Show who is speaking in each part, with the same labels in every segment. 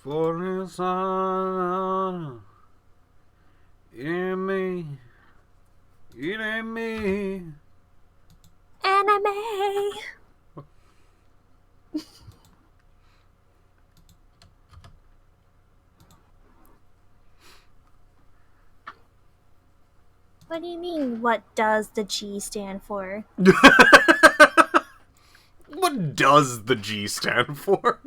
Speaker 1: For his honor in me, it ain't me.
Speaker 2: Anime. What do you mean, what does the G stand for?
Speaker 1: What does the G stand for?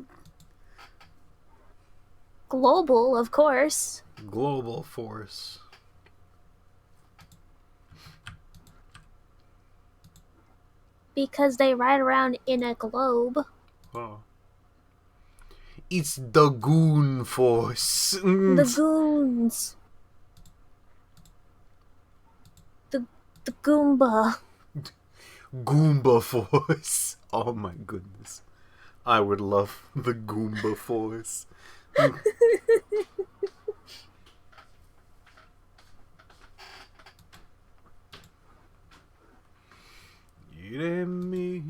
Speaker 2: Global, of course.
Speaker 1: Global force.
Speaker 2: Because they ride around in a globe.
Speaker 1: Oh. It's the goon force.
Speaker 2: The goons. The Goomba.
Speaker 1: Goomba force. Oh my goodness. I would love the Goomba force. It ain't me.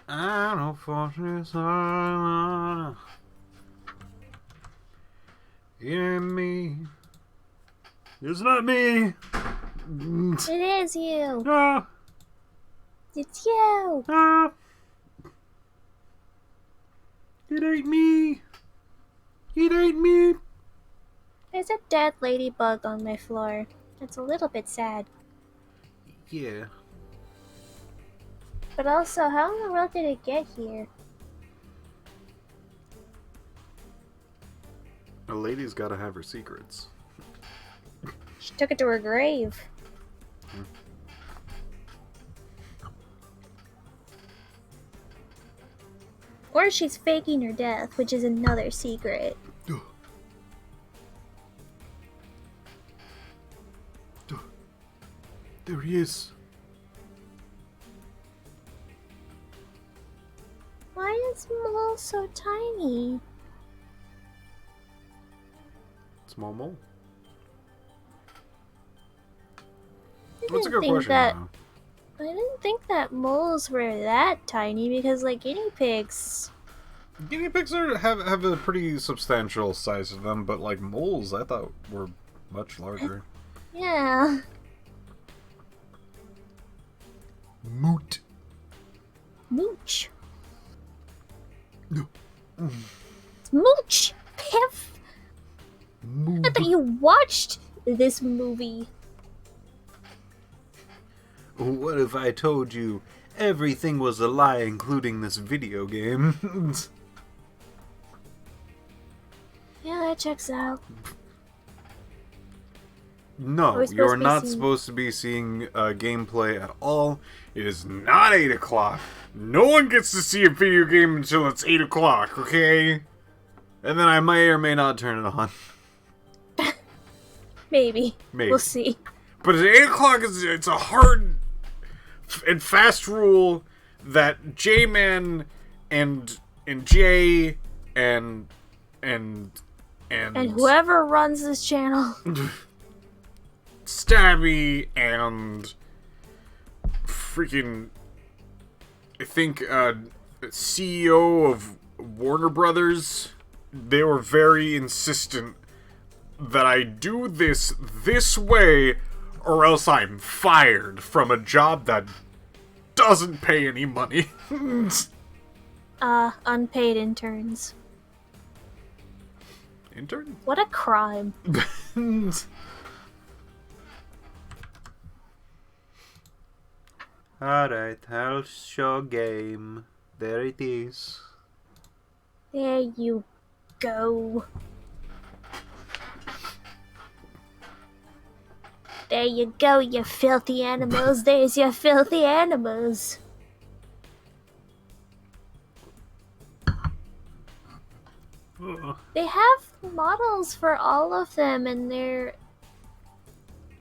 Speaker 1: I don't force this on. It ain't me. It's not me.
Speaker 2: It is you.
Speaker 1: No.
Speaker 2: It's you.
Speaker 1: No. It ain't me. It ain't me.
Speaker 2: There's a dead ladybug on my floor. It's a little bit sad.
Speaker 1: Yeah.
Speaker 2: But also, how in the world did it get here?
Speaker 1: A lady's gotta have her secrets.
Speaker 2: She took it to her grave. Or she's faking her death, which is another secret.
Speaker 1: There he is.
Speaker 2: Why is Mole so tiny?
Speaker 1: Small mole.
Speaker 2: I
Speaker 1: That's a
Speaker 2: didn't
Speaker 1: good
Speaker 2: think
Speaker 1: question.
Speaker 2: that.
Speaker 1: Now.
Speaker 2: I didn't think that moles were that tiny because, like, guinea pigs.
Speaker 1: Guinea pigs have a pretty substantial size to them, but like moles, I thought were much larger.
Speaker 2: Yeah.
Speaker 1: Moot.
Speaker 2: Mooch.
Speaker 1: No.
Speaker 2: It's Mooch! Piph!
Speaker 1: Moot.
Speaker 2: I thought you watched this movie.
Speaker 1: What if I told you everything was a lie, including this video game?
Speaker 2: Yeah, that checks out.
Speaker 1: No, you're not supposed to be seeing gameplay at all. It is not 8 o'clock. No one gets to see a video game until it's 8 o'clock, okay? And then I may or may not turn it on.
Speaker 2: Maybe.
Speaker 1: Maybe.
Speaker 2: We'll see.
Speaker 1: But at 8 o'clock, it's a hard and fast rule that J-Man and Jay and
Speaker 2: And whoever runs this channel.
Speaker 1: Stabby and freaking, I think, CEO of Warner Brothers, they were very insistent that I do this way or else I'm fired from a job that doesn't pay any money.
Speaker 2: Unpaid interns.
Speaker 1: Intern?
Speaker 2: What a crime.
Speaker 1: Alright, I'll show game. There it is.
Speaker 2: There you go. There you go, you filthy animals. There's your filthy animals. They have models for all of them, and they're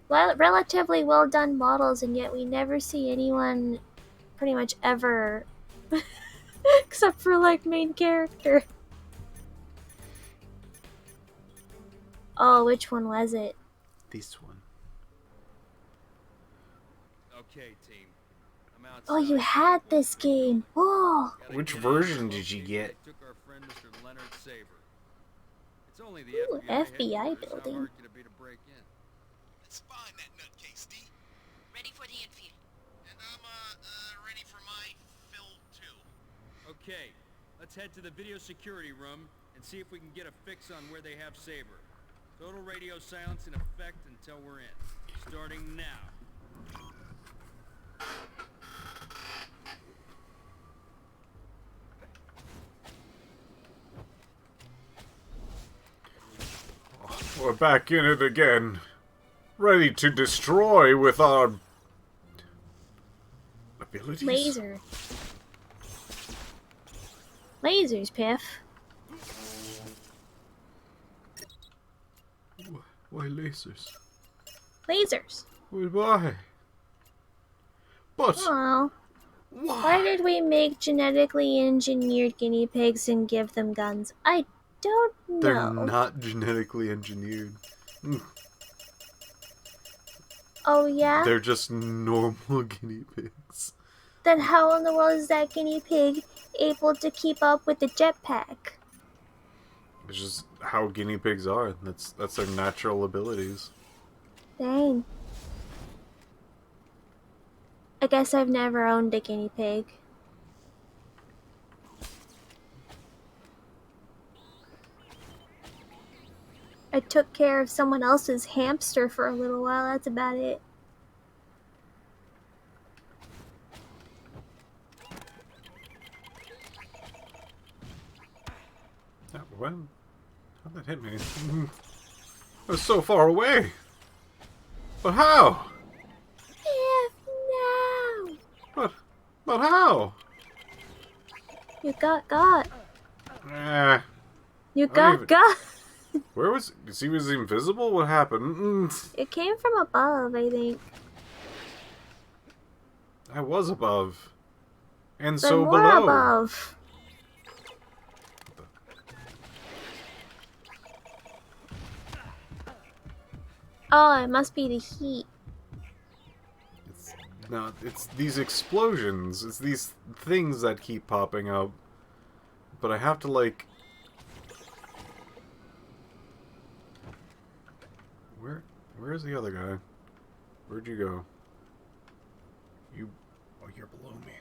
Speaker 2: relatively well done models, and yet we never see anyone pretty much ever except for like main character. Oh, which one was it?
Speaker 1: This one.
Speaker 3: Okay, team. I'm out
Speaker 2: Oh, you had this game. Whoa.
Speaker 1: Which version did you get?
Speaker 3: Took our friend Mr. Leonard Saber. It's only the
Speaker 2: Ooh,
Speaker 3: FBI
Speaker 2: FBI
Speaker 3: headquarters. How
Speaker 2: building.
Speaker 3: hard could it be to break in?
Speaker 4: Let's find that nutcase, Steve.
Speaker 5: Ready for the infield.
Speaker 4: And I'm, ready for my fill, too.
Speaker 3: Okay, let's head to the video security room and see if we can get a fix on where they have Saber. Total radio silence in effect until we're in. Starting now.
Speaker 1: We're back in it again. Ready to destroy with our abilities.
Speaker 2: Laser. Lasers, Piph.
Speaker 1: Why lasers?
Speaker 2: Lasers.
Speaker 1: Why? But
Speaker 2: Oh.
Speaker 1: why?
Speaker 2: Why did we make genetically engineered guinea pigs and give them guns? I don't know.
Speaker 1: They're not genetically engineered.
Speaker 2: Oh, yeah?
Speaker 1: They're just normal guinea pigs.
Speaker 2: Then how in the world is that guinea pig able to keep up with the jetpack?
Speaker 1: It's just how guinea pigs are. That's their natural abilities.
Speaker 2: Dang. I guess I've never owned a guinea pig. I took care of someone else's hamster for a little while, that's about it.
Speaker 1: When? How'd that hit me? I was so far away. But how?
Speaker 2: If now.
Speaker 1: But how?
Speaker 2: You got. You
Speaker 1: don't even-
Speaker 2: got.
Speaker 1: Where was he? Was invisible? What happened?
Speaker 2: It came from above, I think.
Speaker 1: I was above. And
Speaker 2: Then
Speaker 1: so
Speaker 2: more
Speaker 1: below.
Speaker 2: above. Oh, it must be the heat.
Speaker 1: It's these explosions. It's these things that keep popping up. But I have to, like... Where's the other guy? Where'd you go? Oh, you're below me.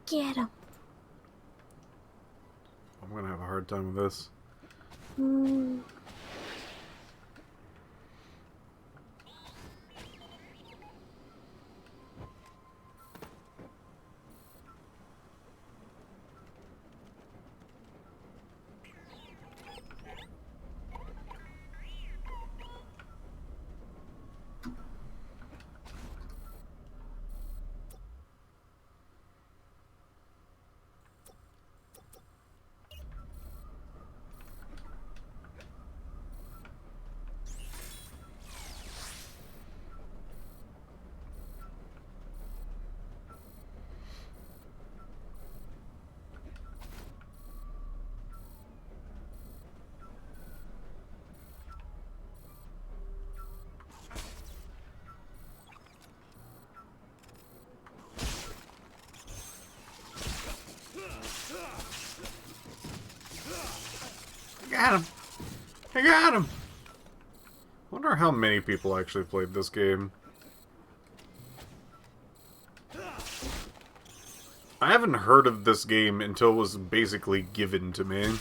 Speaker 2: Get him.
Speaker 1: I'm gonna have a hard time with this. I got him! Wonder how many people actually played this game. I haven't heard of this game until it was basically given to me.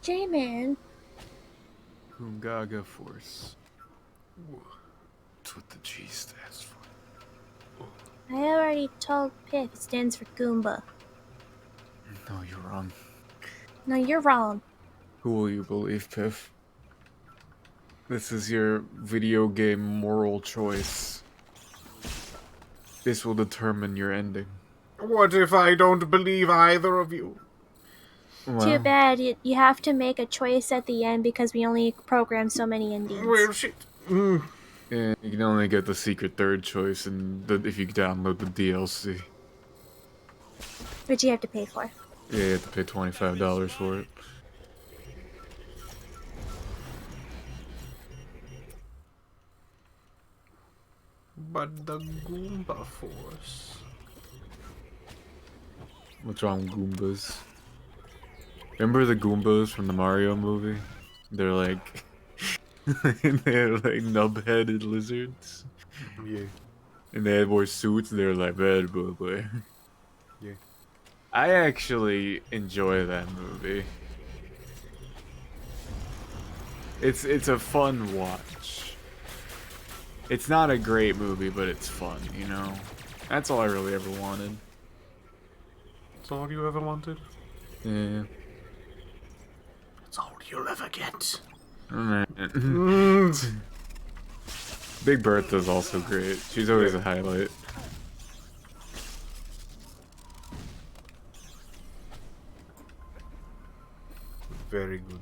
Speaker 2: J-Man.
Speaker 6: Hungaga Force.
Speaker 4: That's what the G stands for.
Speaker 2: I already told Piph it stands for Goomba.
Speaker 6: No, you're wrong.
Speaker 2: No, you're wrong.
Speaker 6: Who will you believe, Piph? This is your video game moral choice. This will determine your ending.
Speaker 1: What if I don't believe either of you?
Speaker 2: Too
Speaker 6: Well,
Speaker 2: bad. You have to make a choice at the end because we only program so many endings.
Speaker 1: Well, shit.
Speaker 6: yeah, you can only get the secret third choice and if you download the DLC.
Speaker 2: Which you have to pay for.
Speaker 6: Yeah, you have to pay $25 for it.
Speaker 1: But the Goomba Force.
Speaker 6: What's wrong with Goombas? Remember the Goombas from the Mario movie? They're like... they're like nub-headed lizards.
Speaker 1: Yeah.
Speaker 6: And they wore suits and they were like, bad boy.
Speaker 1: Yeah.
Speaker 6: I actually enjoy that movie. It's a fun watch. It's not a great movie, but it's fun, you know? That's all I really ever wanted.
Speaker 1: That's all you ever wanted?
Speaker 6: Yeah.
Speaker 1: That's all you'll ever get.
Speaker 6: Alright. Big Bertha's also great. She's always a highlight.
Speaker 1: Very good.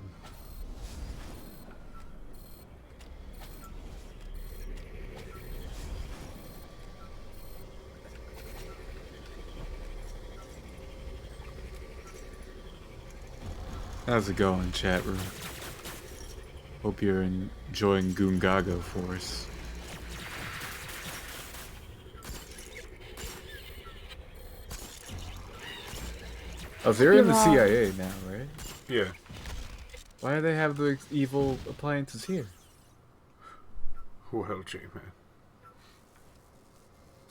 Speaker 6: How's it going, chat room? Hope you're enjoying Goongaga Force. Oh, they're in the CIA now, right?
Speaker 1: Yeah.
Speaker 6: Why do they have the evil appliances here?
Speaker 1: Well, J-Man.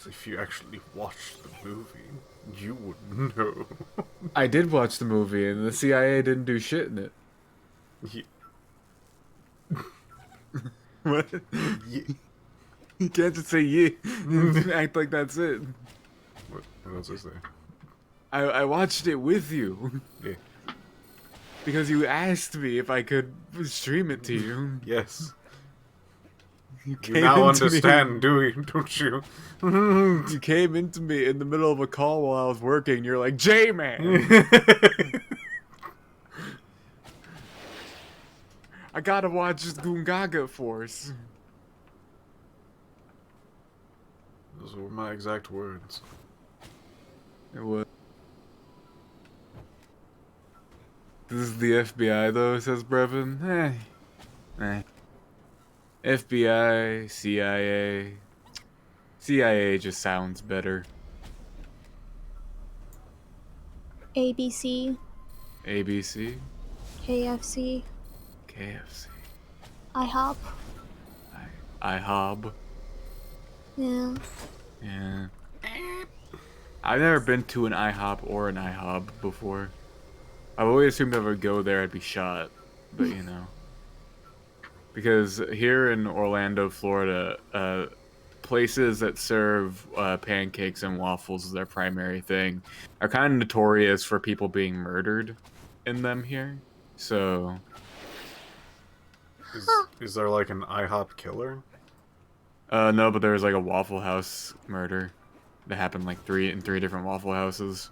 Speaker 1: If you actually watched the movie, you would know.
Speaker 6: I did watch the movie, and the CIA didn't do shit in it. What?
Speaker 1: Yeah.
Speaker 6: You can't just say yeah and act like that's it.
Speaker 1: What else is there?
Speaker 6: I watched it with you.
Speaker 1: Yeah.
Speaker 6: Because you asked me if I could stream it to you.
Speaker 1: Yes.
Speaker 6: You
Speaker 1: You now understand, don't you?
Speaker 6: You came into me in the middle of a call while I was working. You're like, J-Man! I gotta watch this Goongaga Force.
Speaker 1: Those were my exact words.
Speaker 6: It was. This is the FBI, though, says Brevin. FBI, CIA. CIA just sounds better.
Speaker 2: ABC,
Speaker 6: ABC,
Speaker 2: KFC,
Speaker 6: KFC,
Speaker 2: IHOP.
Speaker 6: IHOB.
Speaker 2: Yeah.
Speaker 6: Yeah. I've never been to an IHOP or an IHOB before. I've always assumed if I would go there I'd be shot, but you know. Because here in Orlando, Florida, places that serve pancakes and waffles as their primary thing are kind of notorious for people being murdered in them here. So...
Speaker 1: Is there like an IHOP killer?
Speaker 6: no, but there was like a Waffle House murder that happened like in three different Waffle Houses.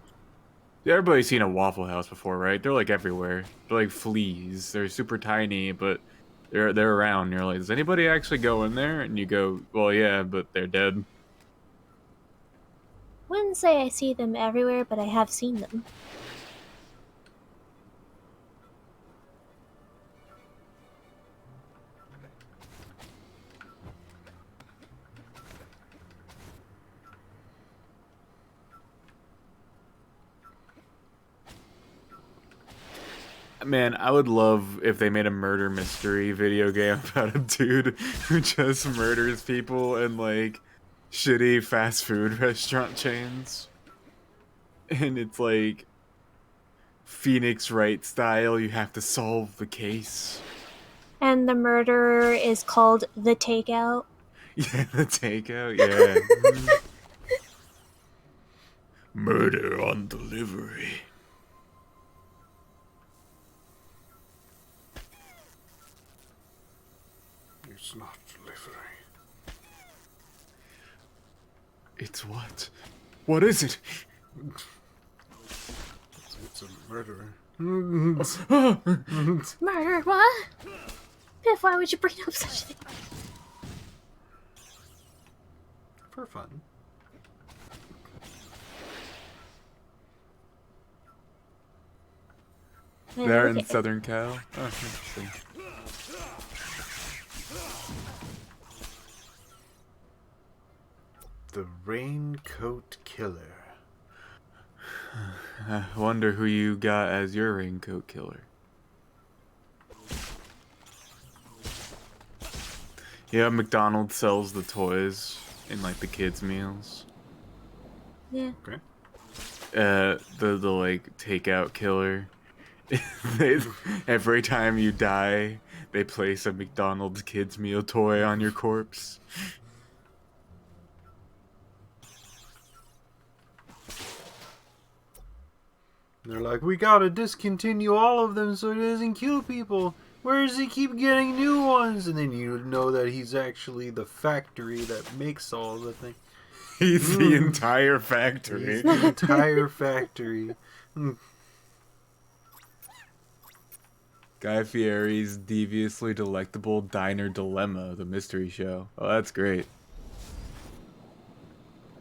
Speaker 6: Everybody's seen a Waffle House before, right? They're like everywhere. They're like fleas. They're super tiny, but they're around. You're like, does anybody actually go in there? And you go, well, yeah, but they're dead.
Speaker 2: Wouldn't say I see them everywhere, but I have seen them.
Speaker 6: Man, I would love if they made a murder mystery video game about a dude who just murders people in, like, shitty fast food restaurant chains. And it's, like, Phoenix Wright style, you have to solve the case.
Speaker 2: And the murderer is called The Takeout.
Speaker 6: Yeah, the takeout, yeah. Murder on delivery.
Speaker 1: It's not delivery.
Speaker 6: It's what? What is it?
Speaker 1: It's a murderer.
Speaker 2: Murder? What? Piph, why would you bring up such a thing?
Speaker 1: For fun.
Speaker 2: Man,
Speaker 6: They're
Speaker 2: look
Speaker 6: in
Speaker 2: at-
Speaker 6: Southern Cal. Oh, interesting.
Speaker 1: The Raincoat Killer.
Speaker 6: I wonder who you got as your raincoat killer. Yeah, McDonald's sells the toys in like the kids' meals.
Speaker 2: Yeah.
Speaker 1: Okay.
Speaker 6: The like takeout killer. They, every time you die, they place a McDonald's kids meal toy on your corpse.
Speaker 1: They're like, we gotta discontinue all of them so it doesn't kill people. Where does he keep getting new ones? And then you know that he's actually the factory that makes all the things.
Speaker 6: He's the entire factory.
Speaker 1: He's the entire factory.
Speaker 6: Guy Fieri's Deviously Delectable Diner Dilemma, the mystery show. Oh, that's great.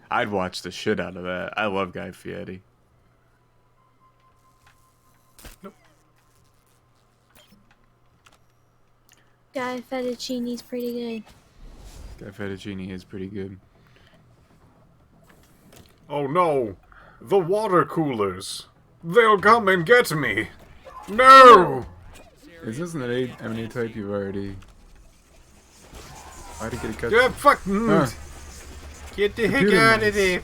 Speaker 6: I'd watch the shit out of that. I love Guy Fieri.
Speaker 2: Guy Fettuccine's pretty good.
Speaker 6: Guy Fettuccine is pretty good.
Speaker 1: Oh no! The water coolers! They'll come and get me! No!
Speaker 6: Is this an M&A type you've already... Why'd it get a cut?
Speaker 1: Yeah, fuck!
Speaker 6: Huh.
Speaker 1: Get the heck
Speaker 6: Computer
Speaker 1: out
Speaker 6: mouse.
Speaker 1: of there!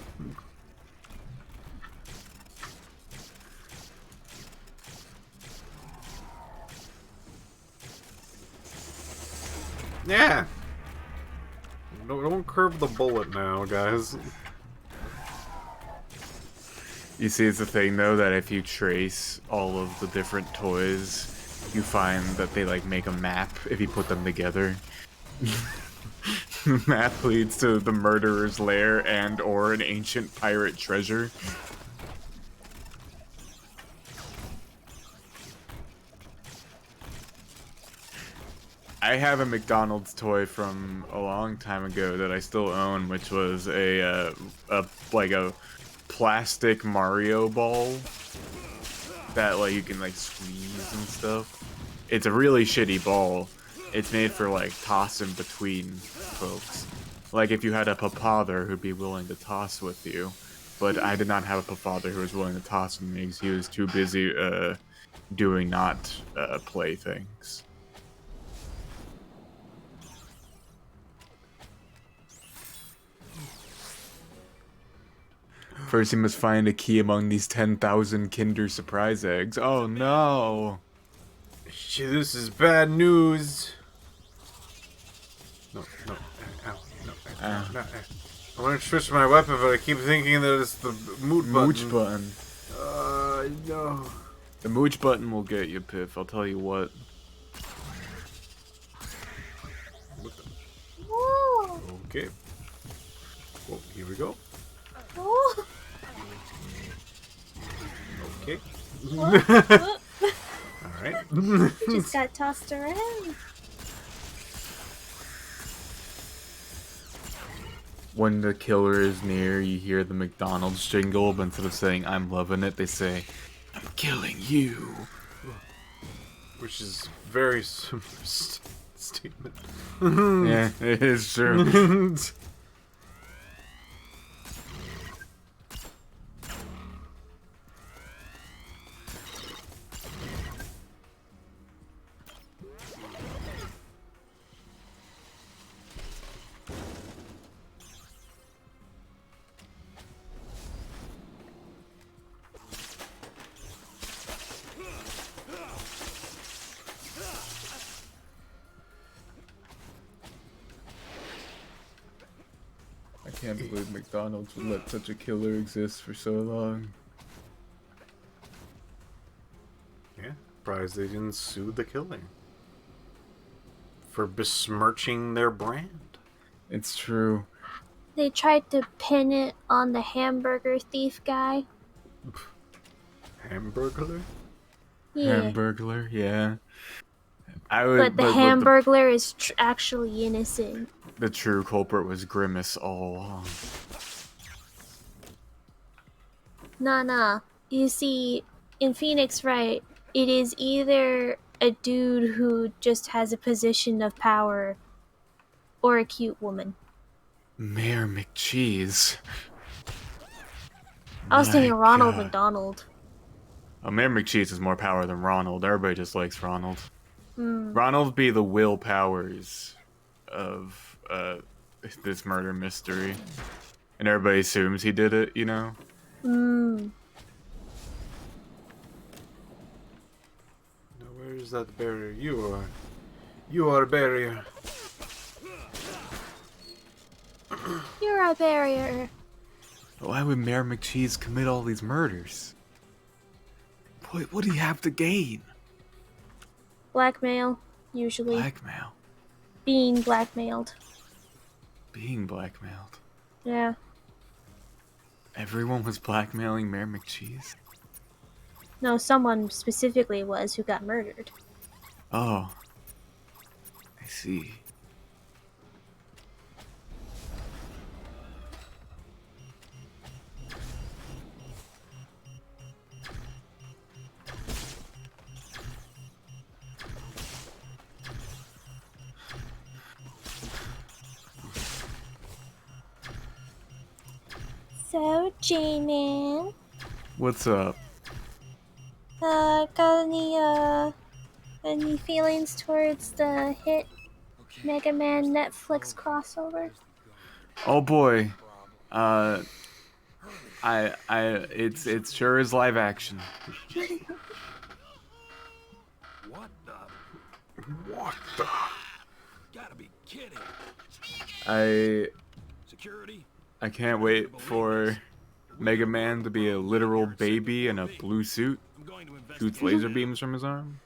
Speaker 1: Yeah! Don't curve the bullet now, guys.
Speaker 6: You see, it's the thing, though, that if you trace all of the different toys, you find that they, like, make a map if you put them together. The map leads to the murderer's lair and or an ancient pirate treasure. I have a McDonald's toy from a long time ago that I still own, which was a plastic Mario ball that like you can like squeeze and stuff. It's a really shitty ball. It's made for like tossing between folks. Like if you had a pafather who'd be willing to toss with you, but I did not have a pafather who was willing to toss with me because he was too busy doing not play things. First, he must find a key among these 10,000 Kinder Surprise eggs. Oh no!
Speaker 1: Shit, this is bad news. No, ow, no, no. I want to switch my weapon, but I keep thinking that it's the mooch button.
Speaker 6: Mooch button.
Speaker 1: No.
Speaker 6: The mooch button will get you, Piph. I'll tell you what.
Speaker 2: Whoa!
Speaker 1: Okay. Well, here we go.
Speaker 2: Whoa!
Speaker 1: Okay.
Speaker 2: Whoa.
Speaker 1: Alright.
Speaker 2: Just got tossed around.
Speaker 6: When the killer is near, you hear the McDonald's jingle, but instead of saying, I'm loving it, they say, I'm killing you.
Speaker 1: Which is very similar statement.
Speaker 6: Yeah, it is true. can't believe McDonald's would let such a killer exist for so long.
Speaker 1: Yeah, surprised they didn't sue the killer for besmirching their brand.
Speaker 6: It's true.
Speaker 2: They tried to pin it on the hamburger thief guy.
Speaker 1: Hamburglar?
Speaker 2: Yeah.
Speaker 6: Hamburglar, yeah. I would,
Speaker 2: But the hamburglar is actually innocent.
Speaker 6: the true culprit was Grimace all along.
Speaker 2: Nah. You see, in Phoenix Wright, it is either a dude who just has a position of power or a cute woman.
Speaker 6: Mayor McCheese.
Speaker 2: I was thinking
Speaker 6: My
Speaker 2: Ronald
Speaker 6: God.
Speaker 2: McDonald.
Speaker 6: Oh, Mayor McCheese has more power than Ronald. Everybody just likes Ronald.
Speaker 2: Hmm.
Speaker 6: Ronald be the Will Powers of this murder mystery. And everybody assumes he did it, you know?
Speaker 2: Hmm.
Speaker 1: Now, where is that barrier? You are a barrier.
Speaker 2: You're a barrier.
Speaker 6: Why would Mayor McCheese commit all these murders? What do you have to gain?
Speaker 2: Blackmail, usually.
Speaker 6: Blackmail.
Speaker 2: Being blackmailed.
Speaker 6: Being blackmailed.
Speaker 2: Yeah.
Speaker 6: Everyone was blackmailing Mayor McCheese?
Speaker 2: No, someone specifically was who got murdered.
Speaker 6: Oh. I see.
Speaker 2: So, J-Man,
Speaker 6: What's up?
Speaker 2: got any feelings towards the hit Mega Man Netflix crossover?
Speaker 6: Oh boy. It's sure is live action.
Speaker 3: What the?
Speaker 1: What the?
Speaker 3: Gotta be kidding. Security?
Speaker 6: I can't wait for Mega Man to be a literal baby in a blue suit.
Speaker 3: I'm going to
Speaker 6: Shoots laser beams from his arm.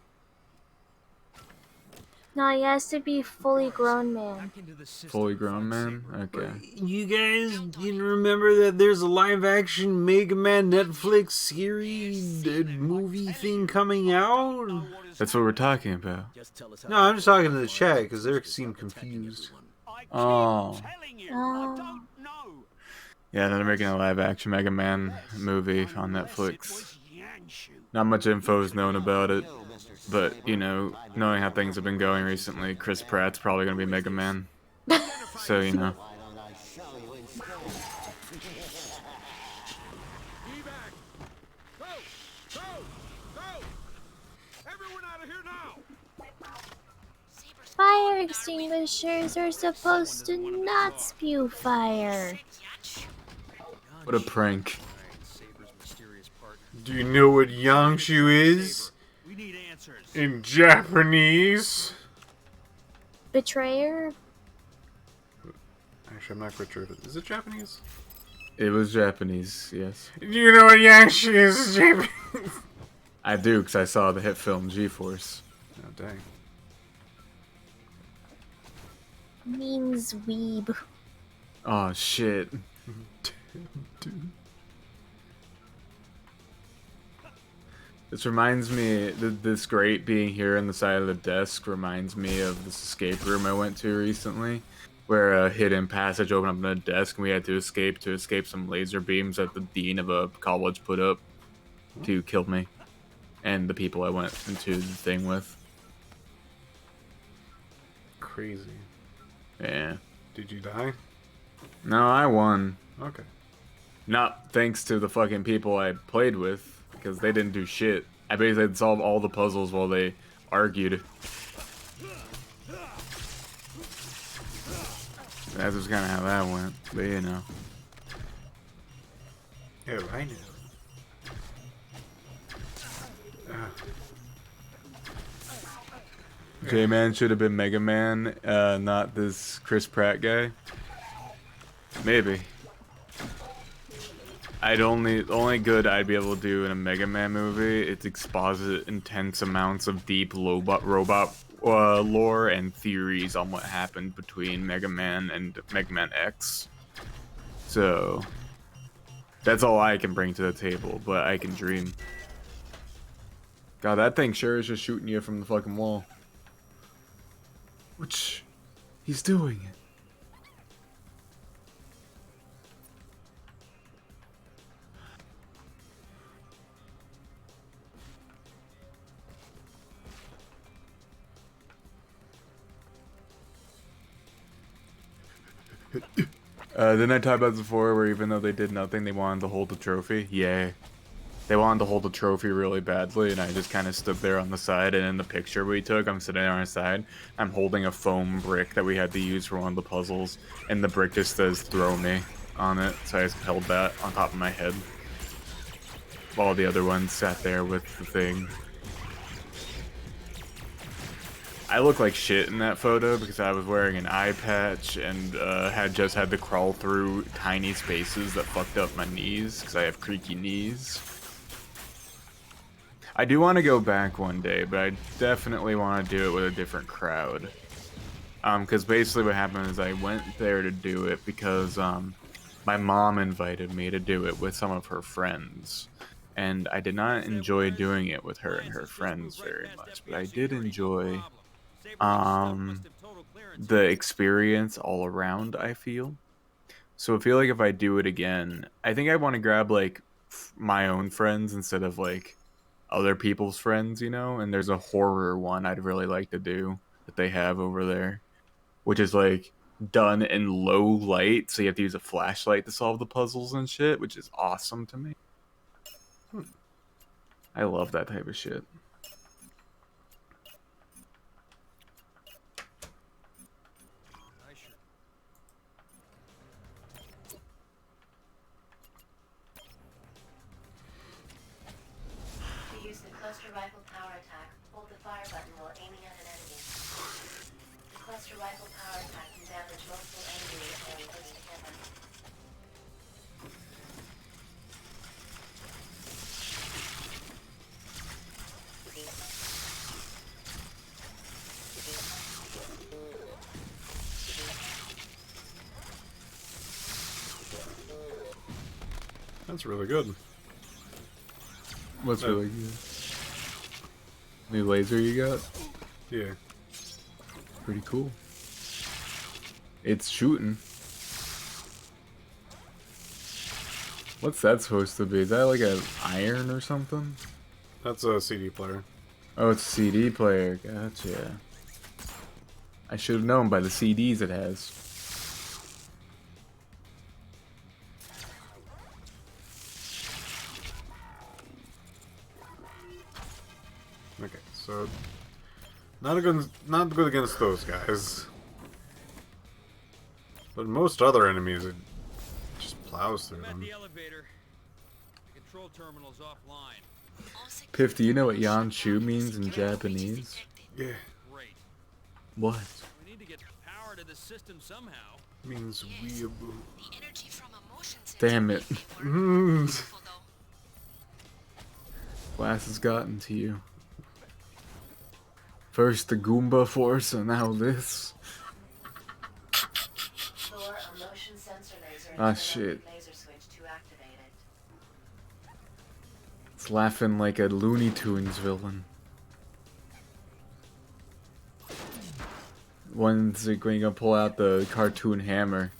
Speaker 2: No, he has to be fully grown man.
Speaker 6: Fully grown man? Okay.
Speaker 1: You guys didn't remember that there's a live-action Mega Man Netflix series movie thing coming out?
Speaker 6: That's what we're talking about.
Speaker 1: No, I'm just talking to the chat because they seem confused.
Speaker 6: Oh.
Speaker 2: Oh.
Speaker 6: Yeah, they're making a live action Mega Man movie on Netflix. Not much info is known about it, but, you know, knowing how things have been going recently, Chris Pratt's probably going to be Mega Man. So, you know.
Speaker 2: Fire extinguishers are supposed to not spew fire.
Speaker 6: What a prank.
Speaker 1: Do you know what Yangshu is?
Speaker 3: We need answers.
Speaker 1: In Japanese?
Speaker 2: Betrayer?
Speaker 1: Actually, I'm not quite sure if it is. It Japanese?
Speaker 6: It was Japanese, yes.
Speaker 1: Do you know what Yangshu is in Japanese?
Speaker 6: I do, because I saw the hit film G-Force.
Speaker 1: Oh, dang.
Speaker 2: Means weeb.
Speaker 6: Oh, shit. This reminds me, this grate being here on the side of the desk reminds me of this escape room I went to recently, where a hidden passage opened up on the desk and we had to escape some laser beams that the dean of a college put up to kill me and the people I went into the thing with.
Speaker 1: Crazy.
Speaker 6: Yeah.
Speaker 1: Did you die?
Speaker 6: No, I won.
Speaker 1: Okay.
Speaker 6: Not thanks to the fucking people I played with, because they didn't do shit. I basically had to solve all the puzzles while they argued. That's just kind of how that went, but you know.
Speaker 1: Oh, I know.
Speaker 6: J-Man should have been Mega Man, not this Chris Pratt guy. Maybe. The only good I'd be able to do in a Mega Man movie is exposit intense amounts of deep robot lore and theories on what happened between Mega Man and Mega Man X. So that's all I can bring to the table, but I can dream. God, that thing sure is just shooting you from the fucking wall. Which he's doing it. Didn't I talk about this before, where even though they did nothing, they wanted to hold the trophy? Yeah. They wanted to hold the trophy really badly, and I just kind of stood there on the side, and in the picture we took, I'm sitting on the side, I'm holding a foam brick that we had to use for one of the puzzles, and the brick just says, "Throw me," on it, so I just held that on top of my head. While the other ones sat there with the thing. I look like shit in that photo because I was wearing an eye patch and had to crawl through tiny spaces that fucked up my knees because I have creaky knees. I do want to go back one day, but I definitely want to do it with a different crowd. Because basically what happened is I went there to do it because my mom invited me to do it with some of her friends. And I did not enjoy doing it with her and her friends very much, but I did enjoy the experience all around, I feel. So I feel like if I do it again, I think I want to grab like my own friends instead of like other people's friends, you know? And there's a horror one I'd really like to do that they have over there, which is like done in low light, so you have to use a flashlight to solve the puzzles and shit, which is awesome to me. I love that type of shit.
Speaker 5: To use the cluster rifle power attack, hold the fire button while aiming at an enemy. The cluster rifle power attack can damage multiple enemies or enemies together.
Speaker 1: That's really good.
Speaker 6: What's really good? New laser you got?
Speaker 1: Yeah.
Speaker 6: Pretty cool. It's shooting. What's that supposed to be? Is that like an iron or something?
Speaker 1: That's a CD player.
Speaker 6: Oh, it's a CD player. Gotcha. I should have known by the CDs it has.
Speaker 1: Okay, so not good against those guys. But most other enemies, it just plows through
Speaker 3: I'm at
Speaker 1: them.
Speaker 3: the elevator. The control terminal's offline.
Speaker 6: Piff, do you know what Yanshu means in Japanese?
Speaker 1: Yeah,
Speaker 3: Great.
Speaker 6: What?
Speaker 3: We need to get power to the system somehow.
Speaker 1: means weeaboo.
Speaker 5: The energy from emotions.
Speaker 6: Damn it.
Speaker 1: Mm.
Speaker 6: Glass has gotten to you. First the Goomba Force, and now this.
Speaker 5: Lower a motion sensor laser
Speaker 6: Ah,
Speaker 5: into the
Speaker 6: shit.
Speaker 5: laser switch to activate it.
Speaker 6: It's laughing like a Looney Tunes villain. When's it going to pull out the cartoon hammer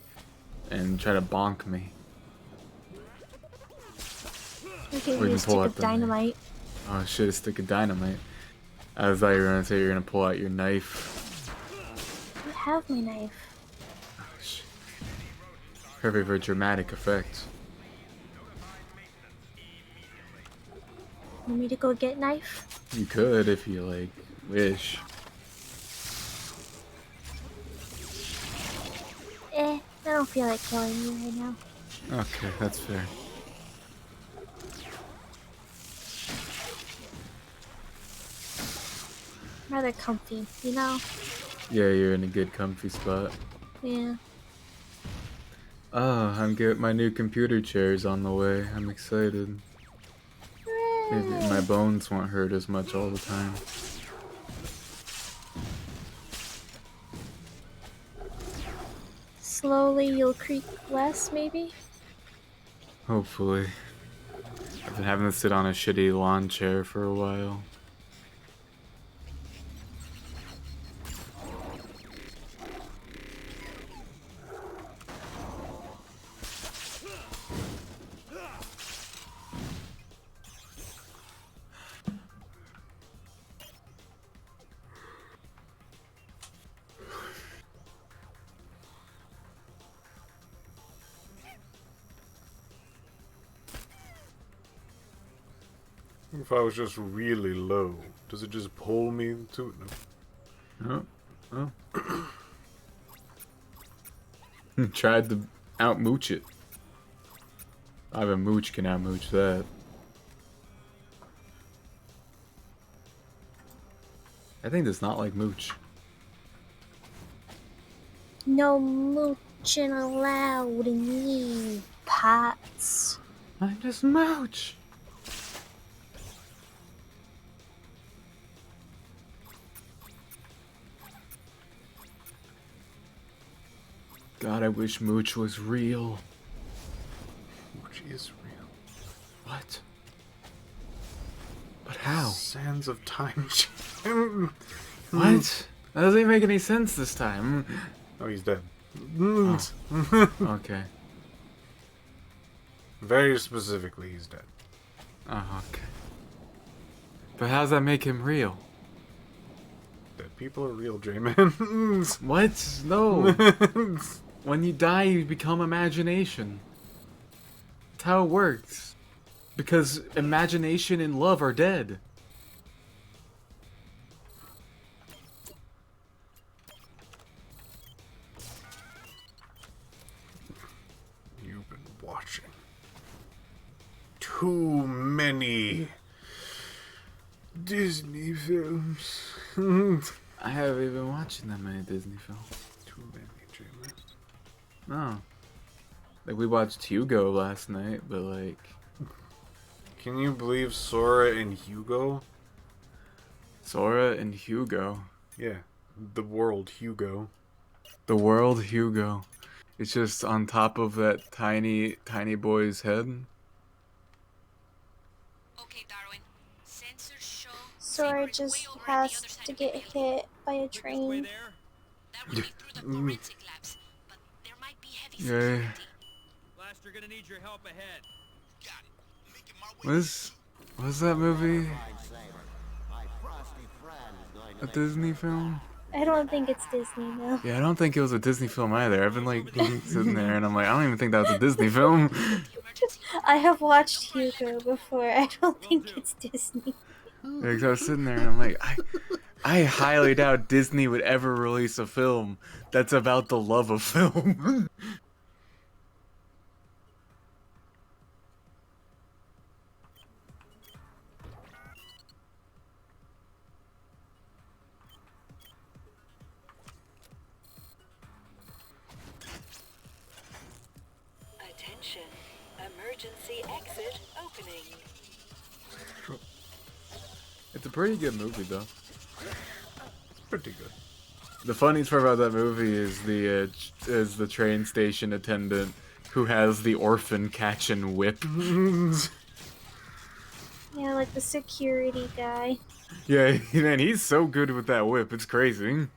Speaker 6: and try to bonk me?
Speaker 2: Okay,
Speaker 6: We can
Speaker 2: you
Speaker 6: pull
Speaker 2: stick
Speaker 6: out
Speaker 2: of
Speaker 6: the
Speaker 2: dynamite.
Speaker 6: Oh shit, a stick of dynamite. I thought you were gonna say you're gonna pull out your knife.
Speaker 2: You have my knife.
Speaker 6: Perfect for dramatic effect.
Speaker 2: Want me to go get knife?
Speaker 6: You could if you like wish.
Speaker 2: I don't feel like killing you right now.
Speaker 6: Okay, that's fair.
Speaker 2: I'm rather comfy, you know?
Speaker 6: Yeah, you're in a good comfy spot.
Speaker 2: Yeah.
Speaker 6: I'm get my new computer chair's on the way. I'm excited. Maybe my bones won't hurt as much all the time.
Speaker 2: Slowly you'll creak less, maybe?
Speaker 6: Hopefully. I've been having to sit on a shitty lawn chair for a while.
Speaker 1: If I was just really low, does it just pull me to it? No.
Speaker 6: Oh. Tried to outmooch it. Even Mooch can outmooch that. I think that's not like Mooch.
Speaker 2: No mooching allowed in you pots.
Speaker 6: I'm just Mooch. God, I wish Mooch was real.
Speaker 1: Which is real.
Speaker 6: What? But how?
Speaker 1: Sands of time.
Speaker 6: What? That doesn't even make any sense this time.
Speaker 1: Oh, he's dead.
Speaker 6: Okay.
Speaker 1: Very specifically, he's dead.
Speaker 6: Oh, okay. But how does that make him real?
Speaker 1: Dead people are real, J-Man.
Speaker 6: What? No. When you die, you become imagination. That's how it works. Because imagination and love are dead.
Speaker 1: You've been watching too many Disney films.
Speaker 6: I haven't been watching that many Disney films.
Speaker 1: Too many, J-Man.
Speaker 6: No. Like, we watched Hugo last night, but like...
Speaker 1: Can you believe Sora and Hugo?
Speaker 6: Sora and Hugo.
Speaker 1: Yeah, the world Hugo.
Speaker 6: The world Hugo. It's just on top of that tiny boy's head.
Speaker 7: Okay, Darwin. Sensors show
Speaker 2: Sora
Speaker 7: Saber is
Speaker 2: just
Speaker 7: way over on the
Speaker 2: has
Speaker 7: other side
Speaker 2: to
Speaker 7: of the
Speaker 2: get
Speaker 7: bay.
Speaker 2: hit by a
Speaker 3: Way
Speaker 2: train.
Speaker 3: there?
Speaker 7: That would be through the forensic labs, but there might be heavy
Speaker 6: Yeah.
Speaker 7: security.
Speaker 3: Blaster gonna need your help ahead.
Speaker 4: Got it. Making my way.
Speaker 6: Was that movie a Disney film?
Speaker 2: I don't think it's Disney, though.
Speaker 6: Yeah, I don't think it was a Disney film either. I've been like sitting there and I'm like, I don't even think that was a Disney film.
Speaker 2: I have watched Hugo before. I don't think it's Disney.
Speaker 6: Because I was sitting there and I'm like, I highly doubt Disney would ever release a film that's about the love of film.
Speaker 8: Attention. Emergency exit opening.
Speaker 6: It's a pretty good movie though.
Speaker 1: Pretty good.
Speaker 6: The funniest part about that movie is the train station attendant who has the orphan catch and whip.
Speaker 2: Yeah, like the security guy.
Speaker 6: Yeah, man, he's so good with that whip. It's crazy.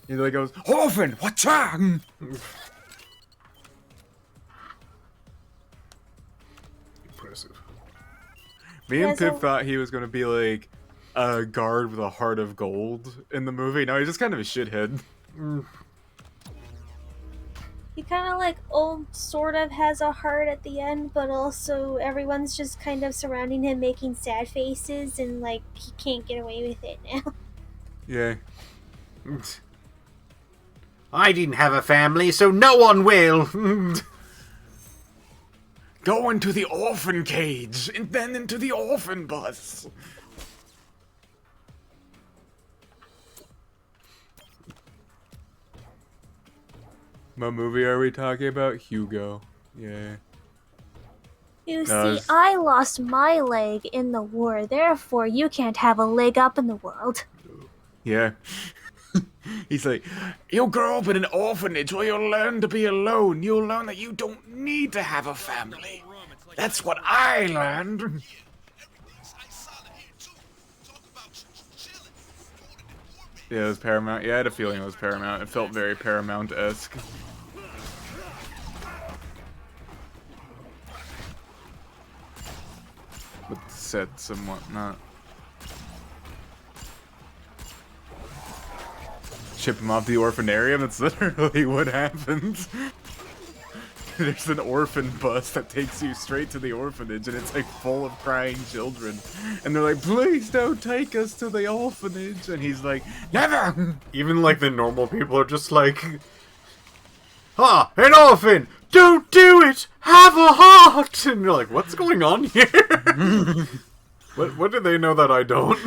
Speaker 6: He like goes, "Orphan, what's wrong?"
Speaker 1: Impressive.
Speaker 6: Me and
Speaker 2: Yes,
Speaker 6: Pip thought he was gonna be like a guard with a heart of gold in the movie. No, he's just kind of a shithead.
Speaker 2: He kind of like, sort of has a heart at the end, but also everyone's just kind of surrounding him making sad faces, and like, he can't get away with it now.
Speaker 6: Yeah.
Speaker 1: I didn't have a family, so no one will.
Speaker 6: Go into the orphan cage, and then into the orphan bus. What movie are we talking about? Hugo. Yeah.
Speaker 2: You
Speaker 6: No,
Speaker 2: see,
Speaker 6: it's-
Speaker 2: I lost my leg in the war, therefore you can't have a leg up in the world.
Speaker 6: Yeah. He's like, you'll grow up in an orphanage where you'll learn to be alone. You'll learn that you don't need to have a family. That's what I learned.
Speaker 4: Everything's high solid here, too. Talk about chilling. Going to orbit.
Speaker 6: Yeah, it was Paramount. Yeah, I had a feeling it was Paramount. It felt very Paramount-esque. With sets and whatnot. Ship him off to the orphanarium? That's literally what happens. There's an orphan bus that takes you straight to the orphanage, and it's like full of crying children. And they're like, please don't take us to the orphanage. And he's like, never!
Speaker 1: Even like the normal people are just like, ah, an orphan! Don't do it! Have a heart! And you're like, what's going on here? What do they know that I don't?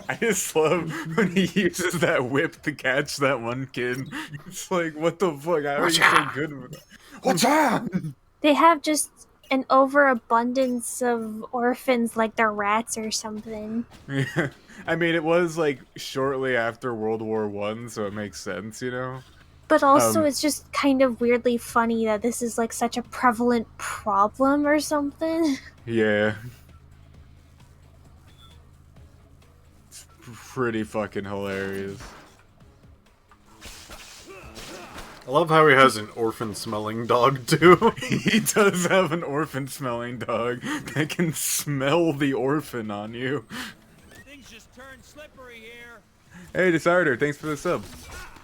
Speaker 6: I just love when he uses that whip to catch that one kid. It's like, what the fuck? How are you so good with it? What's that?
Speaker 2: They have just an overabundance of orphans like they're rats or something.
Speaker 6: Yeah. I mean, it was like shortly after World War I, so it makes sense, you know?
Speaker 2: But also, it's just kind of weirdly funny that this is like such a prevalent problem or something.
Speaker 6: Yeah. It's pretty fucking hilarious.
Speaker 1: I love how he has an orphan-smelling dog, too.
Speaker 6: He does have an orphan-smelling dog that can smell the orphan on you.
Speaker 3: Things just turned slippery here.
Speaker 6: Hey, Decider, thanks for the sub.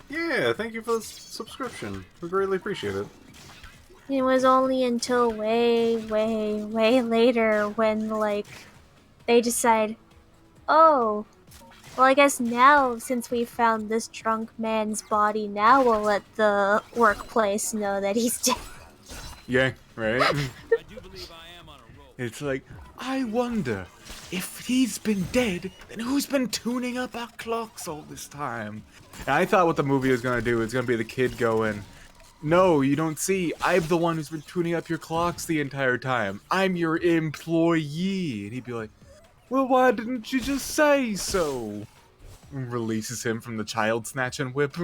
Speaker 1: Yeah, thank you for the subscription. We greatly appreciate it.
Speaker 2: It was only until way later when, like, they decide, oh, well, I guess now, since we found this drunk man's body, now we'll let the workplace know that he's dead.
Speaker 6: Yeah, right?
Speaker 3: I do believe I am on a roll.
Speaker 6: It's like, I wonder, if he's been dead, then who's been tuning up our clocks all this time? And I thought what the movie was gonna do was gonna be the kid going, no, you don't see, I'm the one who's been tuning up your clocks the entire time. I'm your employee. And he'd be like, well, why didn't you just say so? And releases him from the child snatching whip.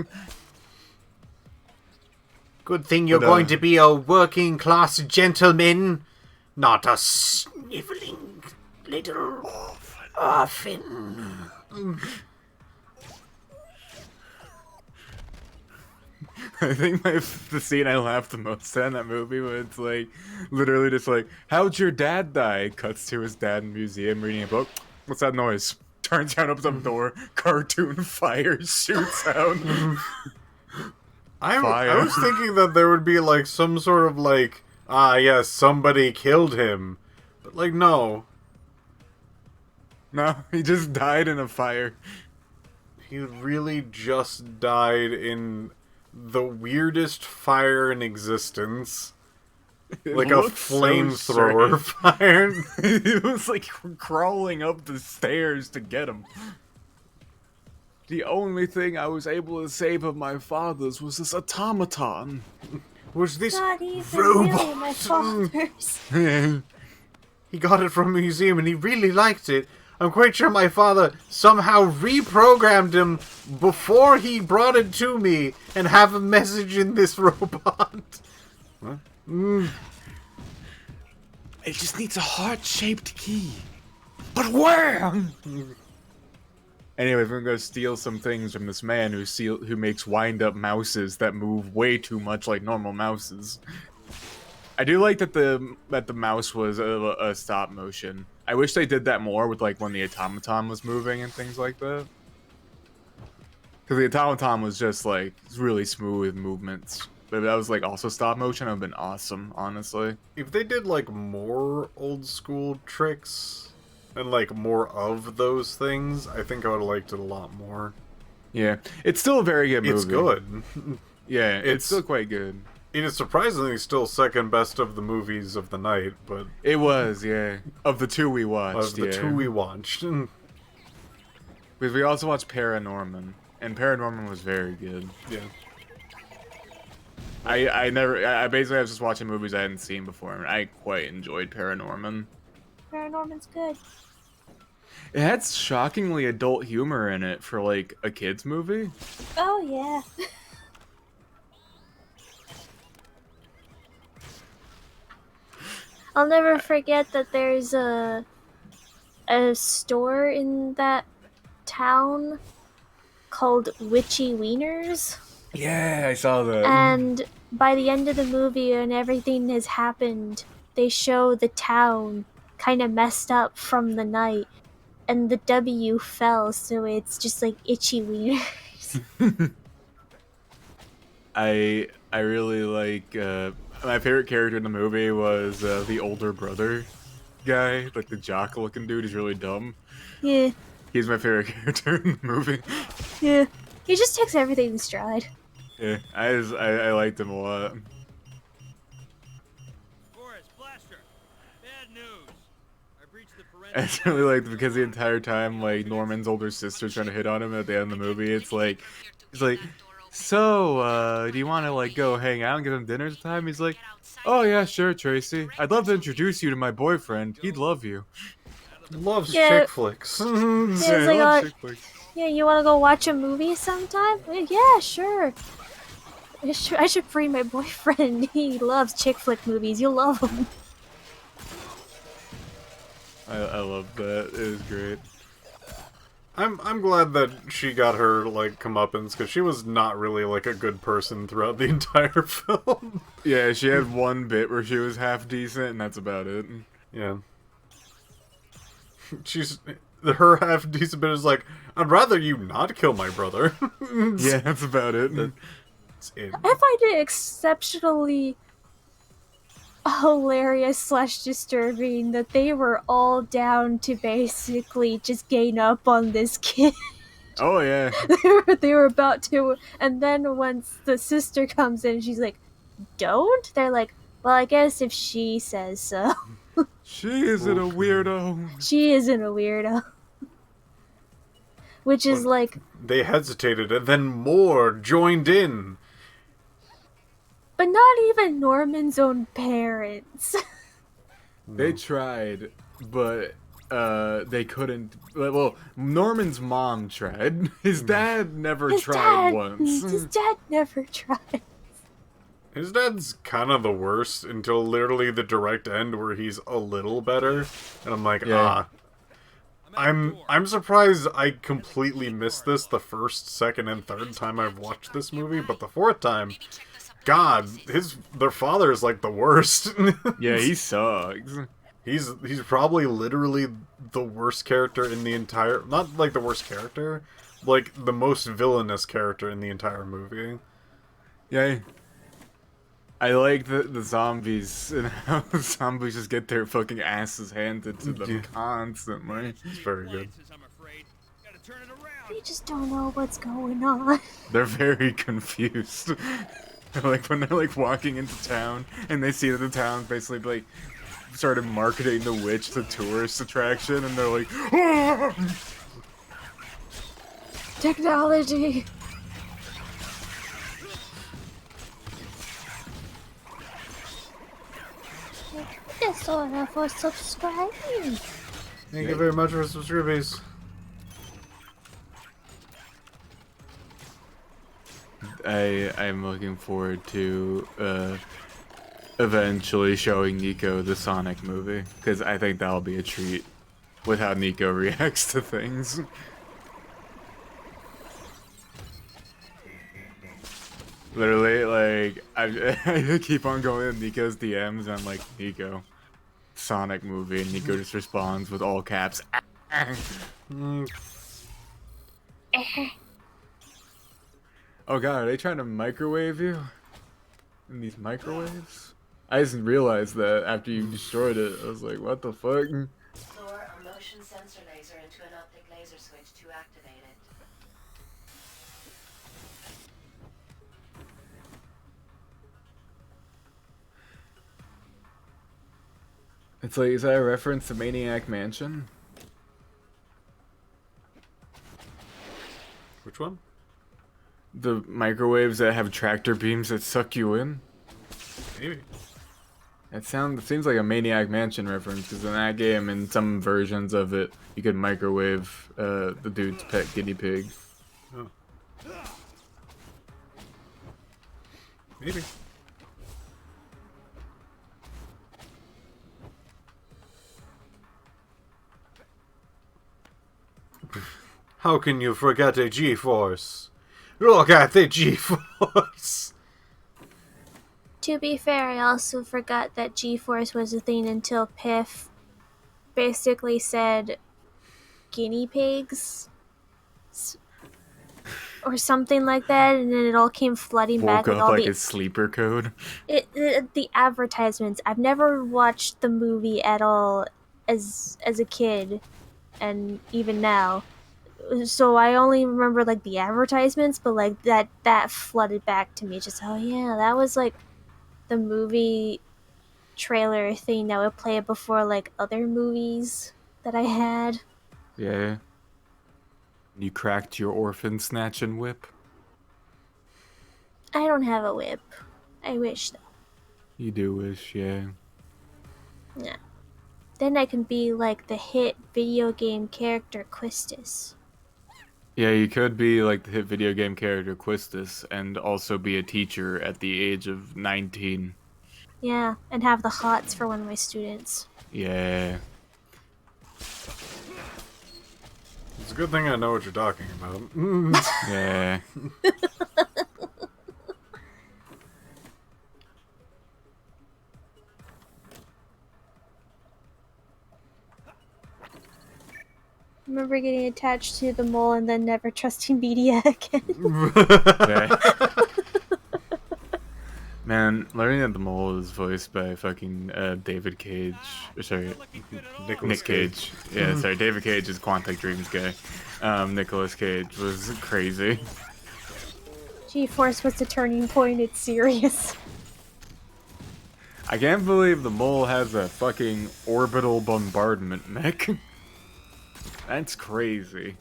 Speaker 1: Good thing you're
Speaker 6: But,
Speaker 1: going to be a working-class gentleman, not a sniveling little orphan.
Speaker 6: I think the scene I laughed the most at in that movie was it's like literally just like, how'd your dad die? Cuts to his dad in the museum reading a book. What's that noise? Turns around, opens up the door, cartoon fire shoots out.
Speaker 1: I was thinking that there would be like some sort of like, yes, somebody killed him. But like, no.
Speaker 6: No, he just died in a fire.
Speaker 1: He really just died in the weirdest fire in existence.
Speaker 6: It
Speaker 1: Like a
Speaker 6: looked so
Speaker 1: flamethrower fire.
Speaker 6: It was like crawling up the stairs to get him. The only thing I was able to save of my father's was this automaton.
Speaker 1: Was this
Speaker 2: Not even
Speaker 1: robot?
Speaker 2: really my father's.
Speaker 1: He got it from a museum and he really liked it. I'm quite sure my father somehow reprogrammed him before he brought it to me and have a message in this robot. What?
Speaker 6: It just needs a heart-shaped key. But where? Anyways, we're gonna go steal some things from this man who makes wind-up mouses that move way too much like normal mouses. I do like that the mouse was a stop motion. I wish they did that more with like when the automaton was moving and things like that. Because the automaton was just like really smooth movements. But if that was like also stop motion, it would have been awesome, honestly.
Speaker 1: If they did like more old school tricks and like more of those things, I think I would have liked it a lot more.
Speaker 6: Yeah, it's still a very good movie.
Speaker 1: It's good.
Speaker 6: Yeah, it's
Speaker 1: It's-
Speaker 6: still quite good.
Speaker 1: It is surprisingly still second best of the movies of the night, but
Speaker 6: It was, yeah. Of the two we watched,
Speaker 1: of the
Speaker 6: yeah.
Speaker 1: two we watched.
Speaker 6: Because we also watched Paranorman, and Paranorman was very good.
Speaker 1: Yeah.
Speaker 6: I basically was just watching movies I hadn't seen before, and I quite enjoyed Paranorman.
Speaker 2: Paranorman's good.
Speaker 6: It had shockingly adult humor in it for like a kids movie.
Speaker 2: Oh yeah. I'll never forget that there's a store in that town called Witchy Wieners.
Speaker 6: Yeah, I saw that.
Speaker 2: And by the end of the movie, when everything has happened, they show the town kind of messed up from the night, and the W fell, so it's just like itchy wieners.
Speaker 6: I really like my favorite character in the movie was the older brother guy, like the jock looking dude. He's really dumb.
Speaker 2: Yeah,
Speaker 6: He's my favorite character in the movie.
Speaker 2: yeah. He just takes everything in stride.
Speaker 6: Yeah, I liked him a lot.
Speaker 3: Forrest, Blaster, bad news. I breached the
Speaker 6: I
Speaker 3: parental.
Speaker 6: just really liked because the entire time like Norman's older sister's trying to hit on him at the end of the movie. It's like he's like, so do you want to like go hang out and get some dinner time? He's like, oh yeah, sure, Tracy. I'd love to introduce you to my boyfriend. He'd love you.
Speaker 1: Loves
Speaker 2: Yeah.
Speaker 1: chick flicks.
Speaker 2: Yeah,
Speaker 6: I
Speaker 2: it's like,
Speaker 6: love chick flicks.
Speaker 2: yeah, you want to go watch a movie sometime? Yeah, sure. I should free my boyfriend. He loves chick flick movies. You'll love them.
Speaker 6: I love that. It was great.
Speaker 1: I'm glad that she got her like comeuppance because she was not really like a good person throughout the entire film.
Speaker 6: Yeah, she had one bit where she was half decent, and that's about it.
Speaker 1: Yeah. She's her half decent bit is like, I'd rather you not kill my brother.
Speaker 6: Yeah, that's about it.
Speaker 1: That's it.
Speaker 2: I find it exceptionally hilarious / disturbing that they were all down to basically just gain up on this kid.
Speaker 6: Oh yeah.
Speaker 2: They were about to, and then once the sister comes in, she's like, "Don't." They're like, "Well, I guess if she says so."
Speaker 6: She isn't a weirdo.
Speaker 2: She isn't a weirdo. Which is like,
Speaker 1: They hesitated and then more joined in.
Speaker 2: but not even Norman's own parents.
Speaker 6: They tried, but they couldn't. Well, Norman's mom tried. His dad never tried once.
Speaker 2: His dad never tried.
Speaker 1: His dad's kind of the worst until literally the direct end where he's a little better. And I'm like,
Speaker 6: Yeah.
Speaker 1: I'm surprised I completely missed this the first, second, and third time I've watched this movie, but the fourth time, God, their father is like the worst.
Speaker 6: Yeah, he sucks.
Speaker 1: He's probably literally the worst character in the entire, not like the worst character, like the most villainous character in the entire movie.
Speaker 6: Yeah. I like the zombies and how the zombies just get their fucking asses handed to them
Speaker 1: Yeah.
Speaker 6: constantly.
Speaker 1: It's very good.
Speaker 3: I'm afraid. Gotta turn it around.
Speaker 2: They just don't know what's going on.
Speaker 6: They're very confused. Like when they're like walking into town and they see that the town basically like started marketing the witch as a tourist attraction, and they're like, "Ah!"
Speaker 2: Technology. That's all for subscribing.
Speaker 1: Thank you very much for subscribing.
Speaker 6: I'm looking forward to eventually showing Nico the Sonic movie, because I think that'll be a treat with how Nico reacts to things. Literally, like, I keep on going to Nico's DMs and I'm like, Nico, Sonic movie, and Nico just responds with all caps. Oh god, are they trying to microwave you? In these microwaves? I just realized that after you destroyed it. I was like, what the fuck?
Speaker 5: Store a motion sensor laser into an optic laser switch to activate it.
Speaker 6: It's like, is that a reference to Maniac Mansion?
Speaker 1: Which one?
Speaker 6: The microwaves that have tractor beams that suck you in?
Speaker 1: Maybe.
Speaker 6: It seems like a Maniac Mansion reference, because in that game, in some versions of it, you could microwave the dude's pet guinea pig.
Speaker 1: Oh. Maybe. How can you forget a G-force? Look at the G-force!
Speaker 2: To be fair, I also forgot that G-force was a thing until Piph basically said guinea pigs or something like that, and then it all came flooding back
Speaker 6: Woke
Speaker 2: with
Speaker 6: up
Speaker 2: all
Speaker 6: like a sleeper code.
Speaker 2: the advertisements. I've never watched the movie at all as a kid, and even now. So I only remember like the advertisements, but like that flooded back to me. Just oh yeah, that was like the movie trailer thing that would play before like other movies that I had.
Speaker 6: Yeah. You cracked your orphan snatch and whip?
Speaker 2: I don't have a whip. I wish though.
Speaker 6: You do wish, yeah.
Speaker 2: Yeah. Then I can be like the hit video game character Quistis.
Speaker 6: Yeah, you could be like the hit video game character Quistis and also be a teacher at the age of 19.
Speaker 2: Yeah, and have the hots for one of my students.
Speaker 6: Yeah.
Speaker 1: It's a good thing I know what you're talking about.
Speaker 6: Yeah.
Speaker 2: Remember getting attached to the mole and then never trusting media again.
Speaker 6: Yeah. Man, learning that the mole is voiced by fucking David Cage. Sorry, Nick Cage. Yeah, sorry, David Cage is Quantic Dreams guy. Nicolas Cage was crazy.
Speaker 2: G-Force was the turning point, it's serious.
Speaker 6: I can't believe the mole has a fucking orbital bombardment mech. That's crazy.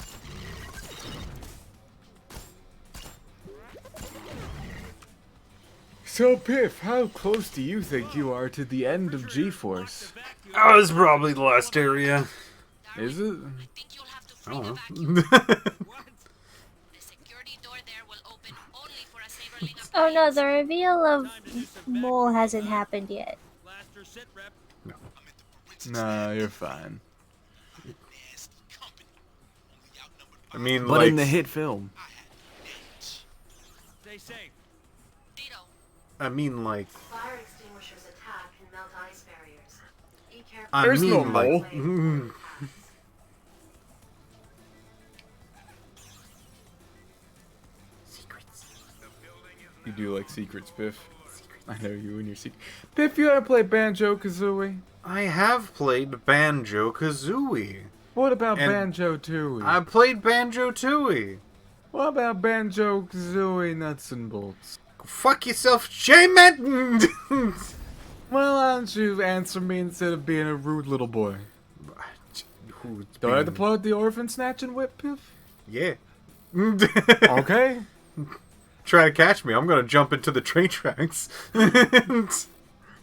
Speaker 6: So, Piph, how close do you think you are to the end of G-Force?
Speaker 1: Oh, it's probably the last area.
Speaker 6: Is it?
Speaker 7: I think you'll have to free
Speaker 1: Oh.
Speaker 7: the vacuum. The security door there will open only for a Saberling of
Speaker 2: Oh no, the reveal of Mole hasn't happened yet.
Speaker 3: Blaster sit rep.
Speaker 6: Nah, you're fine.
Speaker 4: Nasty company. Only outnumbered by
Speaker 1: I mean,
Speaker 6: But
Speaker 1: like,
Speaker 6: in the hit film.
Speaker 3: Stay safe.
Speaker 7: Ditto.
Speaker 1: I mean, like,
Speaker 5: Fire extinguishers attack can melt ice barriers. Be careful.
Speaker 1: I
Speaker 6: There's no
Speaker 1: mean, like,
Speaker 6: mole. You do like secrets, Piph. I know you and your secret. Piph, you ever play Banjo-Kazooie?
Speaker 1: I have played Banjo-Kazooie.
Speaker 6: What about
Speaker 1: And
Speaker 6: Banjo-Tooie?
Speaker 1: I played Banjo-Tooie.
Speaker 6: What about Banjo-Kazooie Nuts and Bolts?
Speaker 1: Fuck yourself, Shaman!
Speaker 6: Well, why don't you answer me instead of being a rude little boy? Do I have to play with the orphan snatch and whip, Piph?
Speaker 1: Yeah.
Speaker 6: Okay.
Speaker 1: Try to catch me. I'm gonna jump into the train tracks.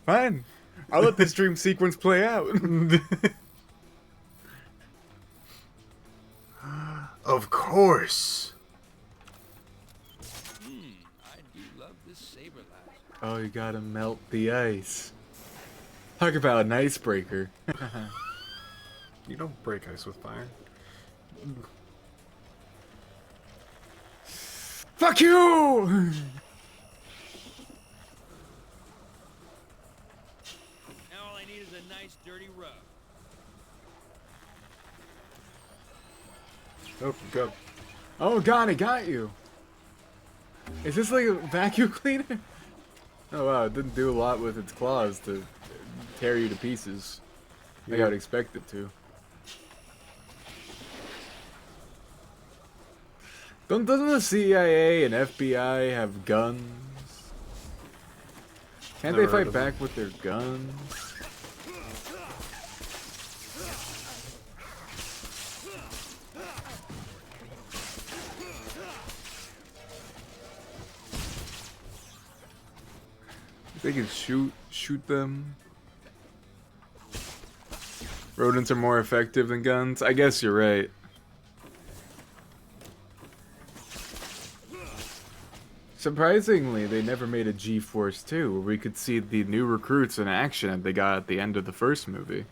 Speaker 6: Fine. I'll let this dream sequence play out.
Speaker 1: Of course.
Speaker 3: I do love this saber lass.
Speaker 6: Oh, you gotta melt the ice. Talk about an icebreaker.
Speaker 1: You don't break ice with fire.
Speaker 6: Fuck you!
Speaker 3: Now all I need is a nice dirty rub.
Speaker 1: Oh, go.
Speaker 6: Oh god, it got you. Is this like a vacuum cleaner? Oh wow, it didn't do a lot with its claws to tear you to pieces. Like I would expect it to. Doesn't the CIA and FBI have guns? Can't
Speaker 1: Never
Speaker 6: they
Speaker 1: heard
Speaker 6: fight
Speaker 1: of
Speaker 6: back with their guns? They can shoot them. Rodents are more effective than guns. I guess you're right. Surprisingly, they never made a G-Force 2 where we could see the new recruits in action that they got at the end of the first movie.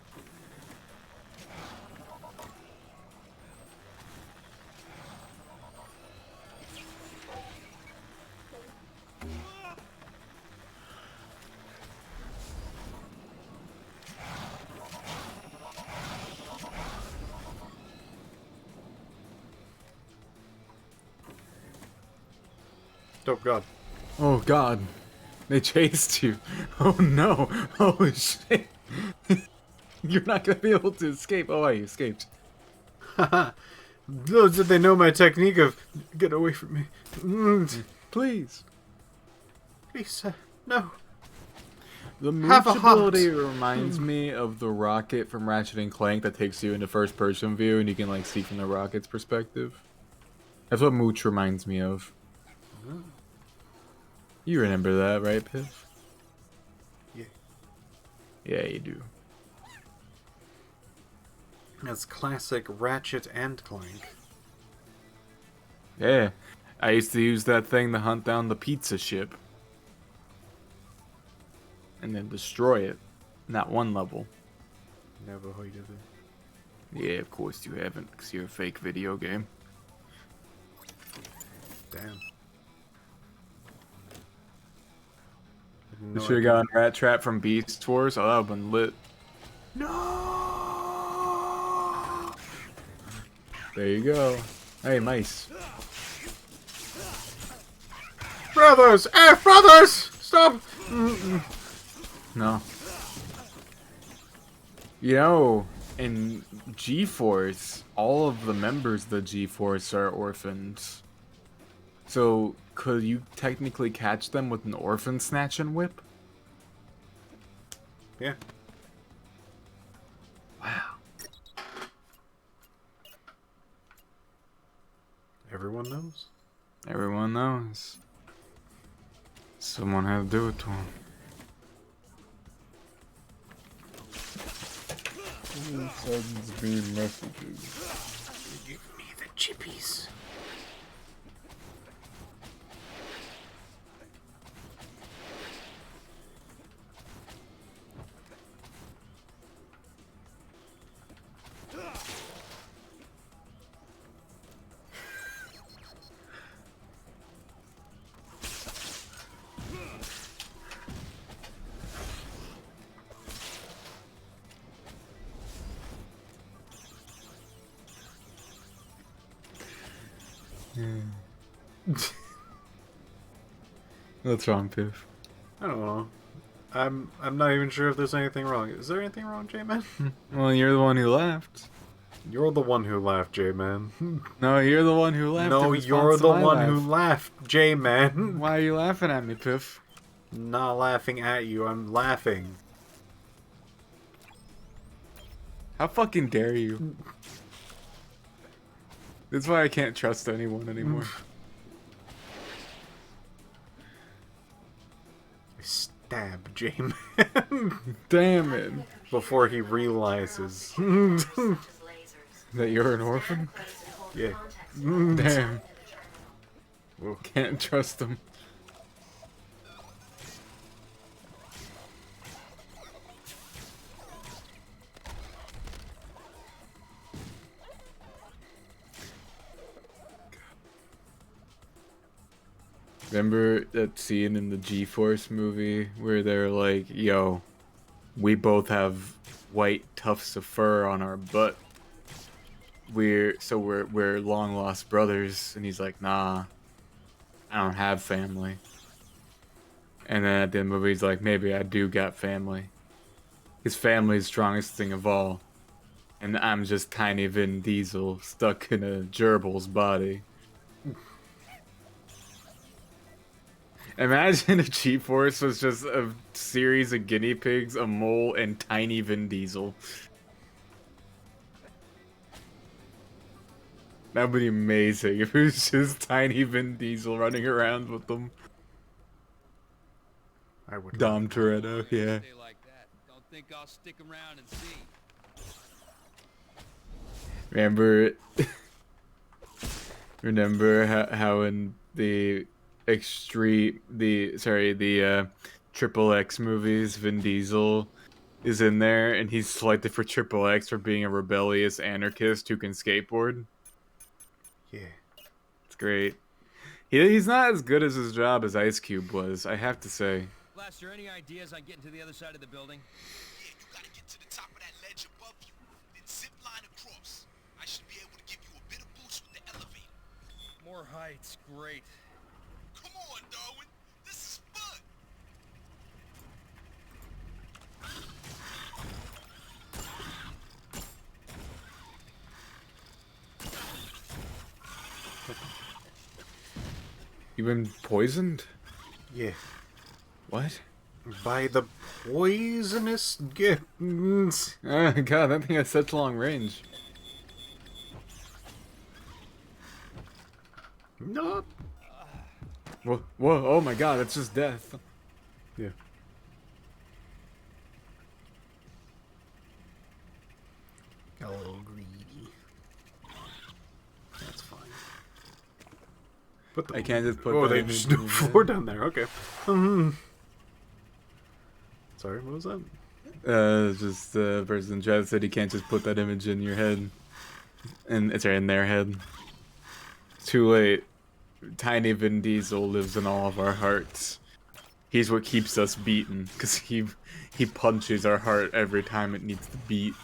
Speaker 1: Oh god.
Speaker 6: Oh god. They chased you. Oh no. Oh shit. You're not gonna be able to escape. Oh, you escaped.
Speaker 1: Little did they know my technique of get away from me.
Speaker 6: Please.
Speaker 1: Please, no.
Speaker 6: The
Speaker 1: Have
Speaker 6: move
Speaker 1: a heart.
Speaker 6: ability reminds me of the rocket from Ratchet and Clank that takes you into first person view and you can like see from the rocket's perspective. That's what Mooch reminds me of. You remember that, right, Piph?
Speaker 1: Yeah.
Speaker 6: Yeah, you do.
Speaker 1: That's classic Ratchet and Clank.
Speaker 6: Yeah. I used to use that thing to hunt down the pizza ship. And then destroy it. Not one level.
Speaker 1: Never heard of it.
Speaker 6: Yeah, of course you haven't, because you're a fake video game.
Speaker 1: Damn.
Speaker 6: You should have gotten Rat Trap from Beast Wars. Oh, that would have been lit.
Speaker 1: No.
Speaker 6: There you go. Hey, mice.
Speaker 1: Brothers! Brothers! Stop!
Speaker 6: No. You know, in G-Force, all of the members of the G-Force are orphans. So, could you technically catch them with an orphan snatch and whip?
Speaker 1: Yeah.
Speaker 6: Wow.
Speaker 1: Everyone knows.
Speaker 6: Everyone knows. Someone had to do it to him. Sends me messages.
Speaker 1: Give me the chippies.
Speaker 6: What's wrong, Piph?
Speaker 1: I don't know. I'm not even sure if there's anything wrong. Is there anything wrong, J-Man?
Speaker 6: Well, you're the one who laughed.
Speaker 1: You're the one who laughed, J-Man.
Speaker 6: No, you're the one who laughed.
Speaker 1: No,
Speaker 6: in
Speaker 1: you're
Speaker 6: response to
Speaker 1: the
Speaker 6: my
Speaker 1: one
Speaker 6: laugh.
Speaker 1: who laughed, J-Man.
Speaker 6: Why are you laughing at me, Piph?
Speaker 1: Not laughing at you, I'm laughing.
Speaker 6: How fucking dare you? That's why I can't trust anyone anymore.
Speaker 1: Stab J-Man
Speaker 6: Damn it.
Speaker 1: before he realizes.
Speaker 6: That you're an orphan?
Speaker 1: Yeah.
Speaker 6: Damn. Can't trust them. Remember that scene in the G-Force movie where they're like, yo, we both have white tufts of fur on our butt. We're long lost brothers, and he's like, nah, I don't have family. And then at the end of the movie, he's like, maybe I do got family. His family's the strongest thing of all. And I'm just tiny Vin Diesel stuck in a gerbil's body. Imagine if G-Force was just a series of guinea pigs, a mole, and tiny Vin Diesel. That would be amazing if it was just tiny Vin Diesel running around with them.
Speaker 1: I would.
Speaker 6: Dom Toretto, yeah.
Speaker 3: Stay like that. Don't think I'll stick around and see.
Speaker 6: Remember, how in the Triple X movies, Vin Diesel is in there, and he's selected for Triple X for being a rebellious anarchist who can skateboard.
Speaker 1: Yeah.
Speaker 6: It's great. He's not as good as his job as Ice Cube was, I have to say.
Speaker 3: Blaster, any ideas on getting to the other side of the building?
Speaker 4: Yeah, you gotta get to the top of that ledge above you, then zip line across. I should be able to give you a bit of boost with the elevator.
Speaker 3: More heights, great.
Speaker 4: Come on, Darwin. This is fun.
Speaker 6: You been poisoned?
Speaker 1: Yeah.
Speaker 6: What?
Speaker 1: By the poisonous gifts.
Speaker 6: Oh god, that thing has such long range.
Speaker 1: No.
Speaker 6: Whoa, oh my god, it's just death.
Speaker 1: Yeah. Got a little greedy. That's fine. But
Speaker 6: I can't just put
Speaker 1: oh,
Speaker 6: that
Speaker 1: they
Speaker 6: image
Speaker 1: just
Speaker 6: in
Speaker 1: do
Speaker 6: your
Speaker 1: four
Speaker 6: head.
Speaker 1: down there. Okay. Sorry, what was that?
Speaker 6: Just the person in chat said he can't just put that image in your head. And it's right in their head. Too late. Tiny Vin Diesel lives in all of our hearts. He's what keeps us beaten, because he punches our heart every time it needs to beat.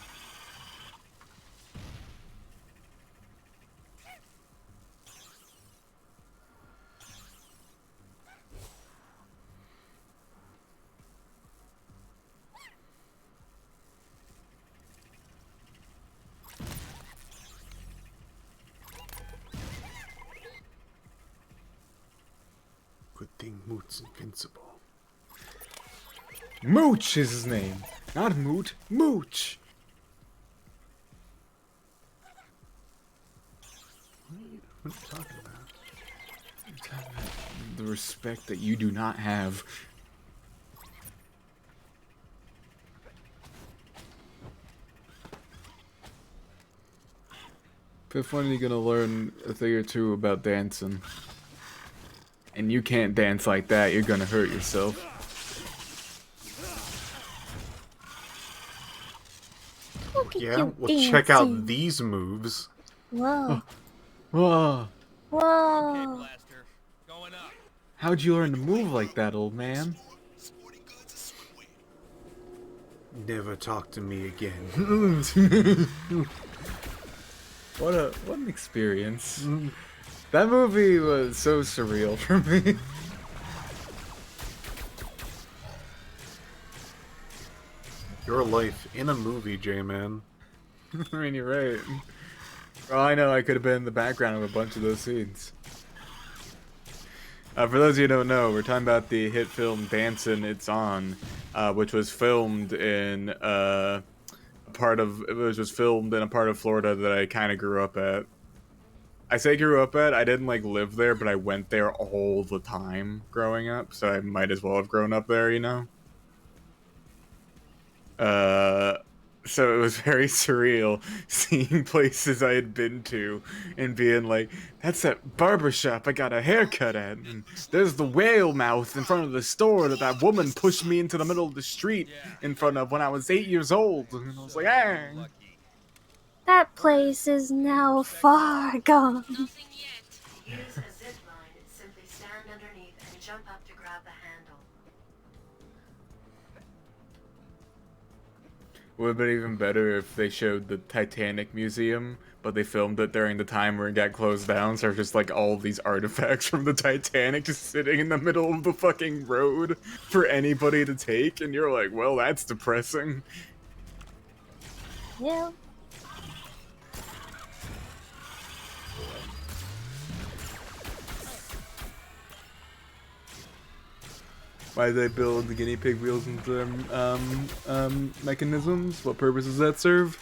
Speaker 1: Good thing Moot's invincible.
Speaker 6: Mooch is his name. Not Moot, Mooch.
Speaker 1: What are you talking about?
Speaker 6: The respect that you do not have. Piph, when are you gonna learn a thing or two about dancing? And you can't dance like that, you're gonna hurt yourself.
Speaker 2: Look at
Speaker 1: Yeah,
Speaker 2: you
Speaker 1: well, check out
Speaker 2: dancing.
Speaker 1: these moves.
Speaker 2: Whoa.
Speaker 6: Whoa,
Speaker 3: Okay,
Speaker 2: Whoa.
Speaker 3: Blaster. Going up.
Speaker 6: how'd you learn to move like that, old man?
Speaker 4: Sporting goods and swimwear.
Speaker 1: Never talk to me again.
Speaker 6: What an experience. That movie was so surreal for me.
Speaker 1: Your life in a movie, J-Man.
Speaker 6: I mean, you're right. For all I know, I could have been in the background of a bunch of those scenes. For those of you who don't know, we're talking about the hit film Dancin' It's On, which was filmed in a part of Florida that I kind of grew up at. I say grew up at, I didn't like live there, but I went there all the time growing up, so I might as well have grown up there, you know? So it was very surreal seeing places I had been to and being like, that's that barbershop I got a haircut at, and there's the whale mouth in front of the store that woman pushed me into the middle of the street in front of when I was 8 years old, and I was like, ah.
Speaker 3: Lucky.
Speaker 2: That place is now far gone.
Speaker 7: Nothing yet.
Speaker 5: Use a zip line. Simply stand underneath and jump up to grab the handle.
Speaker 6: Would have been even better if they showed the Titanic Museum, but they filmed it during the time where it got closed down, so just like all these artifacts from the Titanic just sitting in the middle of the fucking road for anybody to take, and you're like, well, that's depressing.
Speaker 2: Yeah.
Speaker 6: Why did they build the guinea pig wheels into their mechanisms? What purpose does that serve?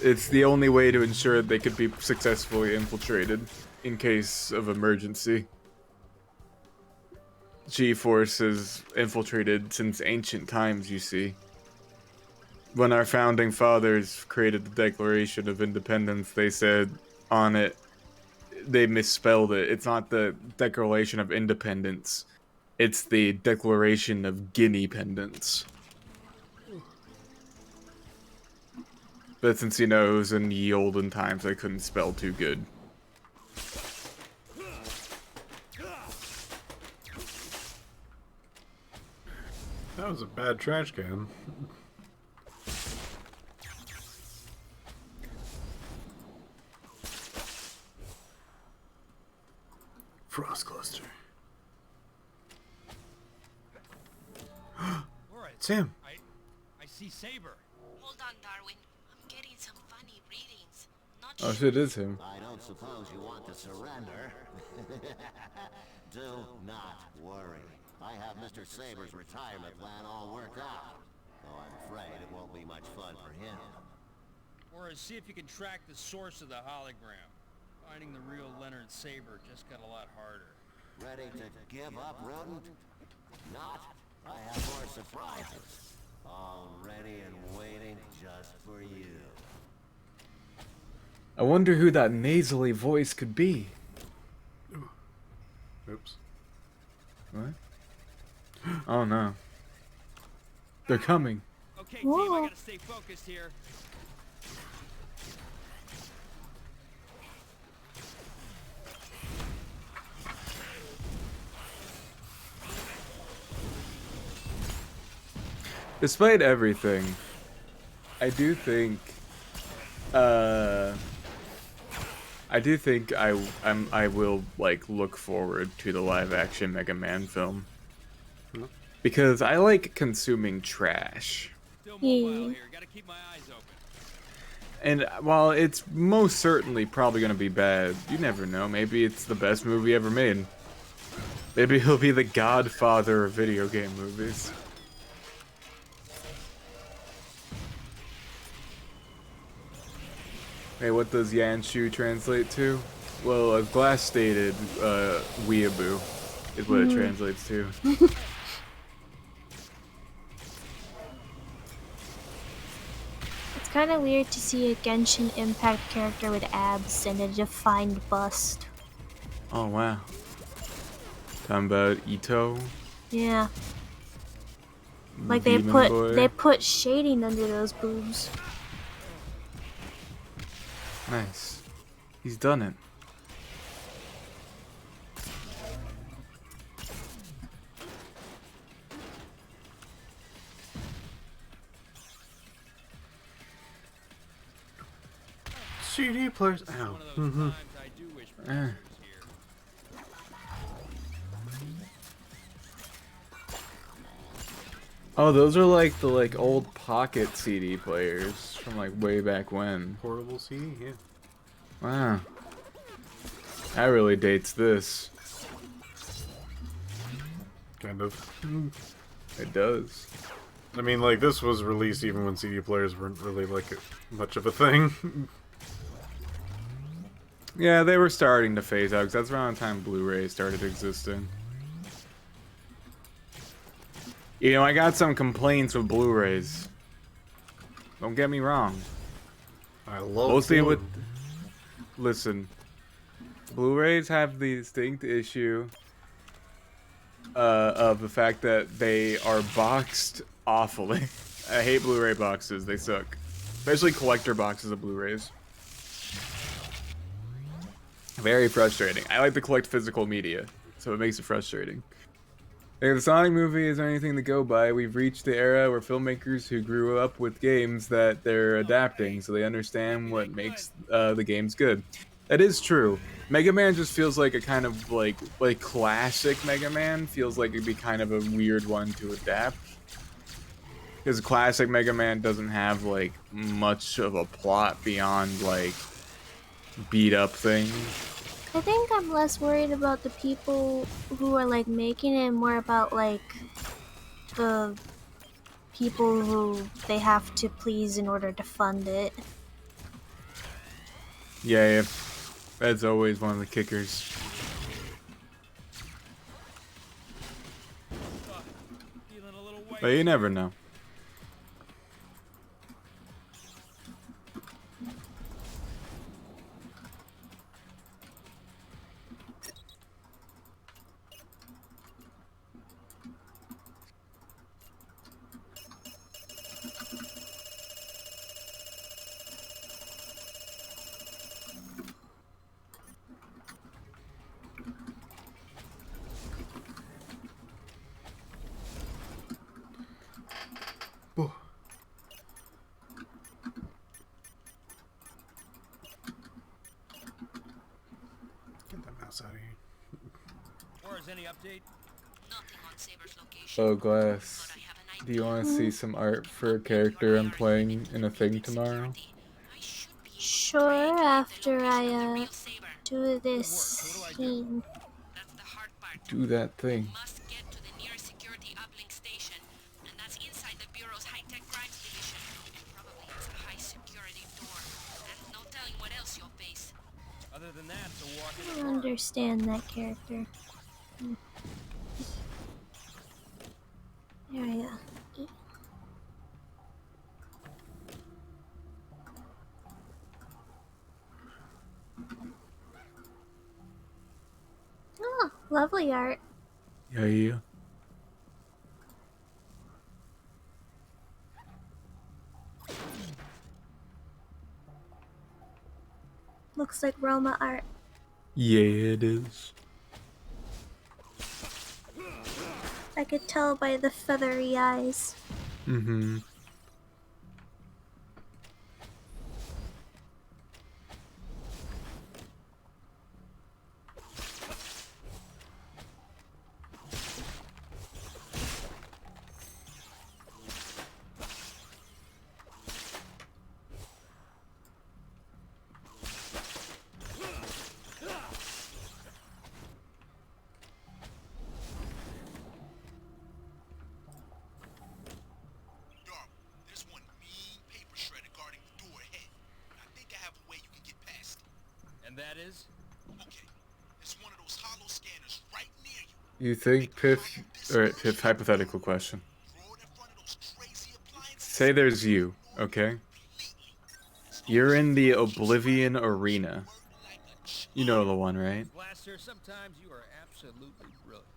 Speaker 6: It's the only way to ensure they could be successfully infiltrated in case of emergency. G-Force has infiltrated since ancient times, you see. When our founding fathers created the Declaration of Independence, they said on it, they misspelled it. It's not the Declaration of Independence. It's the Declaration of Guinea-pendence. But since, you know, it was in the olden times, I couldn't spell too good.
Speaker 1: That was a bad trash can. Frost cluster.
Speaker 3: All right.
Speaker 1: Sam.
Speaker 3: I see Saber.
Speaker 7: Hold on, Darwin. I'm getting some funny readings. Not
Speaker 6: Oh
Speaker 7: sure.
Speaker 6: shit, it is him.
Speaker 9: I don't suppose you want to surrender. Do not worry. I have Mr. Saber's retirement plan all worked out. Though I'm afraid it won't be much fun for him.
Speaker 3: Or see if you can track the source of the hologram. Finding the real Leonard Saber just got a lot harder.
Speaker 9: Ready to give up, rodent? Not? I have more surprises. All ready and waiting just for you.
Speaker 6: I wonder who that nasally voice could be.
Speaker 1: Oops.
Speaker 6: What? Oh no. They're coming.
Speaker 3: Okay, team,
Speaker 2: Whoa.
Speaker 3: I gotta stay focused here.
Speaker 6: Despite everything, I do think I will like look forward to the live action Mega Man film. Because I like consuming trash.
Speaker 3: Still mobile
Speaker 2: Yeah.
Speaker 3: here. Gotta keep my eyes open.
Speaker 6: And while it's most certainly probably going to be bad, you never know. Maybe it's the best movie ever made. Maybe he'll be the godfather of video game movies. Hey, what does Yanshu translate to? Well, a glass stated weeaboo is what it translates to.
Speaker 2: It's kind of weird to see a Genshin Impact character with abs and a defined bust.
Speaker 6: Oh, wow. Talking about Ito?
Speaker 2: Yeah. Like they
Speaker 6: Demon
Speaker 2: put
Speaker 6: Boy?
Speaker 2: they put shading under those boobs.
Speaker 6: Nice. He's done it.
Speaker 1: CD players.
Speaker 3: This is
Speaker 1: Ow.
Speaker 3: one of those times I do wish Professor was here.
Speaker 6: Oh, those are like the old pocket CD players from like way back when.
Speaker 1: Portable CD, yeah.
Speaker 6: Wow. That really dates this.
Speaker 1: Kind of.
Speaker 6: It does.
Speaker 1: I mean, like, this was released even when CD players weren't really, like, much of a thing.
Speaker 6: Yeah, they were starting to phase out, 'cause that's around the time Blu-ray started existing. You know, I got some complaints with Blu-rays. Don't get me wrong.
Speaker 1: I love
Speaker 6: Mostly
Speaker 1: Blue.
Speaker 6: with... Listen. Blu-rays have the distinct issue of the fact that they are boxed awfully. I hate Blu-ray boxes. They suck. Especially collector boxes of Blu-rays. Very frustrating. I like to collect physical media, so it makes it frustrating. If the Sonic movie is anything to go by, we've reached the era where filmmakers who grew up with games that they're adapting, so they understand what makes the games good. That is true. Mega Man just feels like a kind of like classic Mega Man feels like it'd be kind of a weird one to adapt. Because classic Mega Man doesn't have like much of a plot beyond like beat up things.
Speaker 2: I think I'm less worried about the people who are like making it, and more about like the people who they have to please in order to fund it.
Speaker 6: Yeah, that's always one of the kickers. But you never know.
Speaker 1: Get that mouse out of here.
Speaker 3: Or is any update?
Speaker 7: Nothing on Saber's location.
Speaker 6: Oh, Glass.
Speaker 7: But I have an
Speaker 6: Do you
Speaker 7: idea.
Speaker 6: want to see some art for a character I'm playing in a thing tomorrow?
Speaker 7: I should be able to
Speaker 2: Sure,
Speaker 7: triangulate the
Speaker 2: after
Speaker 7: location of the
Speaker 2: I
Speaker 7: real Saber.
Speaker 2: do this scene.
Speaker 7: That's the hard part.
Speaker 6: Do that thing.
Speaker 7: Must get to the nearest security uplink station, and that's inside the Bureau's high-tech crimes division. Probably it's a high-security door, and no telling what else you'll face.
Speaker 3: Other than that, it's a walk
Speaker 2: I
Speaker 3: in the
Speaker 2: don't
Speaker 3: park.
Speaker 2: understand that character. There we go. Oh, lovely art.
Speaker 6: Yeah.
Speaker 2: Looks like Roma art.
Speaker 6: Yeah, it is.
Speaker 2: I could tell by the feathery eyes.
Speaker 6: Mm-hmm.
Speaker 4: Dark, there's one mean paper shredder guarding the door ahead. I think I have a way you can get past it.
Speaker 3: And that is?
Speaker 4: Okay, there's one of those hollow scanners right near you.
Speaker 6: You think Piph... Alright, Piph, hypothetical question.
Speaker 4: Throw it in front of those crazy appliances.
Speaker 6: Say there's you, okay? You're in the Oblivion Arena. You know the one, right?
Speaker 3: Blaster, sometimes you are absolutely brilliant.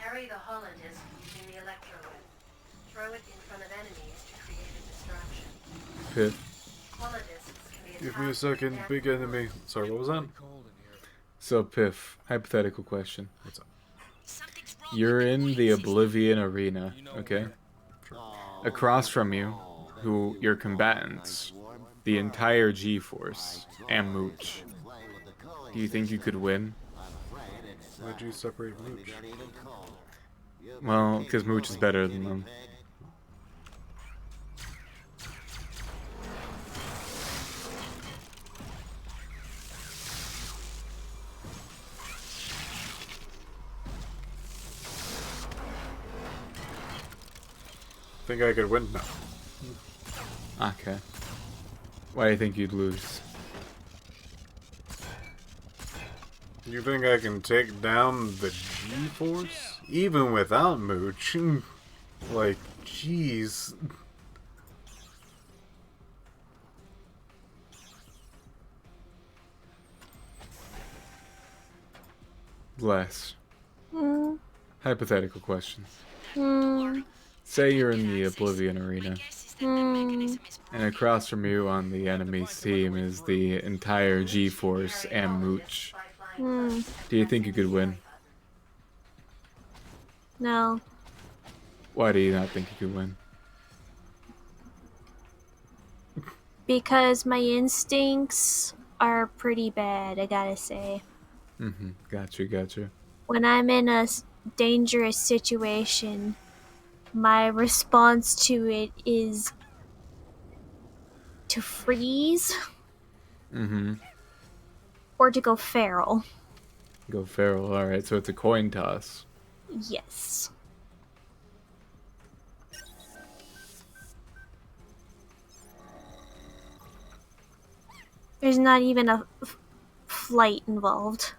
Speaker 5: Carry the holodisk using the electroweb. Throw it in front of enemies to create a distraction.
Speaker 6: Piph.
Speaker 5: Holodisks can be
Speaker 1: Give me a
Speaker 5: attached to
Speaker 1: second,
Speaker 5: advanced
Speaker 1: big enemy. Sorry, what was that?
Speaker 3: Cold in here.
Speaker 6: So, Piph, hypothetical question.
Speaker 1: What's up?
Speaker 7: Something's wrong
Speaker 6: You're
Speaker 7: with
Speaker 6: in the
Speaker 7: cooling system.
Speaker 6: Oblivion Arena,
Speaker 3: You know
Speaker 6: okay?
Speaker 3: where?
Speaker 6: Across from you, who your combatants, the entire G-Force, and Mooch. Do you think you could win?
Speaker 1: Why'd you separate Mooch?
Speaker 6: Well, because Mooch is better than them.
Speaker 1: Think I could win? No.
Speaker 6: Okay. Why do you think you'd lose?
Speaker 1: You think I can take down the G-Force? Even without Mooch? Like, jeez.
Speaker 6: Glass.
Speaker 2: Hmm.
Speaker 6: Hypothetical question.
Speaker 2: Hmm.
Speaker 6: Say you're in the Oblivion Arena,
Speaker 7: Guess is that the mechanism is
Speaker 6: and across from you on the enemy's team is the entire G-Force and Mooch.
Speaker 2: Hmm.
Speaker 6: Do you think you could win?
Speaker 2: No.
Speaker 6: Why do you not think you could win?
Speaker 2: Because my instincts are pretty bad, I gotta say.
Speaker 6: Mm-hmm. Gotcha.
Speaker 2: When I'm in a dangerous situation, my response to it is to freeze
Speaker 6: Mm-hmm.
Speaker 2: or to go feral.
Speaker 6: Go feral. Alright, so it's a coin toss.
Speaker 2: Yes. There's not even a flight involved.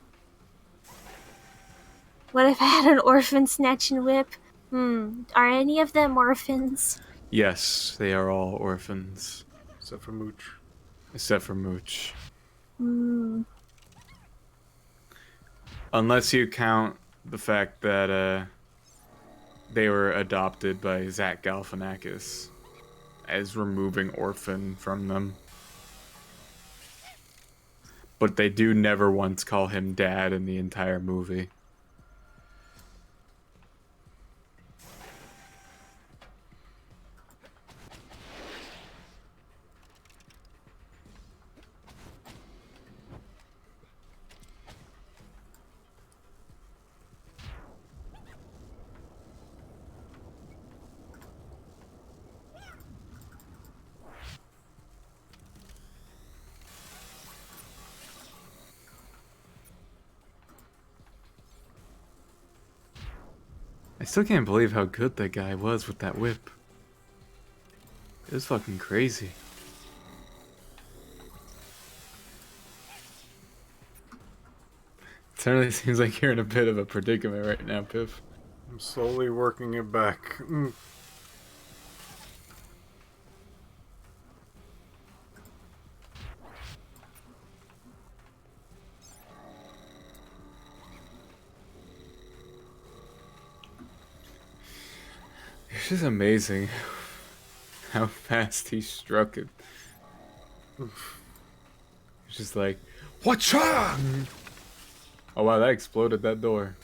Speaker 2: What if I had an orphan snatch and whip? Are any of them orphans?
Speaker 6: Yes, they are all orphans,
Speaker 1: Except for Mooch.
Speaker 6: except for Mooch.
Speaker 2: Hmm.
Speaker 6: Unless you count the fact that they were adopted by Zach Galifianakis as removing orphan from them. But they do never once call him dad in the entire movie. I still can't believe how good that guy was with that whip. It was fucking crazy. It certainly seems like you're in a bit of a predicament right now, Piph.
Speaker 1: I'm slowly working it back.
Speaker 6: It's just amazing how fast he struck it. It's just like, whatcha? Oh wow, that exploded that door.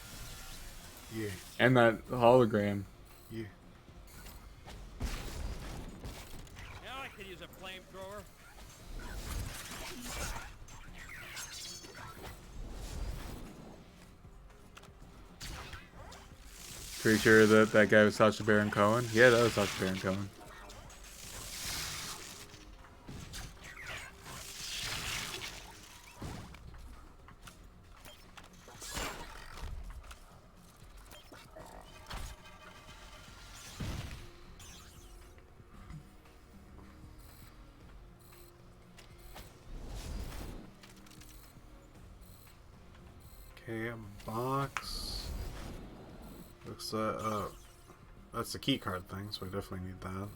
Speaker 1: Yeah,
Speaker 6: And that hologram.
Speaker 1: yeah.
Speaker 3: Now I could use a flamethrower.
Speaker 6: Pretty sure that that guy was Sacha Baron Cohen? Yeah, that was Sacha Baron Cohen.
Speaker 1: Okay, a box. Looks that's the key card thing, so I definitely need that.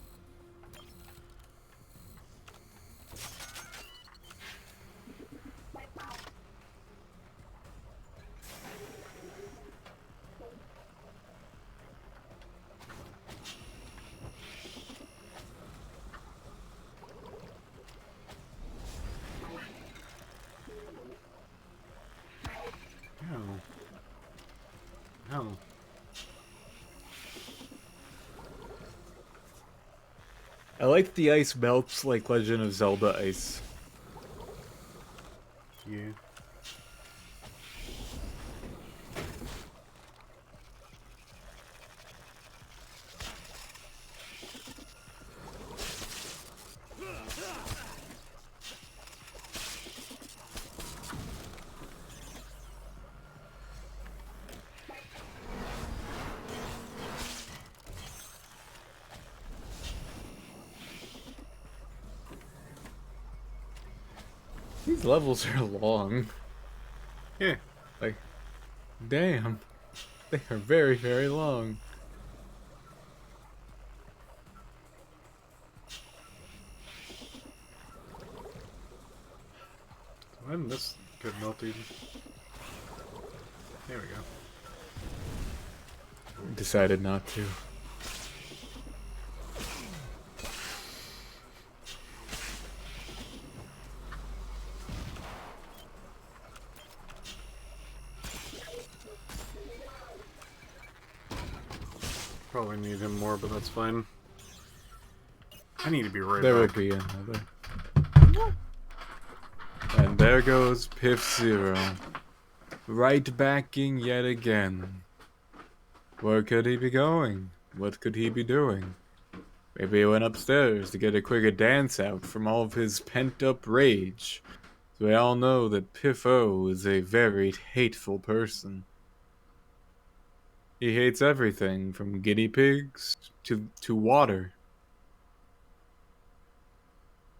Speaker 1: No. No.
Speaker 6: I like the ice melts like Legend of Zelda ice.
Speaker 1: Yeah.
Speaker 6: These levels are long.
Speaker 1: Yeah.
Speaker 6: Like, damn. They are very, very long.
Speaker 1: Why didn't this get melted? There we go.
Speaker 6: Decided not to.
Speaker 1: Probably need him more, but that's fine. I need to be right
Speaker 6: There will
Speaker 1: back.
Speaker 6: be another. And there goes Piph Zero. Right backing yet again. Where could he be going? What could he be doing? Maybe he went upstairs to get a quicker dance out from all of his pent-up rage. So we all know that Piph-O is a very hateful person. He hates everything from guinea pigs to water.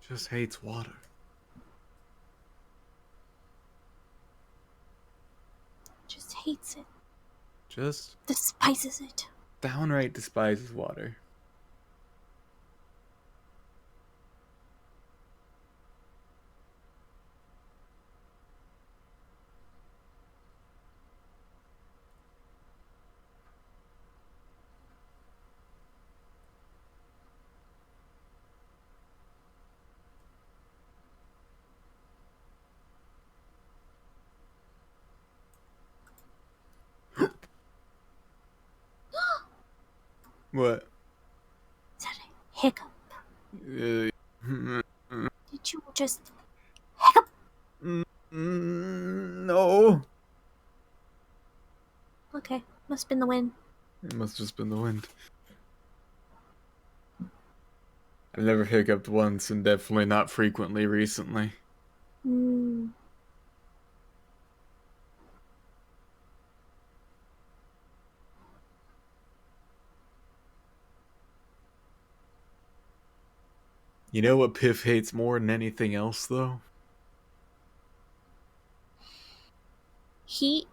Speaker 6: Just hates water.
Speaker 2: Just hates it.
Speaker 6: Just
Speaker 2: Despises it.
Speaker 6: downright despises water. What?
Speaker 2: Is that a hiccup?
Speaker 6: Uh,
Speaker 2: Did you just hiccup?
Speaker 6: no.
Speaker 2: Okay, must have been the wind.
Speaker 6: It must have just been the wind. I've never hiccuped once, and definitely not frequently recently.
Speaker 2: Hmm.
Speaker 6: You know what Piph hates more than anything else, though?
Speaker 2: Heat.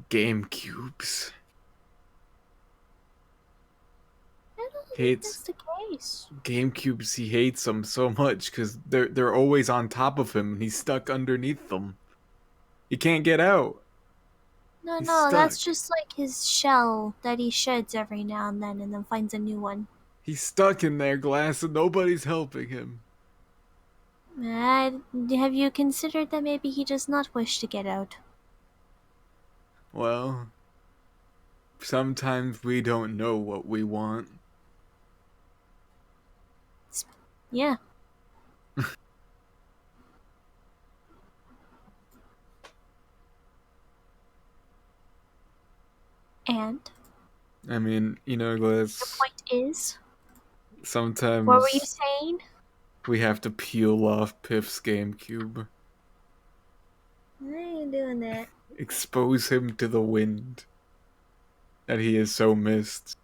Speaker 6: GameCubes.
Speaker 2: I don't think
Speaker 6: Hates
Speaker 2: that's the case.
Speaker 6: GameCubes. He hates them so much because they're always on top of him, and he's stuck underneath them. He can't get out.
Speaker 2: No,
Speaker 6: He's
Speaker 2: no, that's
Speaker 6: stuck.
Speaker 2: just like his shell that he sheds every now and then finds a new one.
Speaker 6: He's stuck in there, Glass, and nobody's helping him.
Speaker 2: Have you considered that maybe he does not wish to get out?
Speaker 6: Well, sometimes we don't know what we want.
Speaker 2: Yeah. And
Speaker 6: I mean,
Speaker 2: the
Speaker 6: Glass,
Speaker 2: point is, what were you
Speaker 6: sometimes
Speaker 2: saying?
Speaker 6: we have to peel off Piff's GameCube.
Speaker 2: Why are you doing that?
Speaker 6: Expose him to the wind that he is so missed.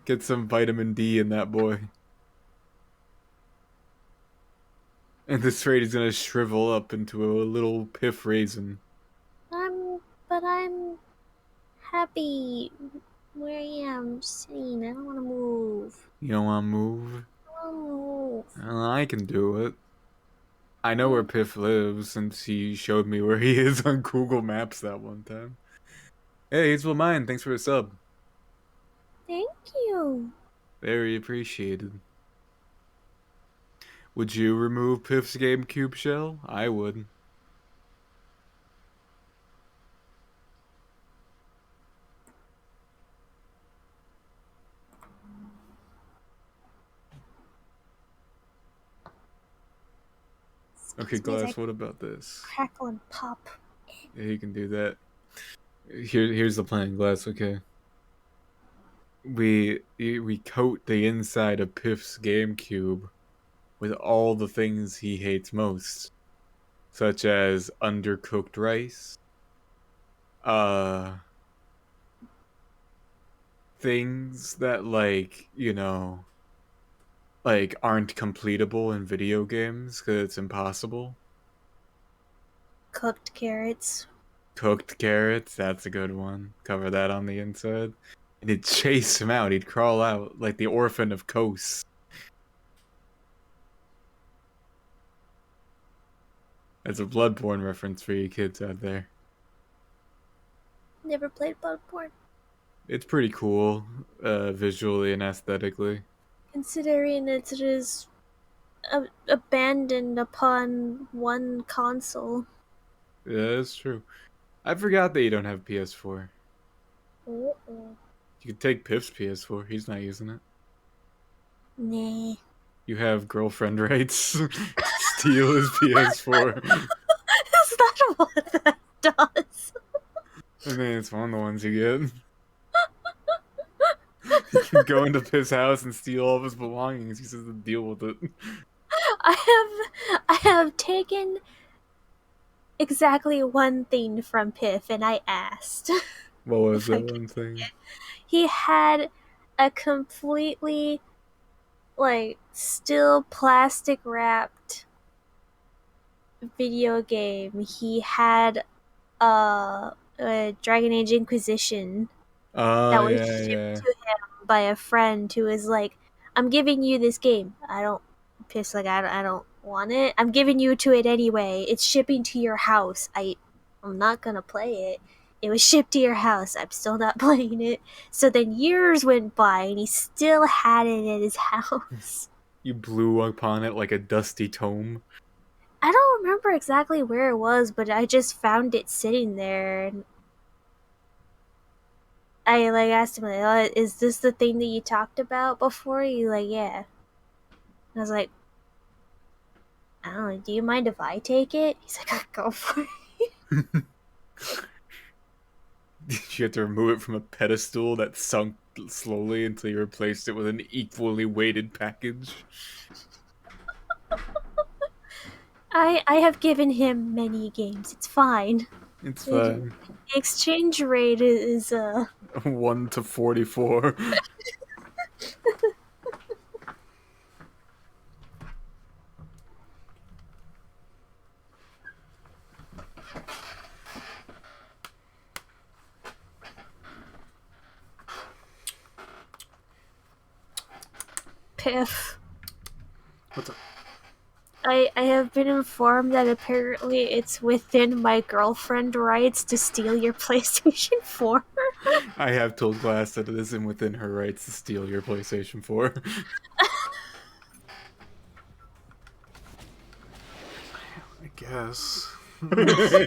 Speaker 6: Get some vitamin D in that boy. And this rate is gonna shrivel up into a little Piff raisin.
Speaker 2: I'm happy where I am sitting. I don't want to move.
Speaker 6: You don't wanna move?
Speaker 2: I don't want to move.
Speaker 6: Well, I can do it. I know where Piff lives since he showed me where he is on Google Maps that one time. Hey, Hazel Mine, thanks for the sub.
Speaker 2: Thank you.
Speaker 6: Very appreciated. Would you remove Piff's GameCube shell? I would. Okay, Glass, what about this?
Speaker 2: Crackle and pop.
Speaker 6: Yeah, you can do that. Here's the plan, Glass, okay? We coat the inside of Piff's GameCube with all the things he hates most, such as undercooked rice, things that aren't completable in video games because it's impossible.
Speaker 2: Cooked carrots.
Speaker 6: Cooked carrots, that's a good one. Cover that on the inside. And he'd chase him out. He'd crawl out like the orphan of Kos. That's a Bloodborne reference for you kids out there.
Speaker 2: Never played Bloodborne.
Speaker 6: It's pretty cool, visually and aesthetically.
Speaker 2: Considering it is abandoned upon one console.
Speaker 6: Yeah, that's true. I forgot that you don't have PS4.
Speaker 2: Uh-uh.
Speaker 6: You could take Piff's PS4. He's not using it.
Speaker 2: Nah.
Speaker 6: You have girlfriend rights to steal his PS4.
Speaker 2: Is that what that does?
Speaker 6: I mean, it's one of the ones you get. You can go into Piff's house and steal all of his belongings. He says to deal with it.
Speaker 2: I have taken exactly one thing from Piph, and I asked.
Speaker 6: What was
Speaker 2: If I
Speaker 6: that
Speaker 2: could
Speaker 6: one thing?
Speaker 2: He had a completely, still plastic wrapped video game. He had a Dragon Age Inquisition. that
Speaker 6: Oh
Speaker 2: was
Speaker 6: yeah,
Speaker 2: shipped
Speaker 6: yeah.
Speaker 2: to him by a friend who is like, "I'm giving you this game. I don't piss like I don't want it. I'm giving you to it anyway. It's shipping to your house. I'm not gonna play it. It was shipped to your house. I'm still not playing it." So then years went by and he still had it at his house.
Speaker 6: You blew upon it like a dusty tome.
Speaker 2: I don't remember exactly where it was, but I just found it sitting there, and I like asked him, like, "Is this the thing that you talked about before?" He's like, "Yeah." I was like, "I don't know. Do you mind if I take it?" He's like, "Go for it."
Speaker 6: You had to remove it from a pedestal that sunk slowly until you replaced it with an equally weighted package.
Speaker 2: I have given him many games. It's fine.
Speaker 6: It's
Speaker 2: The
Speaker 6: fine.
Speaker 2: exchange rate is
Speaker 6: 1 to 44.
Speaker 2: Piff.
Speaker 1: What's up?
Speaker 2: I have been informed that apparently it's within my girlfriend rights to steal your PlayStation 4.
Speaker 6: I have told Glass that it isn't within her rights to steal your PlayStation 4.
Speaker 1: I guess.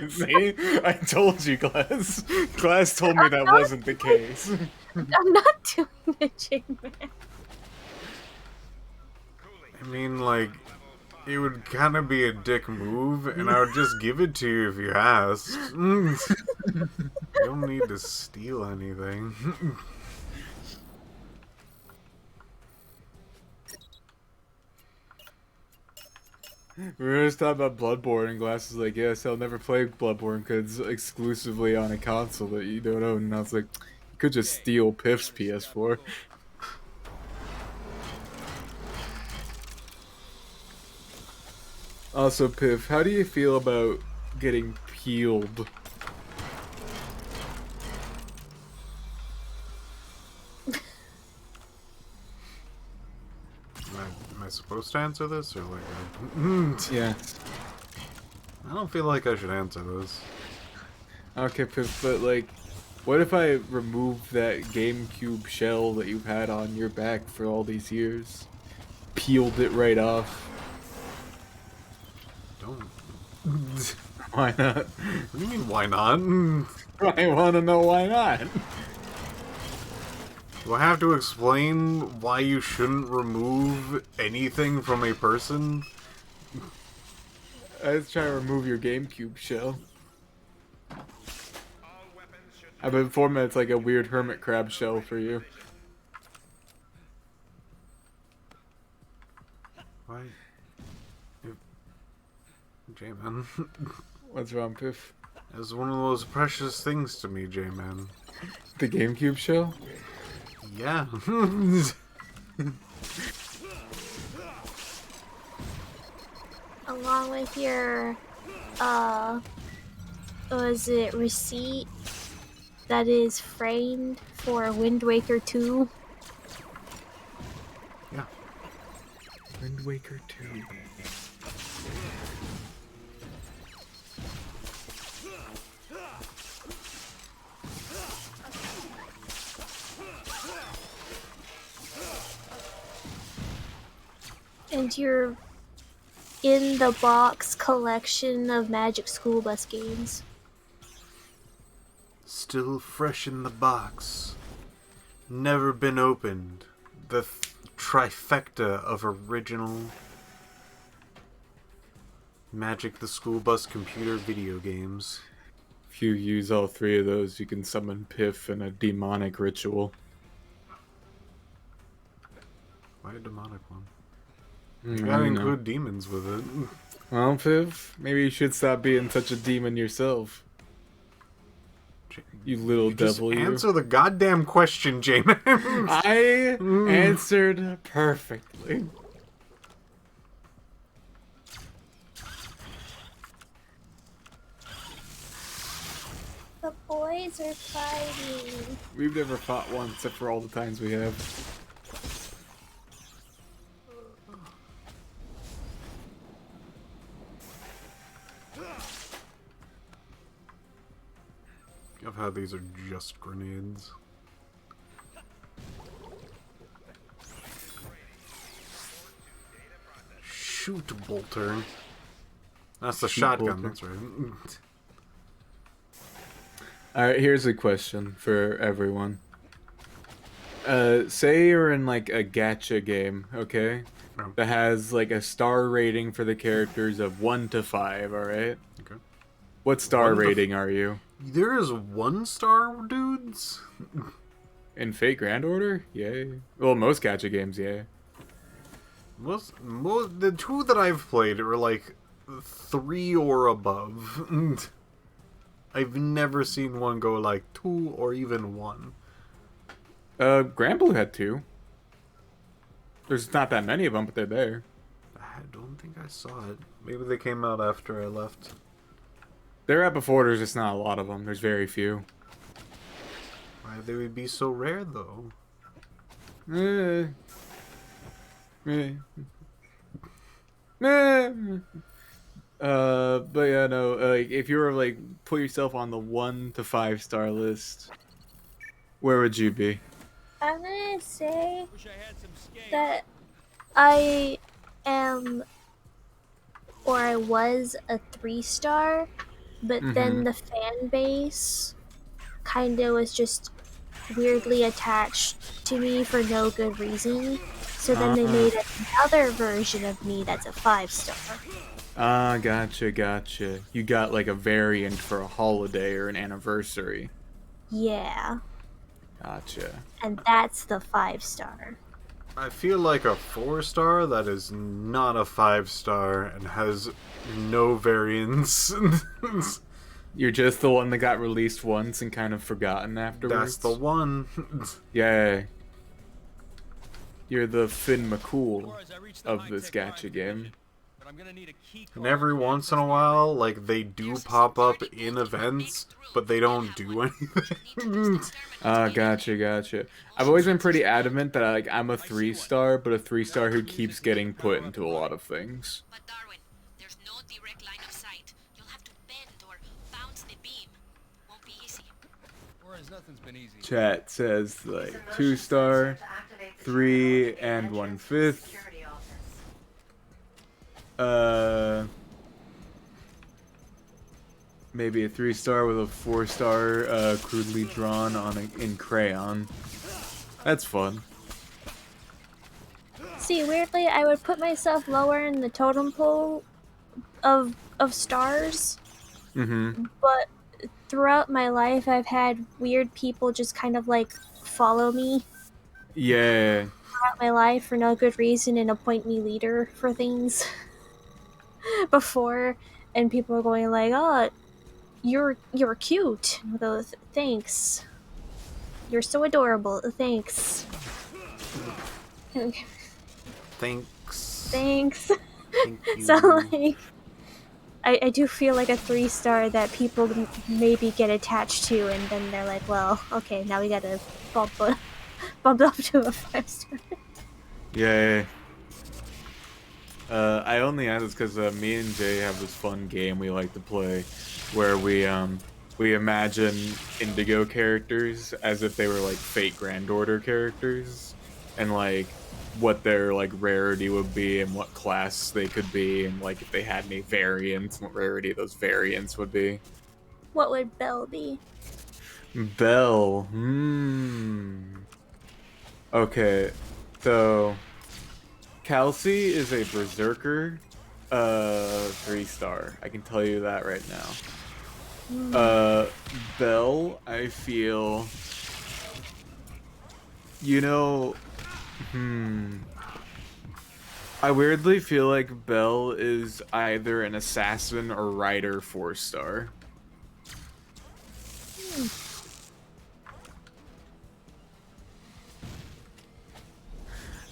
Speaker 6: See? I told you, Glass. Glass told me that wasn't the case.
Speaker 2: I'm not doing it, J-Man.
Speaker 1: I mean, like, it would kind of be a dick move, and I would just give it to you if you asked. You don't need to steal anything.
Speaker 6: We were just talking about Bloodborne, and Glass was like, yes, I'll never play Bloodborne because it's exclusively on a console that you don't own. And I was like, you could just steal Piff's PS4. Also, Piff, how do you feel about getting peeled?
Speaker 1: Am I supposed to answer this, or like...
Speaker 6: Yeah.
Speaker 1: I don't feel like I should answer this.
Speaker 6: Okay, Piff, but like, what if I remove that GameCube shell that you've had on your back for all these years? Peeled it right off.
Speaker 1: Don't.
Speaker 6: Why not?
Speaker 1: What do you mean, why not?
Speaker 6: I want to know why not.
Speaker 1: Do I have to explain why you shouldn't remove anything from a person?
Speaker 6: I was trying to remove your GameCube shell. I've been informed that it's like a weird hermit crab shell for you.
Speaker 1: Why? J-Man.
Speaker 6: What's wrong, Piff?
Speaker 1: It's one of those precious things to me, J-Man.
Speaker 6: The GameCube shell?
Speaker 1: Yeah.
Speaker 2: Along with your, was it receipt that is framed for Wind Waker 2?
Speaker 1: Yeah.
Speaker 6: Wind Waker 2.
Speaker 2: And your in the box collection of Magic School Bus games.
Speaker 1: Still fresh in the box. Never been opened. The trifecta of original Magic the School Bus computer video games.
Speaker 6: If you use all three of those, you can summon Piff in a demonic ritual.
Speaker 1: Why a demonic one?
Speaker 6: You
Speaker 1: You gotta include demons with it.
Speaker 6: Well, Piff, maybe you should stop being such a demon yourself. You little devil,
Speaker 1: Just
Speaker 6: you.
Speaker 1: answer the goddamn question, J-Man.
Speaker 6: I answered perfectly.
Speaker 2: The boy boys are fighting.
Speaker 6: We've never fought once, except for all the times we have.
Speaker 1: I've had these are just grenades. Shoot, bolter. That's the
Speaker 6: Shoot,
Speaker 1: shotgun,
Speaker 6: bolter.
Speaker 1: that's right.
Speaker 6: Alright, here's a question for everyone. Say you're in like a gacha game, okay?
Speaker 1: Oh.
Speaker 6: That has like a star rating for the characters of 1 to 5, alright?
Speaker 1: Okay.
Speaker 6: What star
Speaker 1: 1 to
Speaker 6: rating are you?
Speaker 1: There is 1-star dudes?
Speaker 6: In Fate Grand Order? Yay. Well, most gacha games, yeah.
Speaker 1: Most the 2 that I've played are like 3 or above. I've never seen one go like 2 or even 1.
Speaker 6: Grand Blue had 2. There's not that many of them, but they're there.
Speaker 1: I don't think I saw it. Maybe they came out after I left.
Speaker 6: They're out before, there's just not a lot of them. There's very few.
Speaker 1: Why they would be so rare though?
Speaker 6: Eh. Eh. Eh. But yeah, no, like, if you were, like, put yourself on the 1 to 5 star list, where would you be?
Speaker 2: I'm gonna say
Speaker 3: Wish I had some skates.
Speaker 2: that I am, or I was a 3-star, but then the fan base kinda was just weirdly attached to me for no good reason. So then they made another version of me that's a 5-star.
Speaker 6: Ah, gotcha. You got, like, a variant for a holiday or an anniversary.
Speaker 2: Yeah,
Speaker 6: Gotcha.
Speaker 2: and that's the 5-star.
Speaker 1: I feel like a 4-star that is not a 5-star and has no variance.
Speaker 6: You're just the one that got released once and kind of forgotten afterwards?
Speaker 1: That's the one.
Speaker 6: Yeah. You're the Finn McCool
Speaker 3: As I reach the
Speaker 6: of this
Speaker 3: high-tech
Speaker 6: gacha
Speaker 3: drive
Speaker 6: game.
Speaker 3: division, but I'm gonna need a key
Speaker 1: And
Speaker 3: card
Speaker 1: every
Speaker 3: to
Speaker 1: once in a
Speaker 3: access
Speaker 1: while, like, they do pop up in events, but they don't do anything.
Speaker 6: Ah, gotcha. I've always been pretty adamant that like I'm a 3-star, but a 3-star who keeps getting put into a lot of things.
Speaker 7: But Darwin, there's no direct line of sight. You'll have to bend or bounce the beam. Won't be easy.
Speaker 3: Whereas nothing's been easy.
Speaker 6: Chat says like 2-star, 3 and 1/5. Maybe a 3-star with a 4-star crudely drawn on in crayon. That's fun.
Speaker 2: See, weirdly, I would put myself lower in the totem pole of stars, but throughout my life, I've had weird people just kind of like follow me
Speaker 6: Yeah.
Speaker 2: throughout my life for no good reason and appoint me leader for things before, and people are going like, "Oh, you're cute." And I'll go, "Thanks. You're so adorable. Thanks."
Speaker 1: Thanks.
Speaker 2: Thanks.
Speaker 1: Thank you.
Speaker 2: So like, I do feel like a 3-star that people maybe get attached to, and then they're like, well, okay, now we gotta bump up to a 5-star.
Speaker 6: Yeah. I only ask this because me and Jay have this fun game we like to play, where we imagine Indigo characters as if they were like Fate Grand Order characters, and like what their like rarity would be and what class they could be, and like if they had any variants, what rarity those variants would be.
Speaker 2: What would Belle be?
Speaker 6: Belle. Okay, so Kelsey is a berserker, 3-star. I can tell you that right now. Belle, I feel, I weirdly feel like Belle is either an assassin or rider 4-star.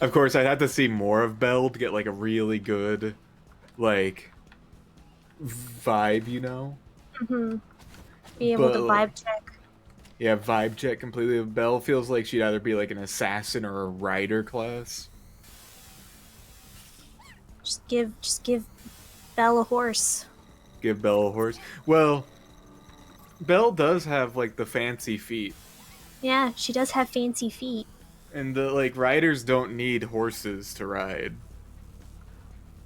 Speaker 6: Of course, I'd have to see more of Belle to get like a really good, like, vibe,
Speaker 2: Be able to
Speaker 6: But,
Speaker 2: vibe check.
Speaker 6: Yeah, vibe check completely. Belle feels like she'd either be like an assassin or a rider class.
Speaker 2: Just give Belle a horse.
Speaker 6: Give Belle a horse. Well, Belle does have like the fancy feet,
Speaker 2: Yeah, she does have fancy feet.
Speaker 6: and the like riders don't need horses to ride.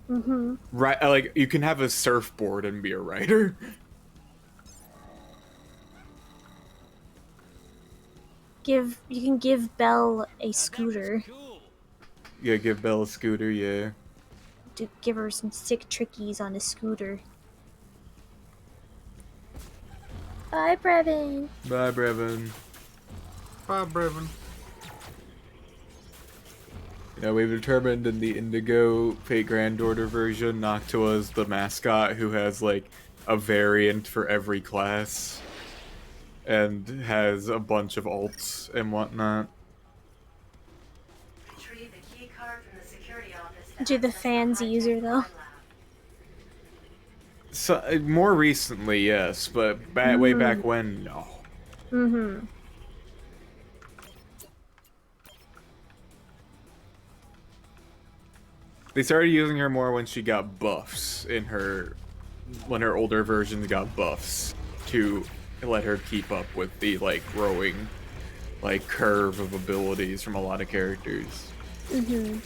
Speaker 2: Mm-hmm.
Speaker 6: Right, like you can have a surfboard and be a rider.
Speaker 2: You can give Belle a scooter.
Speaker 3: Cool.
Speaker 6: Yeah, give Belle a scooter. Yeah.
Speaker 2: To give her some sick trickies on a scooter. Bye, Brevin.
Speaker 6: Bye, Brevin.
Speaker 1: Bye, Brevin.
Speaker 6: Yeah, we've determined in the Indigo Fate Granddaughter version, Noctua is the mascot who has like a variant for every class and has a bunch of alts and whatnot.
Speaker 5: Retrieve the key card from the security office to
Speaker 2: Do the
Speaker 5: access
Speaker 2: fans
Speaker 5: high-tech
Speaker 2: use her, though?
Speaker 5: crime lab.
Speaker 6: So, more recently, yes, but way back when, no.
Speaker 2: Mm-hmm.
Speaker 6: They started using her more when she got buffs when her older versions got buffs to let her keep up with the like growing like curve of abilities from a lot of characters.
Speaker 2: Mm-hmm.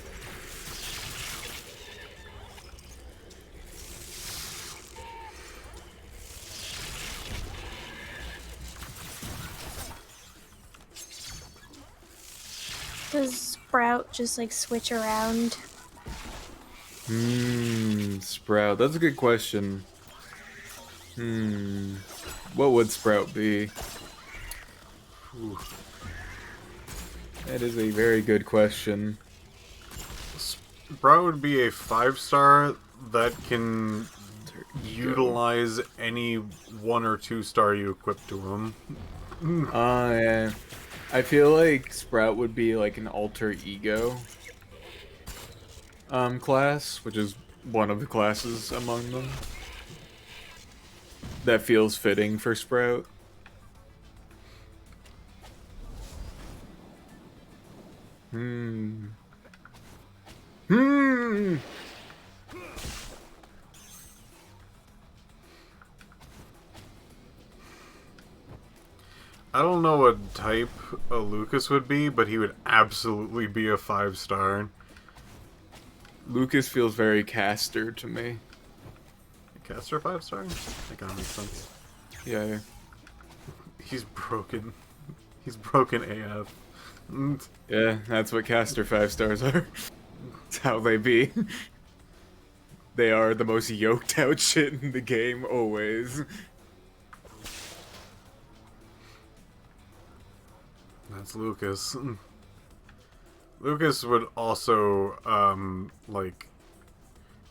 Speaker 2: Does Sprout just like switch around?
Speaker 6: Sprout. That's a good question. What would Sprout be? Ooh. That is a very good question.
Speaker 1: Sprout would be a 5-star that can utilize any 1 or 2-star you equip to him.
Speaker 6: Yeah. I feel like Sprout would be like an alter ego class, which is one of the classes among them. That feels fitting for Sprout.
Speaker 1: I don't know what type a Lucas would be, but he would absolutely be a 5-star.
Speaker 6: Lucas feels very caster to me.
Speaker 1: Caster 5-star? That kind of makes sense.
Speaker 6: Yeah.
Speaker 1: He's broken. He's broken AF.
Speaker 6: Yeah, that's what caster 5-stars are. That's how they be. They are the most yoked out shit in the game, always.
Speaker 1: That's Lucas. Lucas would also, like...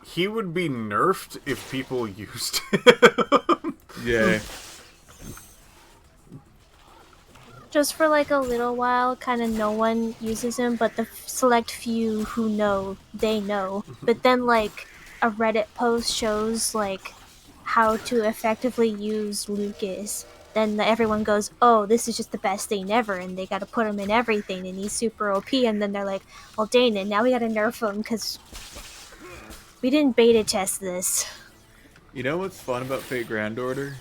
Speaker 1: He would be nerfed if people used him.
Speaker 6: Yeah.
Speaker 2: Just for like a little while, kind of no one uses him, but the select few who know, they know. But then like a Reddit post shows like how to effectively use Lucas. Then everyone goes, oh, this is just the best thing ever, and they gotta put him in everything, and he's super OP, and then they're like, well, dang it, now we gotta nerf him, because we didn't beta test this.
Speaker 6: You know what's fun about Fate Grand Order?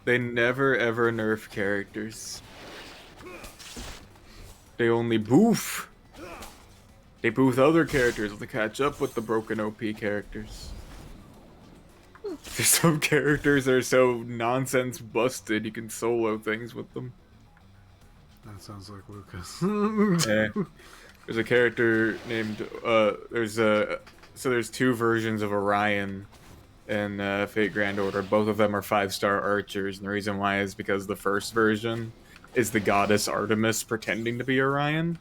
Speaker 6: They never ever nerf characters. They only boof. They boof other characters to catch up with the broken OP characters. There's some characters that are so nonsense busted you can solo things with them.
Speaker 1: That sounds like Lucas.
Speaker 6: Yeah. There's a character named there's 2 versions of Orion in Fate Grand Order. Both of them are 5-star archers, and the reason why is because the first version is the goddess Artemis pretending to be Orion,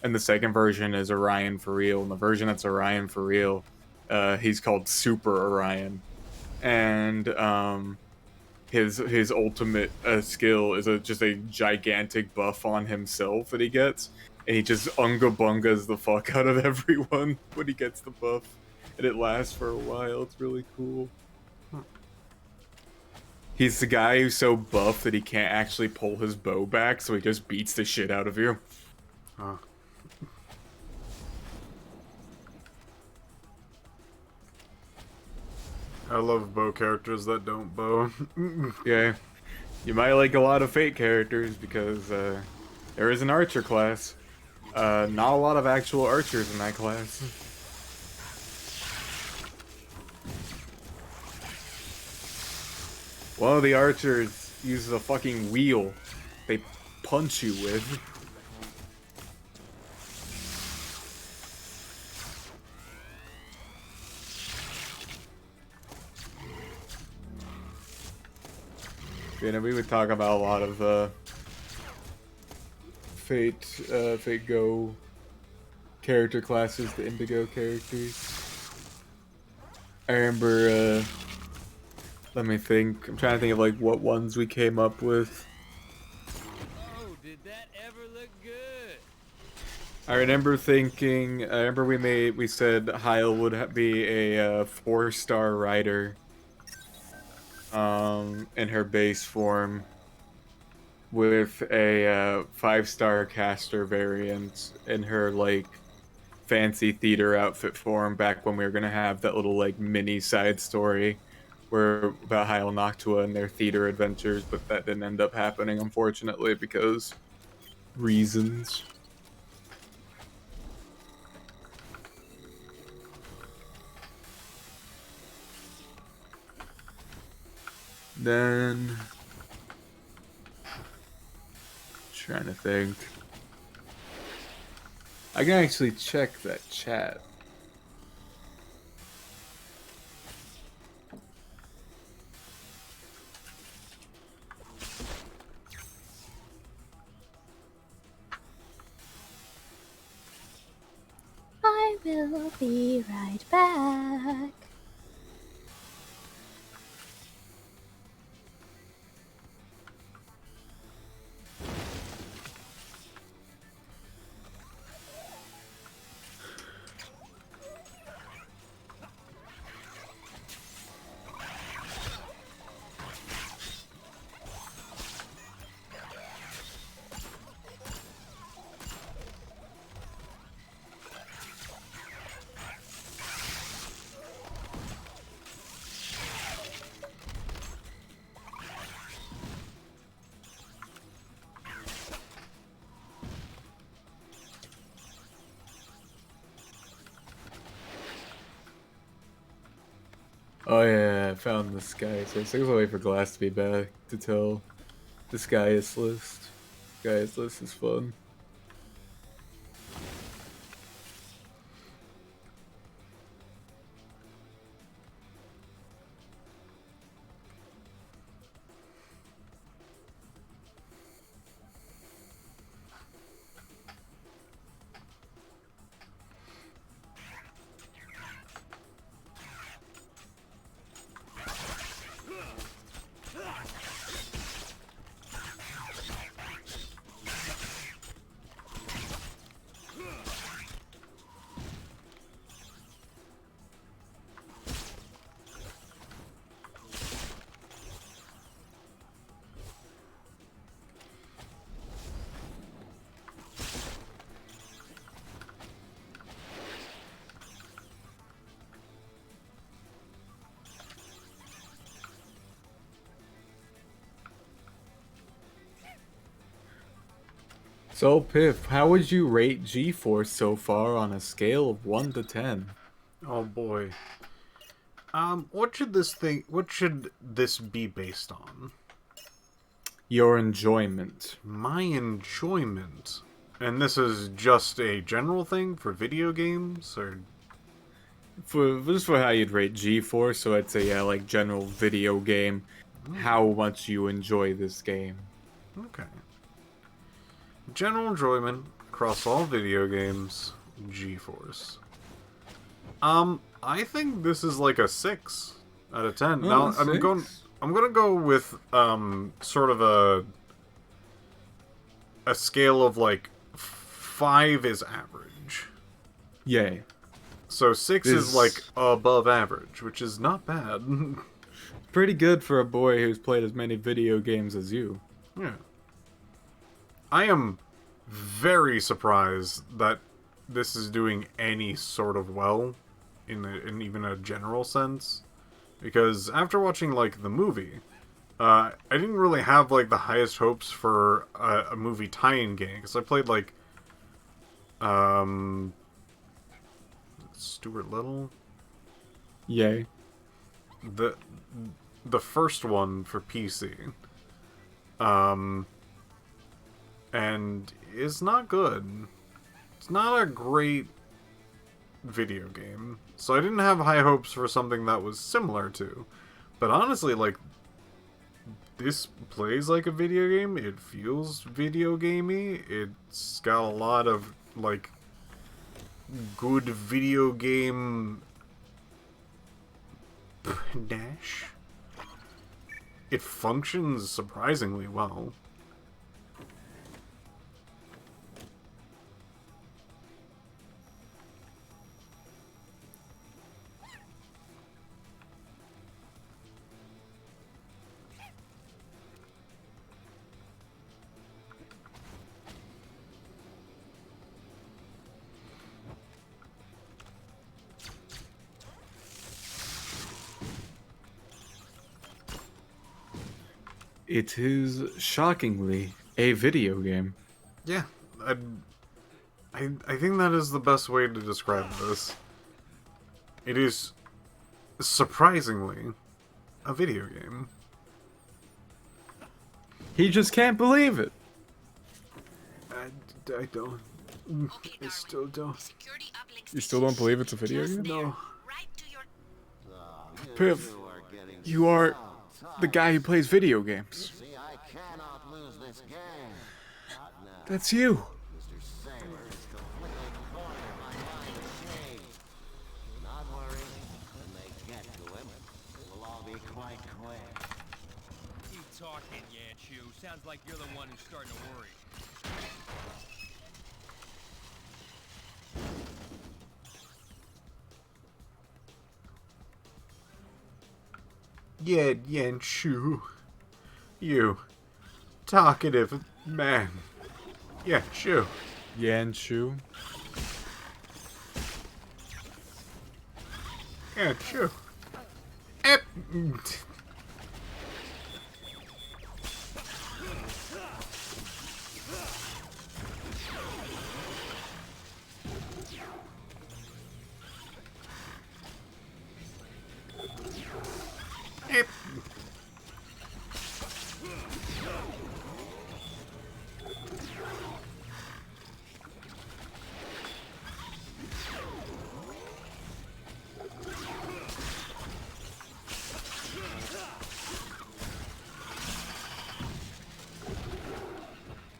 Speaker 6: and the second version is Orion for real. And the version that's Orion for real, he's called Super Orion, and his ultimate skill is just a gigantic buff on himself that he gets, and he just unga bungas the fuck out of everyone when he gets the buff, and it lasts for a while. It's really cool. He's the guy who's so buff that he can't actually pull his bow back, so he just beats the shit out of you.
Speaker 1: Huh. I love bow characters that don't bow.
Speaker 6: Yeah. You might like a lot of Fate characters because there is an archer class. Not a lot of actual archers in that class. One of the archers uses a fucking wheel they punch you with. You know, we would talk about a lot of Fate Go character classes, the Indigo characters. I remember, let me think. I'm trying to think of like what ones we came up with.
Speaker 3: Oh, did that ever look good?
Speaker 6: I remember we said Heil would be a 4-star rider. In her base form, with a 5-star caster variant in her like fancy theater outfit form. Back when we were gonna have that little like mini side story where about Heil Noctua and their theater adventures, but that didn't end up happening, unfortunately, because reasons. Then, trying to think. I can actually check that chat.
Speaker 2: I will be right back.
Speaker 6: Oh yeah, I found the sky. So 6 away for Glass to be back to tell the Sky's list. Sky's list is fun. So, Piph, how would you rate G-Force so far on a scale of 1 to 10?
Speaker 1: Oh boy. What should this be based on?
Speaker 6: Your enjoyment.
Speaker 1: My enjoyment. And this is just a general thing for video games, or
Speaker 6: Just for how you'd rate G-Force, so I'd say, yeah, like general video game, how much you enjoy this game.
Speaker 1: okay. General enjoyment across all video games, G-Force. I think this is like a 6 out of 10.
Speaker 6: Oh,
Speaker 1: Now
Speaker 6: six?
Speaker 1: I'm gonna go with sort of a scale of like 5 is average.
Speaker 6: Yay.
Speaker 1: So 6 is like above average, which is not bad.
Speaker 6: pretty good for a boy who's played as many video games as you.
Speaker 1: Yeah. I am very surprised that this is doing any sort of well in even a general sense. Because after watching, like, the movie, I didn't really have, like, the highest hopes for a movie tie-in game. Because I played, like, Stuart Little?
Speaker 6: Yay.
Speaker 1: The first one for PC. And it's not good. It's not a great video game. So I didn't have high hopes for something that was similar to. But honestly, like, this plays like a video game. It feels video gamey. It's got a lot of, like, good video game panache. It functions surprisingly well.
Speaker 6: It is shockingly a video game.
Speaker 1: Yeah, I think that is the best way to describe this. It is surprisingly a video game.
Speaker 6: He just can't believe it.
Speaker 1: I don't.
Speaker 7: Okay,
Speaker 1: I still don't.
Speaker 7: security uplink
Speaker 6: You still don't believe it's a video
Speaker 7: just
Speaker 6: game?
Speaker 7: there,
Speaker 1: No.
Speaker 7: right to your
Speaker 6: Piph, you are the guy who plays video games.
Speaker 9: See, I cannot lose this game. Not now.
Speaker 6: That's you.
Speaker 9: Mr. Sailor is completely cornered by my machine. Do not worry. When they get to him, it will all be quite quick.
Speaker 3: Keep talking, Yanchu. Sounds like you're the one who's starting to worry.
Speaker 1: Yeah, Yanshu. You. Talkative man. Yanshu.
Speaker 6: Yanshu.
Speaker 1: Yanshu. Ep. Ep.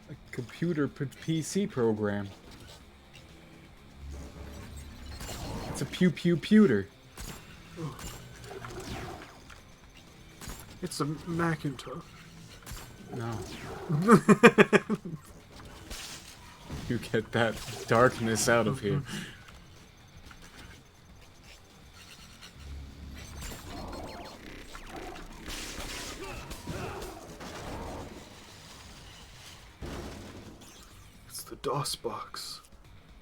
Speaker 6: A computer PC program. It's a pew-pew-pewter.
Speaker 1: It's a Macintosh.
Speaker 6: No. You get that darkness out of here.
Speaker 1: It's the DOS box.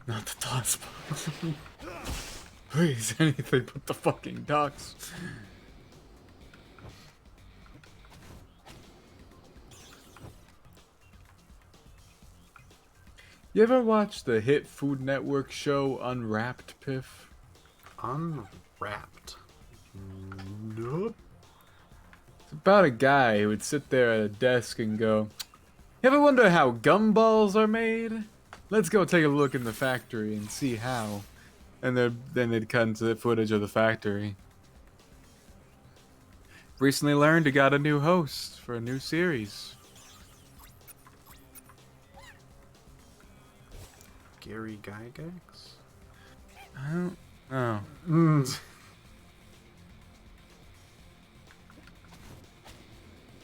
Speaker 6: Not the DOS box. Please, anything but the fucking docs. You ever watch the hit Food Network show Unwrapped, Piph?
Speaker 1: Unwrapped. Nope.
Speaker 6: It's about a guy who would sit there at a desk and go, "You ever wonder how gumballs are made? Let's go take a look in the factory and see how." And then they'd cut into the footage of the factory. Recently learned he got a new host for a new series.
Speaker 1: Gary Gygax?
Speaker 6: I don't know.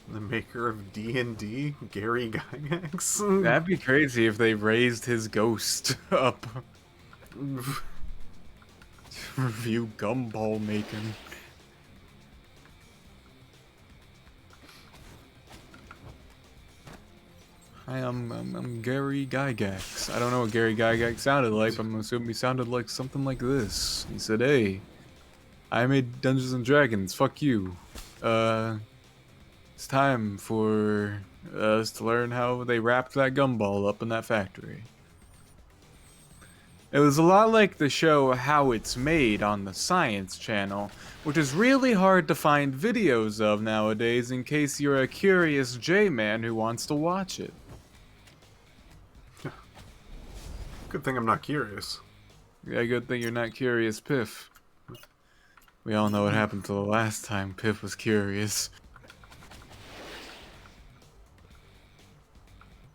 Speaker 1: The maker of D&D, Gary Gygax?
Speaker 6: That'd be crazy if they raised his ghost up. Review gumball making. Hi, I'm Gary Gygax. I don't know what Gary Gygax sounded like, but I'm assuming he sounded like something like this. He said, "Hey, I made Dungeons and Dragons. Fuck you. It's time for us to learn how they wrapped that gumball up in that factory." It was a lot like the show How It's Made on the Science Channel, which is really hard to find videos of nowadays in case you're a curious J-man who wants to watch it.
Speaker 1: Good thing I'm not curious.
Speaker 6: Yeah, good thing you're not curious, Piph. We all know what happened to the last time Piph was curious.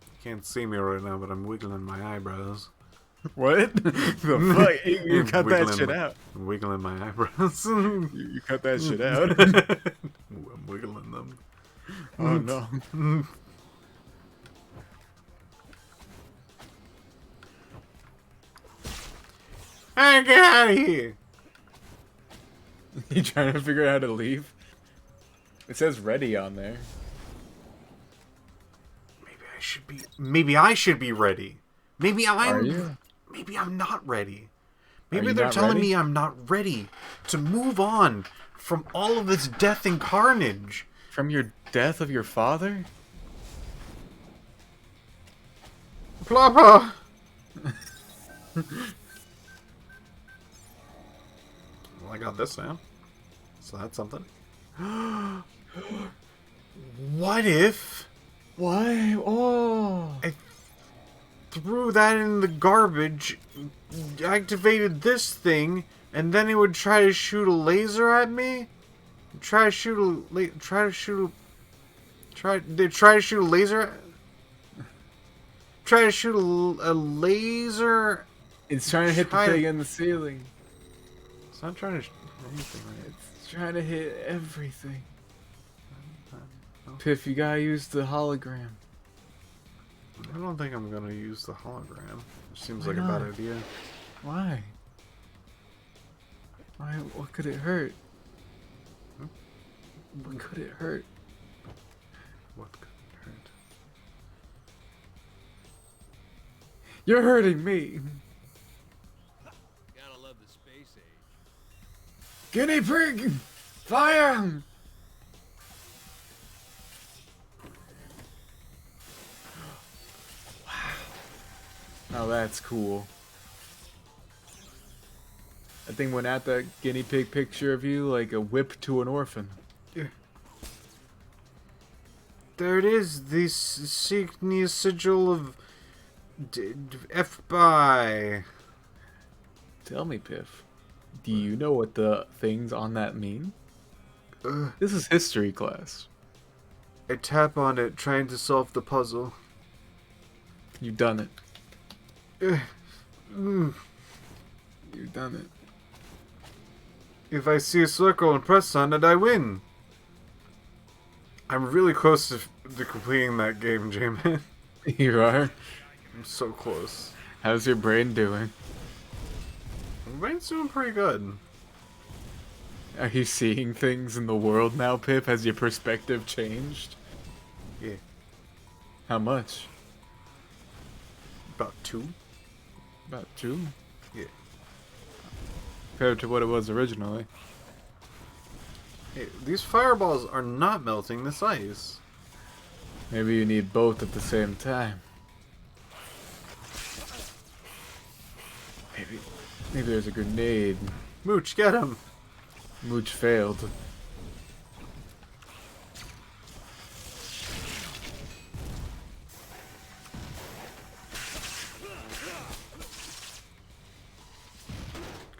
Speaker 1: You can't see me right now, but I'm wiggling my eyebrows.
Speaker 6: What? The fuck? You cut that shit out.
Speaker 1: I'm wiggling my eyebrows.
Speaker 6: You cut that shit out.
Speaker 1: I'm wiggling them.
Speaker 6: Oh no.
Speaker 1: Hey, get out of here!
Speaker 6: You trying to figure out how to leave? It says ready on there.
Speaker 1: Maybe I should be ready. Maybe
Speaker 6: Are you?
Speaker 1: Maybe I'm not ready. Maybe
Speaker 6: you
Speaker 1: they're
Speaker 6: not
Speaker 1: telling
Speaker 6: ready?
Speaker 1: me I'm not ready to move on from all of this death and carnage.
Speaker 6: From your death of your father?
Speaker 1: Ploppa! Well, I got this now. So that's something. What if
Speaker 6: Why? Oh.
Speaker 1: I threw that in the garbage, activated this thing, and then it would try to shoot a laser at me? Try to shoot a laser a laser.
Speaker 6: It's trying to hit the
Speaker 1: Try-
Speaker 6: thing in the ceiling.
Speaker 1: It's not trying to shoot anything.
Speaker 6: It's trying to hit everything. Piph, you gotta use the hologram.
Speaker 1: I don't think I'm gonna use the hologram. It seems
Speaker 6: Why
Speaker 1: like a bad
Speaker 6: not?
Speaker 1: idea.
Speaker 6: Why? Why? What could it hurt? What could it hurt?
Speaker 1: What could it hurt?
Speaker 6: You're hurting me.
Speaker 3: Gotta love the space age.
Speaker 6: Guinea pig! Fire! Wow. Oh, that's cool. That thing went at that guinea pig picture of you like a whip to an orphan.
Speaker 1: There it is, the insignia sigil of FBI.
Speaker 6: Tell me, Piph, do you know what the things on that mean? This is history class.
Speaker 1: I tap on it, trying to solve the puzzle.
Speaker 6: You've done it.
Speaker 1: Mm.
Speaker 6: You've done it.
Speaker 1: If I see a circle and press on it, I win. I'm really close to completing that game, J-Man.
Speaker 6: You are?
Speaker 1: I'm so close.
Speaker 6: How's your brain doing?
Speaker 1: My brain's doing pretty good.
Speaker 6: Are you seeing things in the world now, Pip? Has your perspective changed?
Speaker 1: Yeah.
Speaker 6: How much?
Speaker 1: About 2?
Speaker 6: About 2?
Speaker 1: Yeah.
Speaker 6: Compared to what it was originally.
Speaker 1: Hey, these fireballs are not melting this ice.
Speaker 6: Maybe you need both at the same time. Maybe there's a grenade.
Speaker 1: Mooch, get him!
Speaker 6: Mooch failed.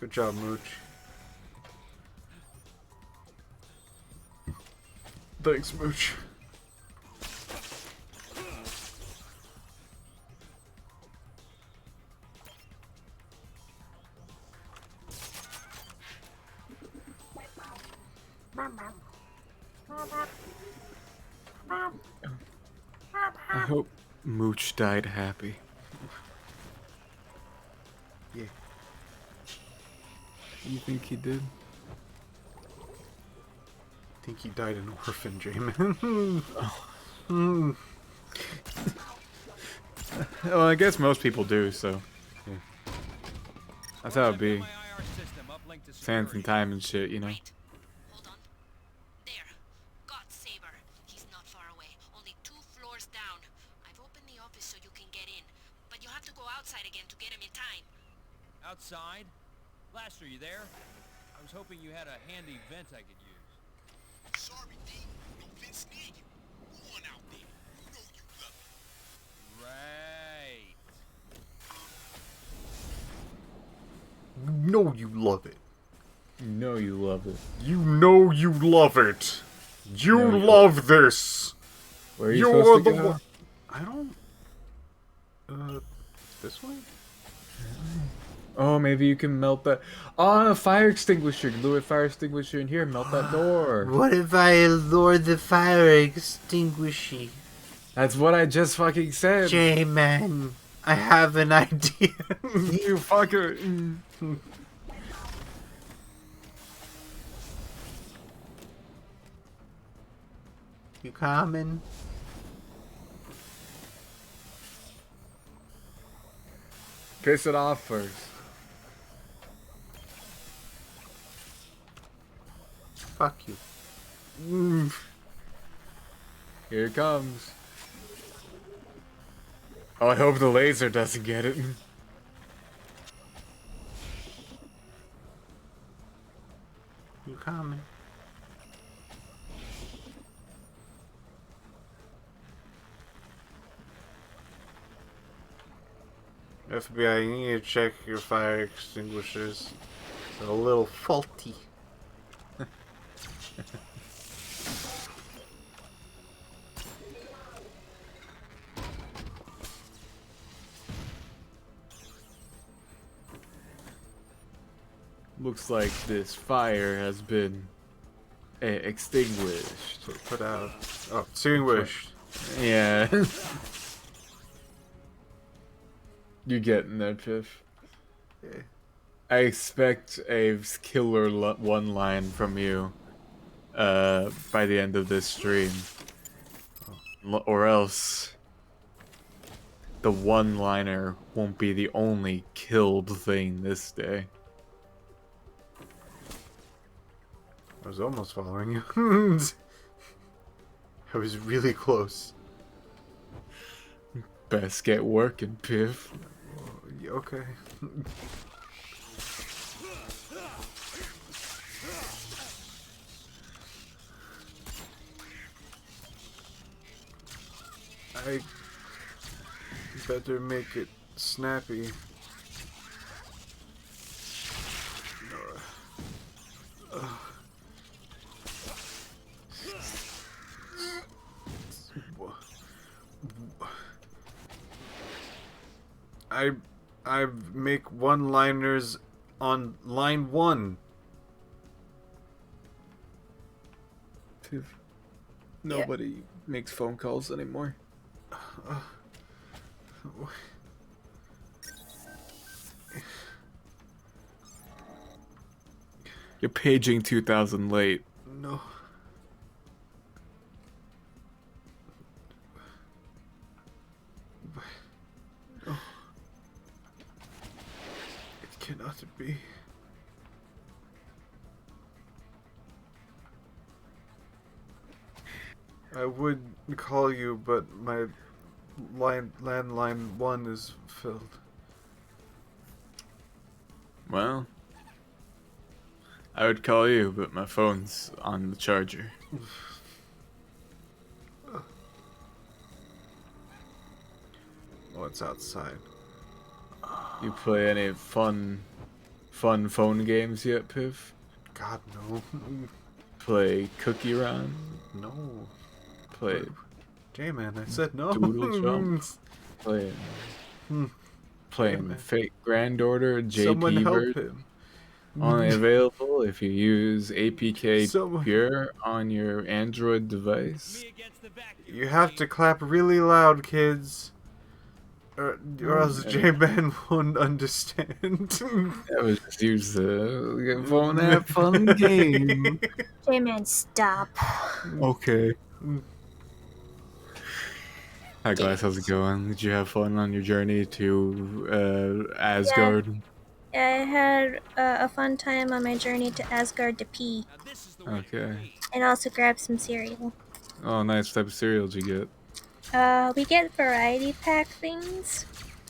Speaker 1: Good job, Mooch. Thanks, Mooch.
Speaker 6: I hope Mooch died happy.
Speaker 1: Yeah.
Speaker 6: You think he did?
Speaker 1: I think he died an orphan, J-Man.
Speaker 6: Well, I guess most people do, so. Yeah. That's how it be.
Speaker 3: My IR system uplink to
Speaker 6: Sands and
Speaker 3: security.
Speaker 6: time and shit, you know?
Speaker 7: Right. Hold on. There. Got Saber. He's not far away. Only 2 floors down. I've opened the office so you can get in. But you'll have to go outside again to get him in time.
Speaker 3: Outside? Blaster, you there? I was hoping you had a handy vent I could use.
Speaker 4: Sorry, D. No Vince near you. Go on out there. You know you love it.
Speaker 3: Right.
Speaker 1: You know you love it.
Speaker 6: You know you love it.
Speaker 1: You know you love it. You
Speaker 6: No, you
Speaker 1: love this.
Speaker 6: Where are you
Speaker 1: You're
Speaker 6: supposed to
Speaker 1: the
Speaker 6: go?
Speaker 1: one. I don't. This way?
Speaker 6: Oh, maybe you can melt that. Oh, a fire extinguisher. Lure a fire extinguisher in here. Melt that door.
Speaker 10: What if I lure the fire extinguisher?
Speaker 6: That's what I just fucking said.
Speaker 10: J-Man, I have an idea.
Speaker 6: You fucker.
Speaker 10: You coming?
Speaker 6: Piss it off first.
Speaker 10: Fuck you.
Speaker 6: Here it comes. Oh, I hope the laser doesn't get it.
Speaker 10: You coming?
Speaker 1: FBI, you need to check your fire extinguishers. They're a little faulty.
Speaker 6: Looks like this fire has been extinguished.
Speaker 1: Put out. Oh, extinguished.
Speaker 6: Yeah. You getting there, Piph?
Speaker 1: Yeah.
Speaker 6: I expect a killer one line from you by the end of this stream. Or else the one-liner won't be the only killed thing this day.
Speaker 1: I was almost following you. I was really close.
Speaker 6: Best get working, Piph.
Speaker 1: Yeah, okay. I better make it snappy. I make one-liners on line 1.
Speaker 6: Piph. Nobody makes phone calls anymore. You're paging 2000 late.
Speaker 1: No. It cannot be. I would call you, but my landline 1 is filled.
Speaker 6: Well, I would call you, but my phone's on the charger.
Speaker 1: What's outside?
Speaker 6: You play any fun phone games yet, Piph?
Speaker 1: God, no.
Speaker 6: Play Cookie Run?
Speaker 1: No.
Speaker 6: Play
Speaker 1: J-Man, I said no.
Speaker 6: Doodle Jump? Playing Fate Grand Order
Speaker 1: Someone
Speaker 6: JP
Speaker 1: help
Speaker 6: version?
Speaker 1: him.
Speaker 6: Only available if you use APK
Speaker 1: Someone-
Speaker 6: Pure on your Android device.
Speaker 3: Me against the vacuum.
Speaker 1: You have to clap really loud, kids. Or else J-Man won't understand.
Speaker 6: That was just use the phone app fun game.
Speaker 2: J-Man, stop.
Speaker 6: Okay. Hi guys, how's it going? Did you have fun on your journey to Asgard?
Speaker 2: I had a fun time on my journey to Asgard to pee,
Speaker 3: Now this is the way to
Speaker 6: Okay.
Speaker 3: pee.
Speaker 2: and also grab some cereal.
Speaker 6: Oh, nice. What type of cereal did you get?
Speaker 2: We get variety pack things,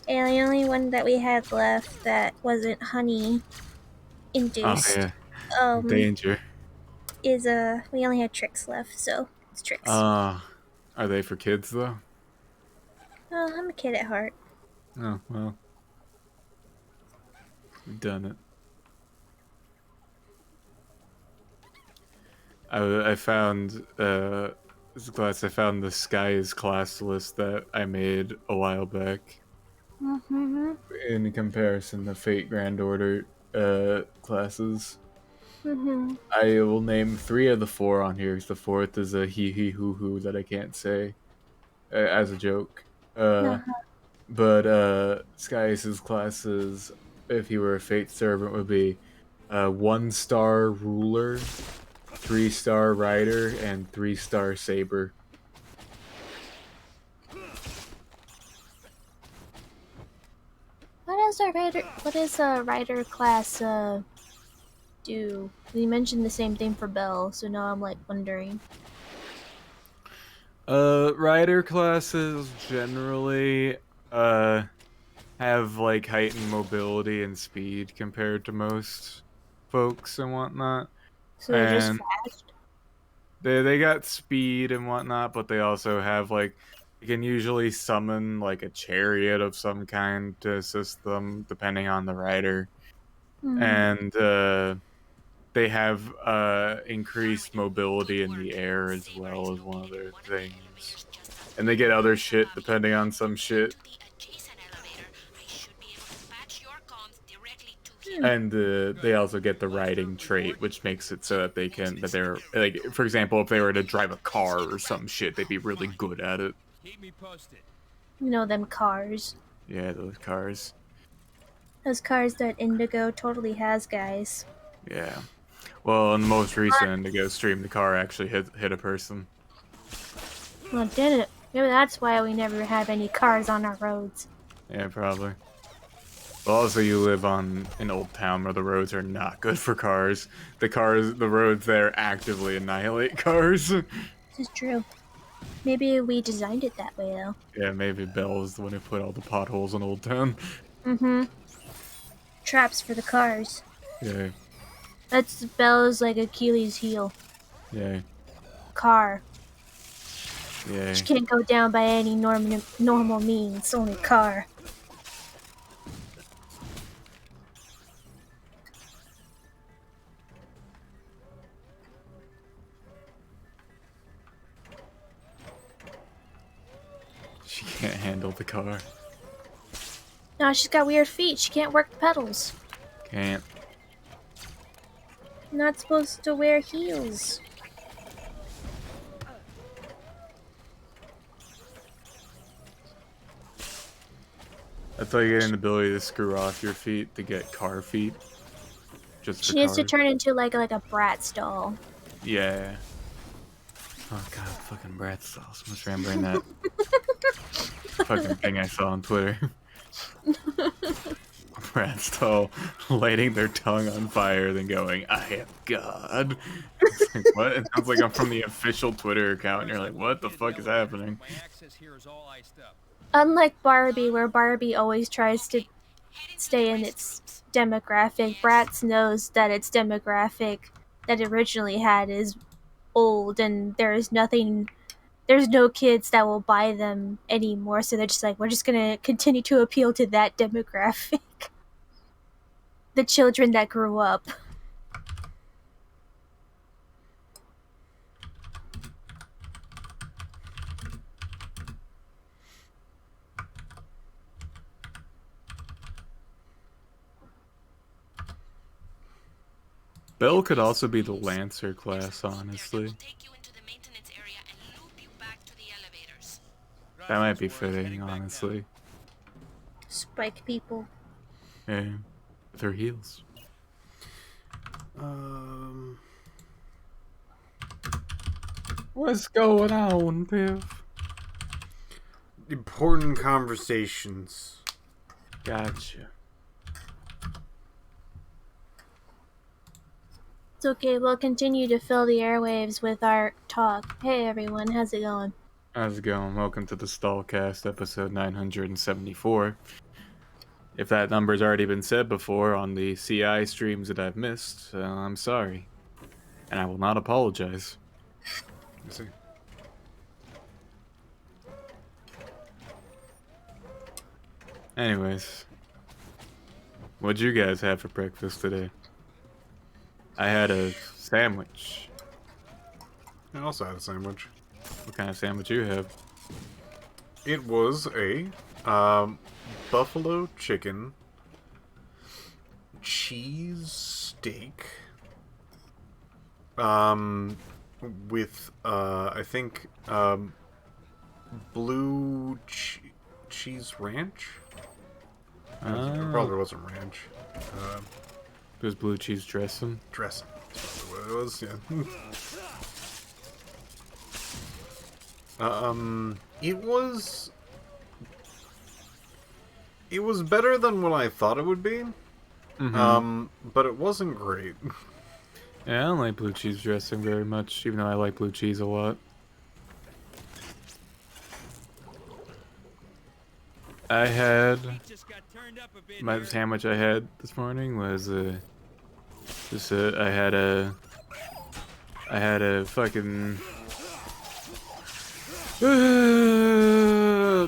Speaker 2: and the only one that we had left that wasn't honey
Speaker 6: Oh
Speaker 2: induced,
Speaker 6: yeah,
Speaker 2: um,
Speaker 6: Danger.
Speaker 2: is we only had Tricks left, so it's Tricks.
Speaker 6: Are they for kids though?
Speaker 2: I'm a kid at heart.
Speaker 6: Oh well, we've done it. I found this class. I found the Skies class list that I made a while back
Speaker 2: Mm-hmm.
Speaker 6: in comparison to Fate Grand Order classes.
Speaker 2: Mm-hmm.
Speaker 6: I will name 3 of the 4 on here because the 4th is a hee hoo hoo that I can't say as a joke.
Speaker 2: Uh-huh.
Speaker 6: But Skies' classes, if he were a Fate servant, would be 1-star ruler, 3-star rider, and 3-star saber.
Speaker 2: What does a rider class do? We mentioned the same thing for Bell, so now I'm like wondering.
Speaker 6: Rider classes generally have like heightened mobility and speed compared to most folks and whatnot.
Speaker 2: So they're just
Speaker 6: And
Speaker 2: fast.
Speaker 6: they got speed and whatnot, but they also have like you can usually summon like a chariot of some kind to assist them depending on the rider.
Speaker 2: Mm.
Speaker 6: And they have increased mobility in the air as well as one of their things. And they get other shit depending on some shit. And they also get the riding trait, which makes it so that they're like, for example, if they were to drive a car or some shit, they'd be really good at it.
Speaker 3: Keep me posted.
Speaker 2: You know them cars.
Speaker 6: Yeah, those cars.
Speaker 2: Those cars that Indigo totally has, guys.
Speaker 6: Yeah. Well, in the most recent Indigo stream, the car actually hit a person.
Speaker 2: Well, did it? Maybe that's why we never have any cars on our roads.
Speaker 6: Yeah, probably. But also, you live on an old town where the roads are not good for cars. The roads there actively annihilate cars.
Speaker 2: This is true. Maybe we designed it that way, though.
Speaker 6: Yeah, maybe Bell is the one who put all the potholes in Old Town.
Speaker 2: Mm-hmm. Traps for the cars.
Speaker 6: Yeah,
Speaker 2: That's Bella's like Achilles' heel.
Speaker 6: yeah,
Speaker 2: Car.
Speaker 6: yeah.
Speaker 2: She can't go down by any normal means. Only car.
Speaker 6: She can't handle the car.
Speaker 2: No, she's got weird feet. She can't work the pedals.
Speaker 6: Can't.
Speaker 2: Not supposed to wear heels.
Speaker 6: That's why you get an ability to screw off your feet to get car feet. Just for
Speaker 2: She needs to
Speaker 6: cars.
Speaker 2: turn into like a Bratz doll.
Speaker 6: Yeah. Oh god, fucking Bratz dolls. I'm just remembering that fucking thing I saw on Twitter. Bratz doll lighting their tongue on fire, then going, "I am God." It's like, what? It sounds like I'm from the official Twitter account, and you're like, "What the fuck is happening?"
Speaker 3: My access here is all iced up.
Speaker 2: Unlike Barbie, where Barbie always tries to stay in its demographic, Bratz knows that its demographic that it originally had is old, and there's no kids that will buy them anymore, so they're just like, we're just gonna continue to appeal to that demographic. The children that grew up.
Speaker 6: Belle could also be the Lancer class, honestly. That might be fitting, honestly.
Speaker 2: Spike people.
Speaker 6: Yeah. With her heels. What's going on, Piph?
Speaker 1: important conversations.
Speaker 6: Gotcha.
Speaker 2: It's okay, we'll continue to fill the airwaves with our talk. Hey everyone, how's it going?
Speaker 6: How's it going? Welcome to the Stallcast, episode 974. If that number's already been said before on the CI streams that I've missed, I'm sorry. And I will not apologize.
Speaker 1: Let's see.
Speaker 6: Anyways, what'd you guys have for breakfast today? I had a sandwich.
Speaker 1: I also had a sandwich.
Speaker 6: What kind of sandwich you have?
Speaker 1: It was a buffalo chicken cheese steak with I think blue cheese ranch. It probably wasn't ranch.
Speaker 6: It was blue cheese dressing.
Speaker 1: Dressing. That's what it was. Yeah. It was better than what I thought it would be. But it wasn't great.
Speaker 6: Yeah, I don't like blue cheese dressing very much, even though I like blue cheese a lot. I had my sandwich I had this morning was I had a fucking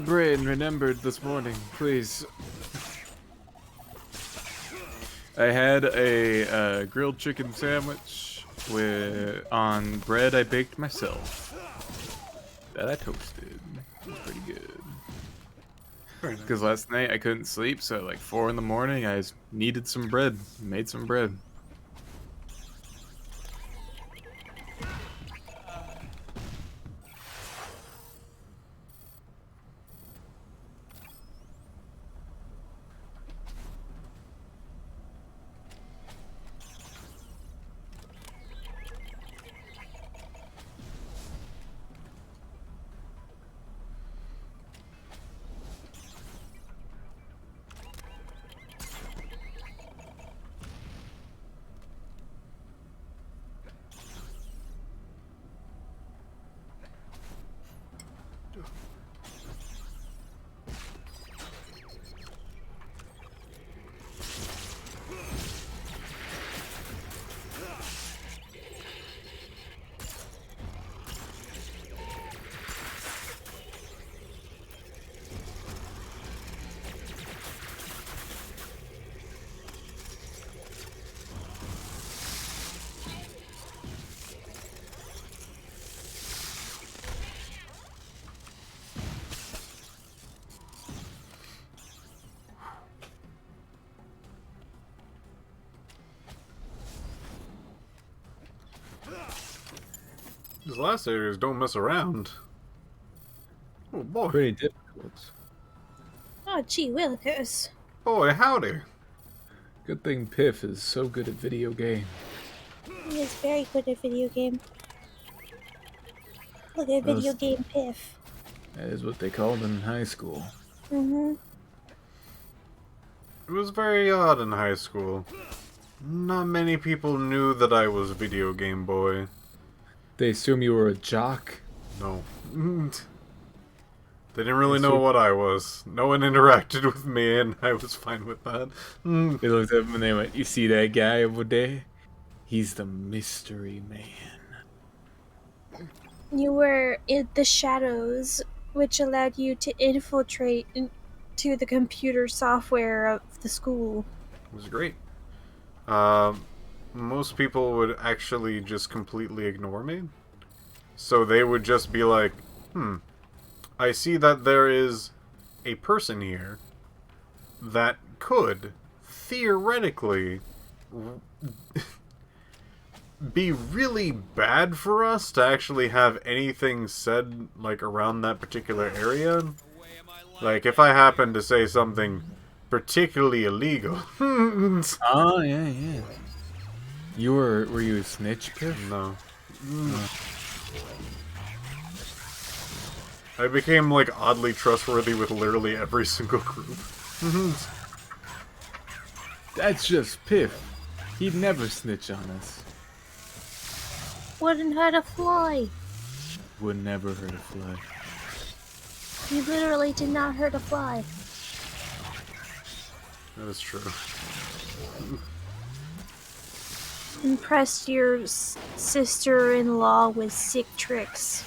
Speaker 6: brain remembered this morning, please. I had a grilled chicken sandwich on bread I baked myself that I toasted. It was pretty good. Because last night I couldn't sleep, so at like 4 in the morning I needed some bread. Made some bread.
Speaker 1: These last areas don't mess around. Oh boy.
Speaker 6: Pretty difficult.
Speaker 2: Oh gee willikers.
Speaker 1: Boy, howdy.
Speaker 6: Good thing Piph is so good at video games.
Speaker 2: He is very good at video game. Look at video game Piph.
Speaker 6: That is what they called him in high school.
Speaker 2: Mm-hmm.
Speaker 1: It was very odd in high school. Not many people knew that I was Video Game Boy.
Speaker 6: They assume you were a jock?
Speaker 1: No. They didn't really know what I was. No one interacted with me, and I was fine with that.
Speaker 6: They looked at him and they went, "You see that guy over there? He's the mystery man."
Speaker 2: You were in the shadows, which allowed you to infiltrate into the computer software of the school.
Speaker 1: It was great. Most people would actually just completely ignore me. So they would just be like, I see that there is a person here that could, theoretically, be really bad for us to actually have anything said, like, around that particular area. Like, if I happen to say something particularly illegal.
Speaker 6: Oh, yeah. Were you a snitch, Piph?
Speaker 1: No. I became, like, oddly trustworthy with literally every single group.
Speaker 6: That's just Piph. He'd never snitch on us.
Speaker 2: Wouldn't hurt a fly.
Speaker 6: Would never hurt a fly.
Speaker 2: You literally did not hurt a fly.
Speaker 1: That is true.
Speaker 2: Impressed your sister-in-law with sick tricks.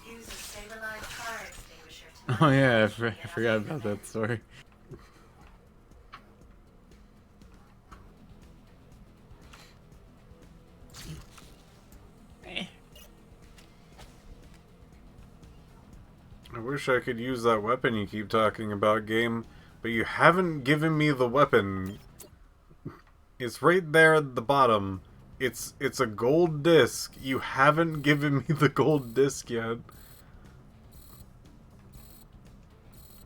Speaker 5: Use a stabilized fire extinguisher to
Speaker 6: Oh yeah, I forgot about that story.
Speaker 1: I wish I could use that weapon you keep talking about, game, but you haven't given me the weapon. It's right there at the bottom. It's a gold disc. You haven't given me the gold disc yet.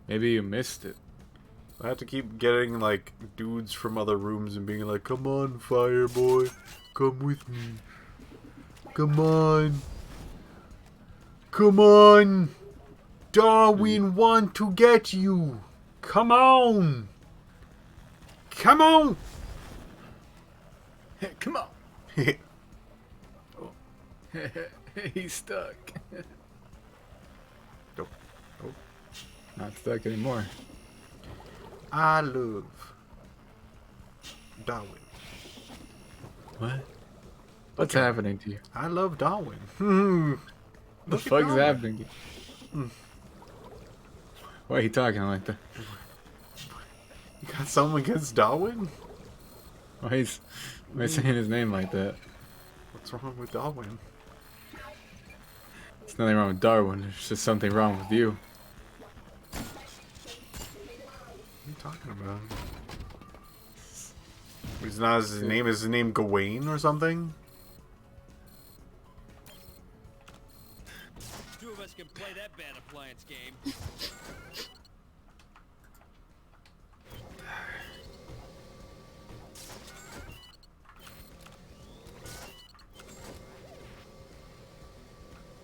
Speaker 6: Maybe you missed it.
Speaker 1: I have to keep getting, like, dudes from other rooms and being like, come on, Fireboy, come with me. Come on. Come on. Darwin want to get you. Come on. Come on.
Speaker 6: Come on. He's stuck.
Speaker 1: Nope.
Speaker 6: Not stuck anymore.
Speaker 1: I love Darwin.
Speaker 6: What? What's happening to you?
Speaker 1: I love Darwin.
Speaker 6: The fuck's happening to you? Why are you talking like that?
Speaker 1: You got something against Darwin?
Speaker 6: Why is saying his name like that?
Speaker 1: What's wrong with Darwin?
Speaker 6: There's nothing wrong with Darwin. There's just something wrong with you.
Speaker 1: What are you talking about? He's not his name. Is his name Gawain or something?
Speaker 3: Two of us can play that bad appliance game.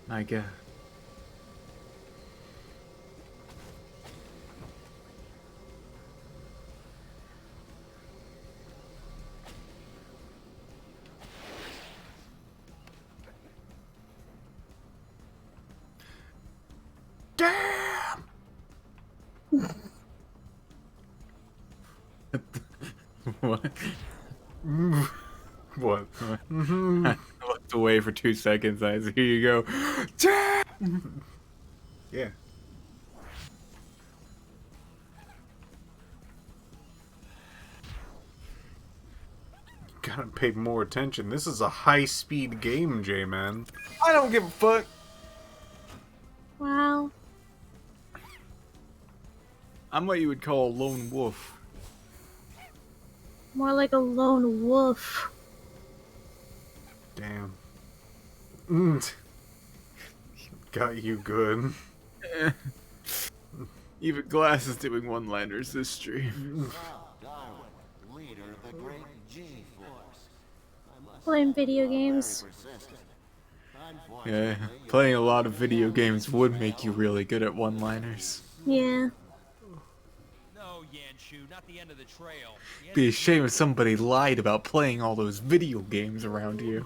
Speaker 6: My God.
Speaker 1: Damn!
Speaker 6: What?
Speaker 1: What?
Speaker 6: I looked away for 2 seconds. I said, here you go.
Speaker 1: Yeah. Gotta pay more attention. This is a high-speed game, J-Man.
Speaker 6: I don't give a fuck.
Speaker 2: Wow.
Speaker 6: I'm what you would call a lone wolf.
Speaker 2: More like a lone wolf.
Speaker 1: Damn. Got you good.
Speaker 6: Even Glass is doing one-liners this stream.
Speaker 9: Darwin, leader of the great G-Force.
Speaker 2: Playing video games.
Speaker 6: Yeah, playing a lot of video games would make you really good at one-liners.
Speaker 2: Yeah.
Speaker 3: No, Yanshu, not the end of the trail. The end
Speaker 6: Be a
Speaker 3: of the
Speaker 6: shame if somebody lied about playing all those video games around you.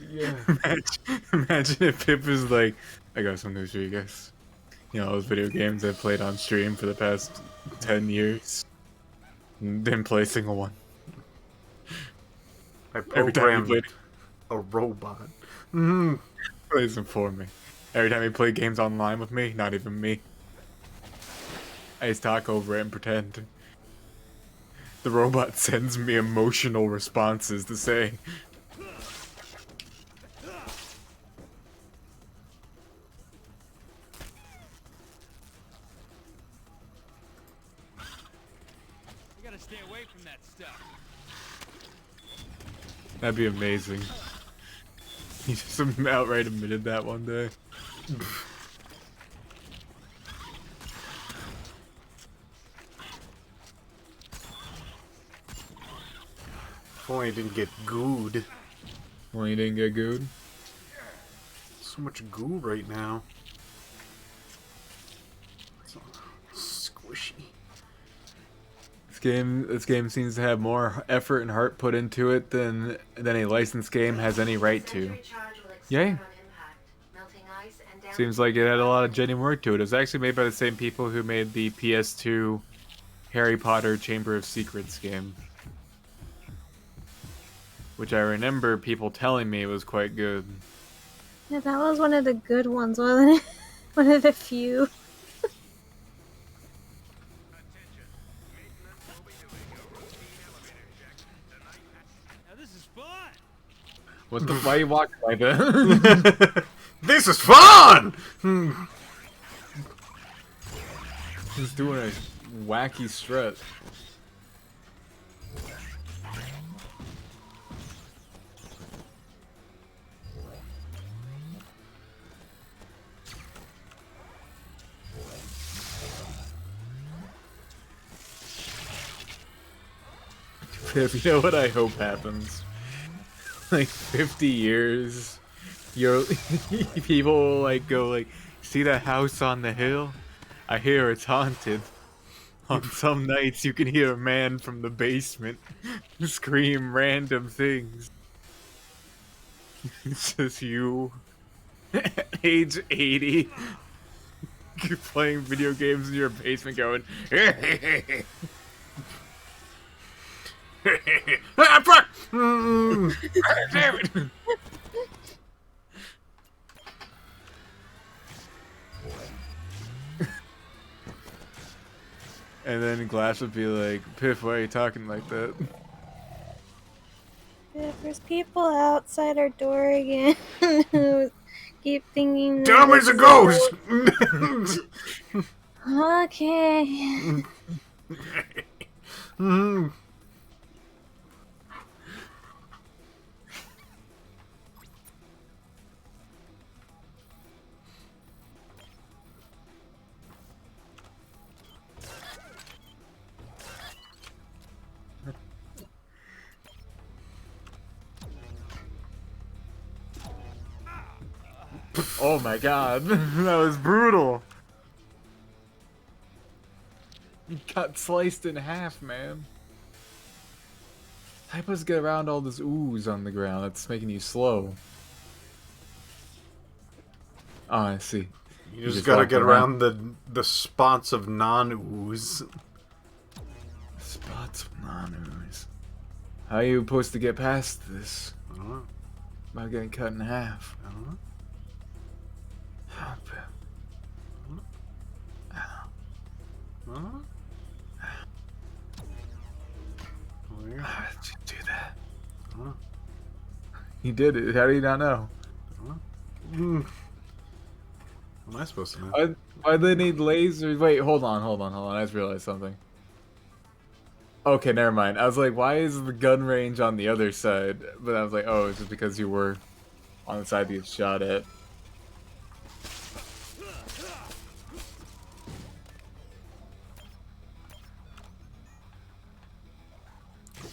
Speaker 1: Yeah.
Speaker 6: Imagine if Pip was like, I got some news for you guys. You know, those video games I've played on stream for the past 10 years. Didn't play a single one.
Speaker 1: I
Speaker 6: Every time he
Speaker 1: programmed
Speaker 6: played,
Speaker 1: a robot.
Speaker 6: plays them for me. Every time he played games online with me, not even me. I just talk over it and pretend. The robot sends me emotional responses to say,
Speaker 3: We gotta stay away from that stuff.
Speaker 6: that'd be amazing. He just outright admitted that one day.
Speaker 1: If only I didn't get gooed.
Speaker 6: Well, you didn't get good.
Speaker 1: So much goo right now. So squishy.
Speaker 6: This game seems to have more effort and heart put into it than a licensed game has any right to. Yay. Seems like it had a lot of genuine work to it. It was actually made by the same people who made the PS2 Harry Potter Chamber of Secrets game. Which I remember people telling me was quite good.
Speaker 2: Yeah, that was one of the good ones, wasn't it? One of the few.
Speaker 3: Now this is fun.
Speaker 6: What the? Why are you walking like that?
Speaker 1: This is fun!
Speaker 6: He's doing a wacky strut. If you know what I hope happens, like 50 years, people will like go like, see that house on the hill? I hear it's haunted. On some nights you can hear a man from the basement scream random things. It's just you, age 80, playing video games in your basement going,
Speaker 1: Ah, fuck!
Speaker 6: damn it! And then Glass would be like, Piph, why are you talking like that?
Speaker 2: Yeah, there's people outside our door again who keep thinking.
Speaker 1: Tell me it's a ghost!
Speaker 2: Okay.
Speaker 6: Oh my god, that was brutal. You got sliced in half, man. How you supposed to get around all this ooze on the ground that's making you slow? Oh, I see.
Speaker 1: You just gotta get around the spots of non-ooze.
Speaker 6: Spots of non-ooze. How are you supposed to get past this?
Speaker 1: I don't know.
Speaker 6: By getting cut in half.
Speaker 1: I don't know.
Speaker 6: Help him.
Speaker 1: Huh? Weird.
Speaker 6: How did you do that?
Speaker 1: Huh?
Speaker 6: You did it. How do you not know?
Speaker 1: What am I supposed to know?
Speaker 6: Why they need lasers? Wait, hold on. I just realized something. Okay, never mind. I was like, why is the gun range on the other side? But I was like, oh, it's just because you were on the side you get shot at.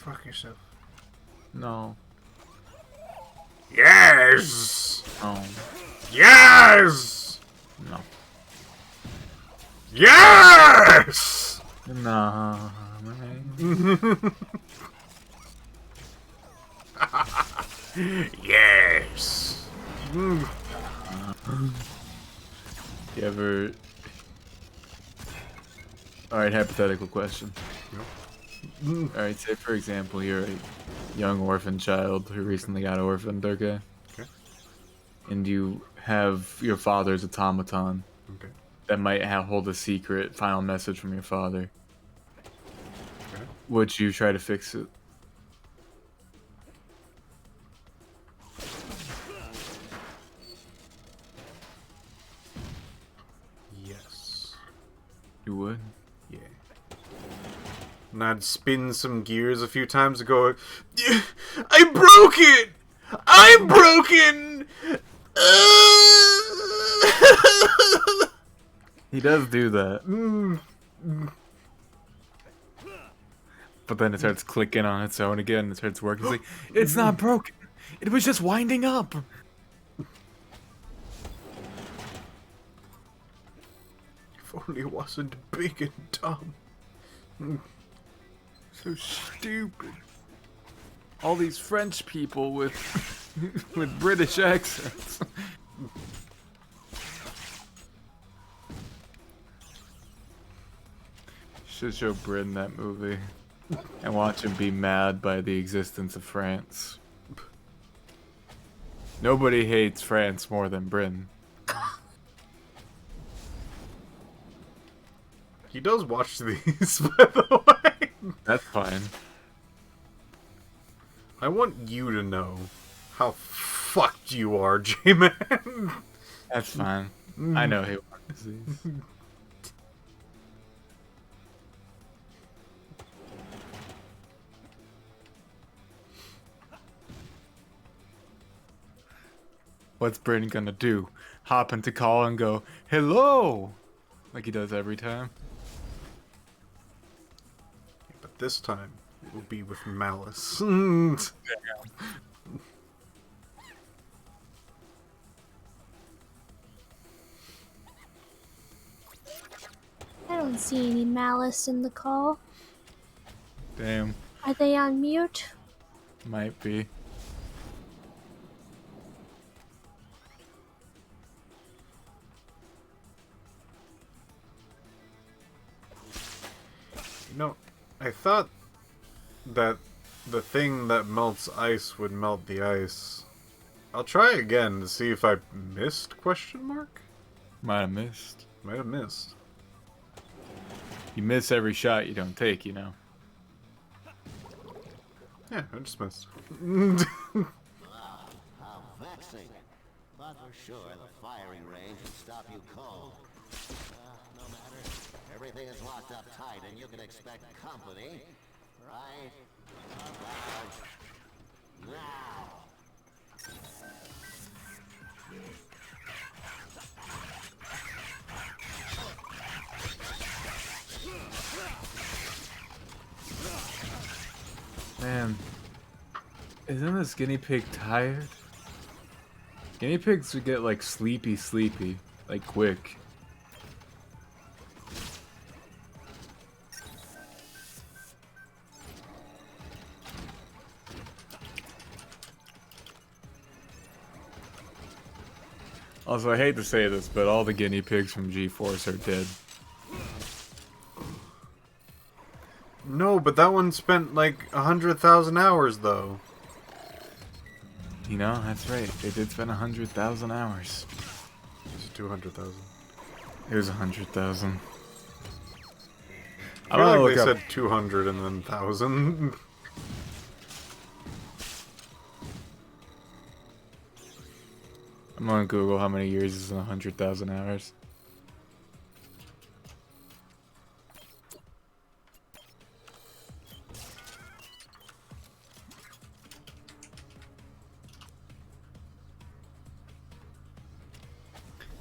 Speaker 1: Fuck yourself.
Speaker 6: No.
Speaker 1: Yes!
Speaker 6: No.
Speaker 1: Yes!
Speaker 6: No.
Speaker 1: Yes!
Speaker 6: No.
Speaker 1: Yes!
Speaker 6: You ever... Alright, hypothetical question. Alright, say for example you're a young orphan child who recently got orphaned, okay?
Speaker 1: Okay.
Speaker 6: And you have your father's automaton
Speaker 1: Okay.
Speaker 6: that might hold a secret final message from your father.
Speaker 1: Okay.
Speaker 6: Would you try to fix it?
Speaker 1: Yes.
Speaker 6: You would?
Speaker 1: Yeah. And I'd spin some gears a few times and go, I broke it! I'm broken!
Speaker 6: He does do that. But then it starts clicking on its own again. It starts working. It's like, it's not broken. It was just winding up.
Speaker 1: If only it wasn't big and dumb.
Speaker 6: So stupid. All these French people with with British accents. Should show Britain that movie and watch him be mad by the existence of France. Nobody hates France more than Britain.
Speaker 1: He does watch these, by the way.
Speaker 6: That's fine.
Speaker 1: I want you to know how fucked you are, J-Man.
Speaker 6: That's fine. I know he watches these. What's Brandon gonna do? Hop into call and go, hello! Like he does every time.
Speaker 1: But this time, it will be with malice.
Speaker 2: I don't see any malice in the call.
Speaker 6: Damn.
Speaker 2: Are they on mute?
Speaker 6: Might be.
Speaker 1: You know, I thought that the thing that melts ice would melt the ice. I'll try again to see if I missed, question mark?
Speaker 6: Might have missed.
Speaker 1: Might have missed.
Speaker 6: You miss every shot you don't take, you know.
Speaker 1: Yeah, I just missed.
Speaker 9: How vexing. But for sure, the firing range will stop you cold. No matter. Everything is locked up tight, and you can expect company. Right about now.
Speaker 6: Man, isn't this guinea pig tired? Guinea pigs would get like sleepy, like quick. Also, I hate to say this, but all the guinea pigs from G-Force are dead.
Speaker 1: No, but that one spent like 100,000 hours, though.
Speaker 6: You know, that's right. They did spend 100,000 hours.
Speaker 1: It's 200,000.
Speaker 6: It was 100,000.
Speaker 1: I feel like they said 200 and then 1,000.
Speaker 6: I'm gonna Google how many years is in 100,000 hours.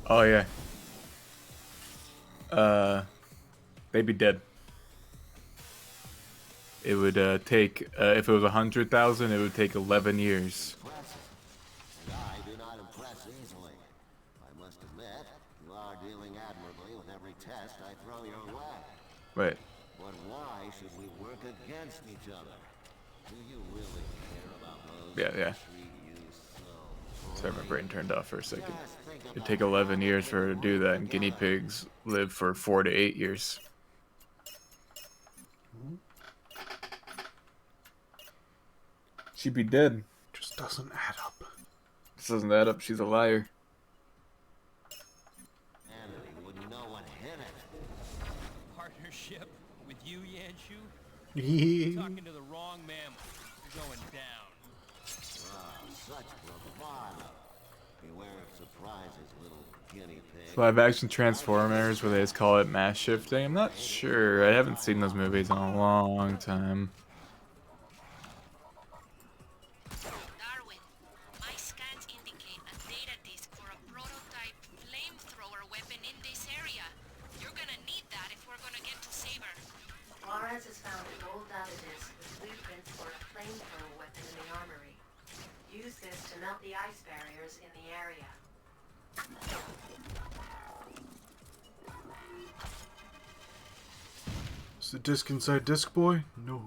Speaker 6: Oh yeah. They'd be dead. It would take if it was 100,000, it would take 11 years.
Speaker 9: I do not impress easily. I must admit, you are dealing admirably with every test I throw your way.
Speaker 6: Wait.
Speaker 9: But why should we work against each other? Do you really care about those
Speaker 6: Yeah.
Speaker 9: who treat you so?
Speaker 6: Sorry, my brain turned off for a second. It'd take 11 years for her to do that, and guinea pigs live for 4 to 8 years. She'd be dead.
Speaker 1: Just doesn't add up.
Speaker 6: This doesn't add up. She's a liar.
Speaker 9: Enemy wouldn't know what hit it.
Speaker 3: Partnership with you, Yanshu?
Speaker 1: Yeah.
Speaker 3: Talking to the wrong mammal. You're going down.
Speaker 9: Such bravado. Beware of surprises, little guinea pig.
Speaker 6: Live action Transformers, where they just call it mass shifting. I'm not sure. I haven't seen those movies in a long time.
Speaker 7: Darwin, my scans indicate a data disk for a prototype flamethrower weapon in this area. You're gonna need that if we're gonna get to Saber.
Speaker 5: Juarez has found a gold data disk with blueprints for a flamethrower weapon in the armory. Use this to melt the ice barriers in the area.
Speaker 1: the disc inside Disc Boy? No.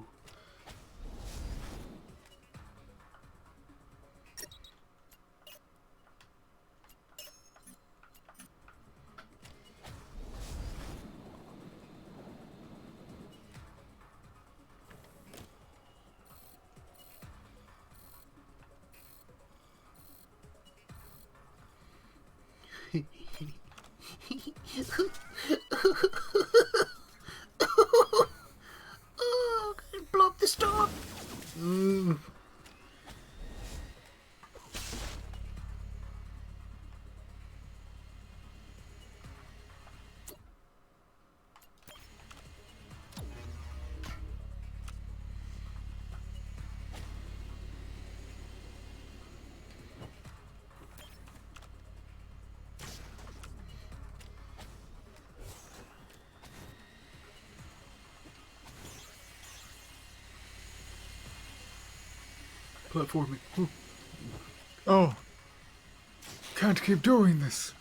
Speaker 10: Oh, can I blow up the stove?
Speaker 1: Platforming.
Speaker 6: Oh. Can't keep doing this.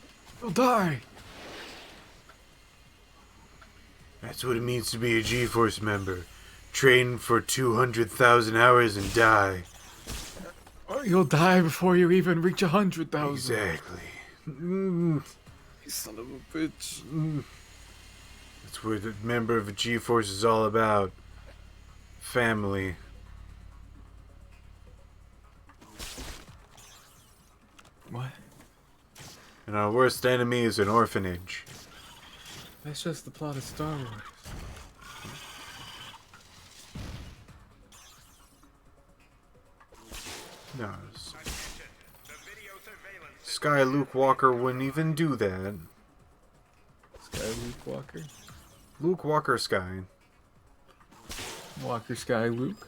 Speaker 6: I'll die.
Speaker 1: That's what it means to be a G-Force member. Train for 200,000 hours and die.
Speaker 6: You'll die before you even reach 100,000.
Speaker 1: Exactly.
Speaker 6: You son of a bitch.
Speaker 1: That's what a member of a G-Force is all about. Family.
Speaker 6: What?
Speaker 1: And our worst enemy is an orphanage.
Speaker 6: That's just the plot of Star Wars.
Speaker 1: No. Sky Luke Walker wouldn't even do that.
Speaker 6: Sky Luke Walker?
Speaker 1: Luke Walker Sky.
Speaker 6: Walker Sky Luke?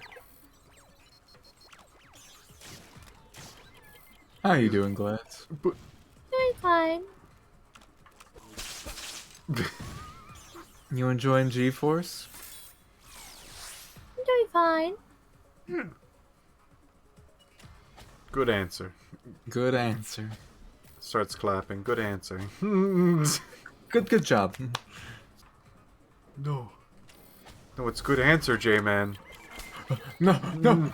Speaker 6: How you doing, Glads?
Speaker 2: Doing fine.
Speaker 6: You enjoying G-Force?
Speaker 2: I'm doing fine.
Speaker 1: Good answer.
Speaker 6: Good answer.
Speaker 1: Starts clapping. Good answer.
Speaker 6: Good job.
Speaker 1: No. No, it's good answer, J-Man.
Speaker 6: No.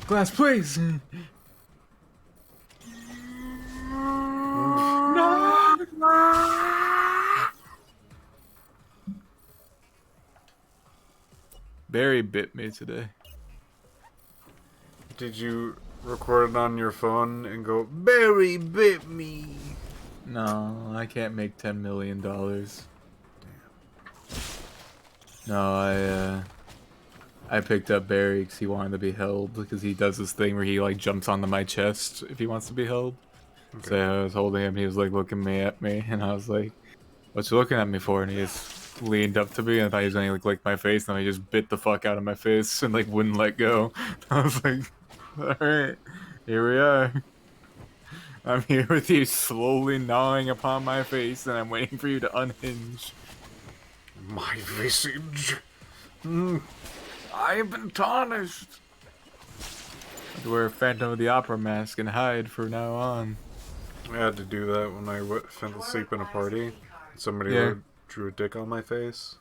Speaker 6: Glass, please. Barry bit me today.
Speaker 1: Did you record it on your phone and go, Barry bit me?
Speaker 6: No, I can't make $10 million. No, I picked up Barry because he wanted to be held, because he does this thing where he like jumps onto my chest if he wants to be held. Okay. So I was holding him, he was like looking at me, and I was like, "What you looking at me for?" And he just leaned up to me, and I thought he was gonna like lick my face, and he just bit the fuck out of my face and like wouldn't let go. I was like, "All right, here we are. I'm here with you, slowly gnawing upon my face, and I'm waiting for you to unhinge."
Speaker 1: My visage.
Speaker 6: I have been tarnished. I'd wear a Phantom of the Opera mask and hide from now on.
Speaker 1: I had to do that when I fell asleep in a party. Somebody drew a dick on my face.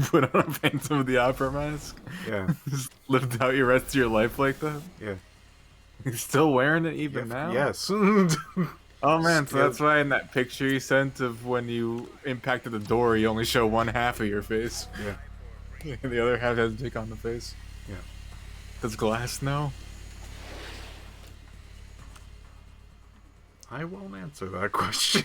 Speaker 6: Put on a Phantom of the Opera mask?
Speaker 1: Yeah.
Speaker 6: Just lived out your rest of your life like that?
Speaker 1: Yeah.
Speaker 6: You're still wearing it even now?
Speaker 1: Yes.
Speaker 6: Oh man, so that's why in that picture you sent of when you impacted the door, you only show one half of your face.
Speaker 1: Yeah.
Speaker 6: The other half has a dick on the face.
Speaker 1: Yeah.
Speaker 6: Does Glass know?
Speaker 1: I won't answer that question.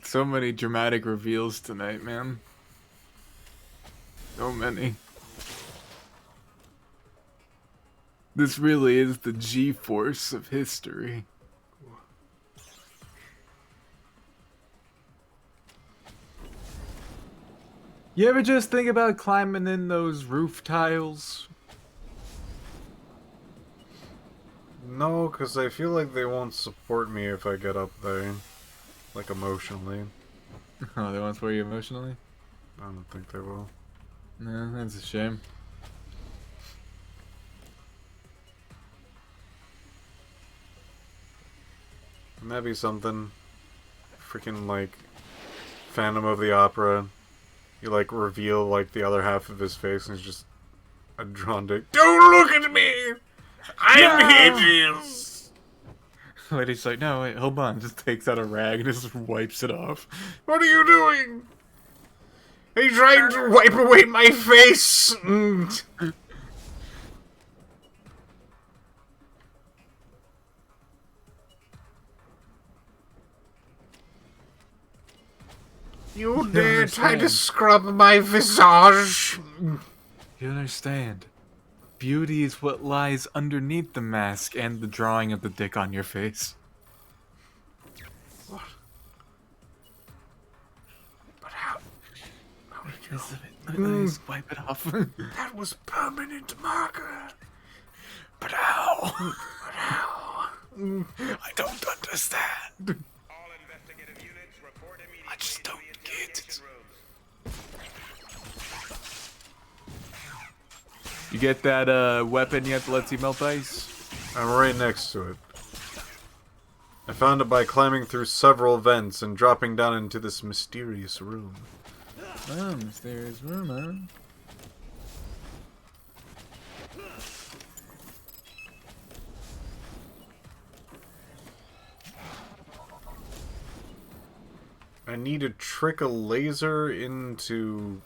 Speaker 6: So many dramatic reveals tonight, man. So many. This really is the G-force of history. You ever just think about climbing in those roof tiles?
Speaker 1: No, because I feel like they won't support me if I get up there. Like, emotionally.
Speaker 6: Oh, they won't support you emotionally?
Speaker 1: I don't think they will.
Speaker 6: No, that's a shame.
Speaker 1: That'd be something. Freaking, like, Phantom of the Opera. You, like, reveal, like, the other half of his face and he's just a drawn dick. Don't look at me! I'm hideous!
Speaker 6: Wait, he's like, no, wait, hold on. Just takes out a rag and just wipes it off.
Speaker 1: What are you doing? Are you trying to wipe away my face? You dare try to scrub my visage?
Speaker 6: You understand. Beauty is what lies underneath the mask and the drawing of the dick on your face.
Speaker 1: What? But how?
Speaker 6: Because of it. Nice, wipe it off.
Speaker 1: That was permanent marker.
Speaker 6: But how? But how? I don't understand.
Speaker 11: All investigative units report immediately.
Speaker 6: I just don't get it. You get that weapon yet that lets you melt ice?
Speaker 1: I'm right next to it. I found it by climbing through several vents and dropping down into this mysterious room.
Speaker 6: Oh, mysterious room, huh?
Speaker 1: I need to trick a laser into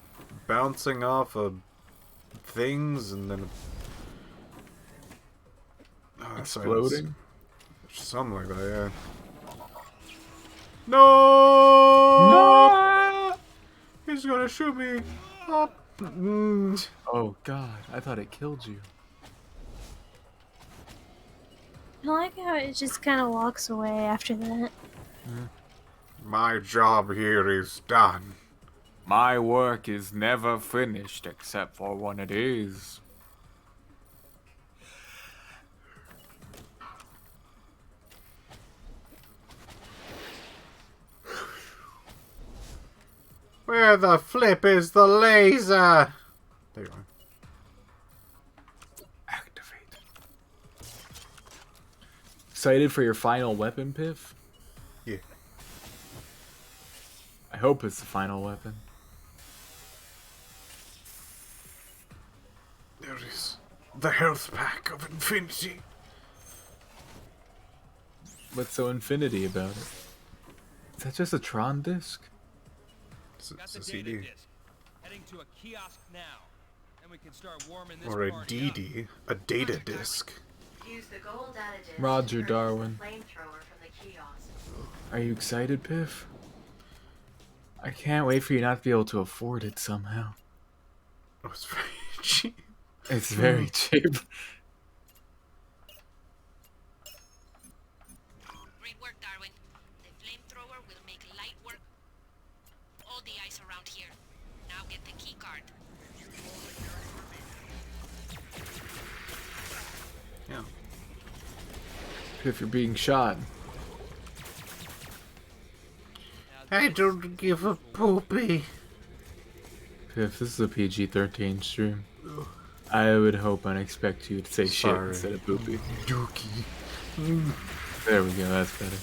Speaker 1: bouncing off of things and then
Speaker 6: Exploding?
Speaker 1: Something like that, yeah. No! He's gonna shoot me. Oh.
Speaker 6: Oh god, I thought it killed you.
Speaker 2: I like how it just kind of walks away after that.
Speaker 1: My job here is done.
Speaker 6: My work is never finished except for when it is.
Speaker 1: Where the flip is the laser? There you are.
Speaker 6: Activate. Excited for your final weapon, Piph?
Speaker 1: Yeah.
Speaker 6: I hope it's the final weapon.
Speaker 1: There is the health pack of infinity.
Speaker 6: What's so infinity about it? Is that just a Tron disc?
Speaker 3: Got
Speaker 1: It's
Speaker 3: the
Speaker 1: a
Speaker 3: data
Speaker 1: CD.
Speaker 3: disc. Heading to a kiosk now. Then we can start warming this
Speaker 1: Or a
Speaker 3: party up.
Speaker 1: DD, a data disc.
Speaker 5: Use the gold data disc
Speaker 6: Roger,
Speaker 5: to purchase
Speaker 6: Darwin.
Speaker 5: the flamethrower from the kiosk.
Speaker 6: Are you excited, Piph? I can't wait for you not to be able to afford it somehow.
Speaker 1: Oh, it's very cheap.
Speaker 6: It's very cheap.
Speaker 7: Great work, Darwin. The flamethrower will make light work. All the ice around here. Now get the key card.
Speaker 1: Yeah.
Speaker 6: Piph, you're being shot.
Speaker 10: I don't give a poopy.
Speaker 6: Piph, this is a PG-13 stream. I would hope and expect you to say shit
Speaker 1: Sorry.
Speaker 6: instead of poopy.
Speaker 1: Dookie.
Speaker 6: There we go, that's better.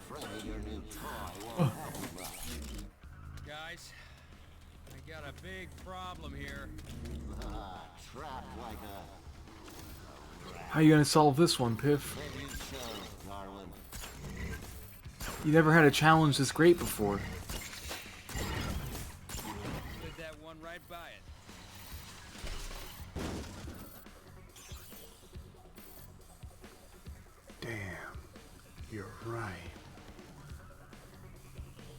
Speaker 9: Freddy, your new toy won't help you much.
Speaker 3: Guys, I got a big problem here.
Speaker 9: Trapped like a...
Speaker 6: How are you gonna solve this one, Piph?
Speaker 9: Then you chose, Darwin.
Speaker 6: You never had a challenge this great before.
Speaker 3: Did that one right by it.
Speaker 1: Damn. You're right.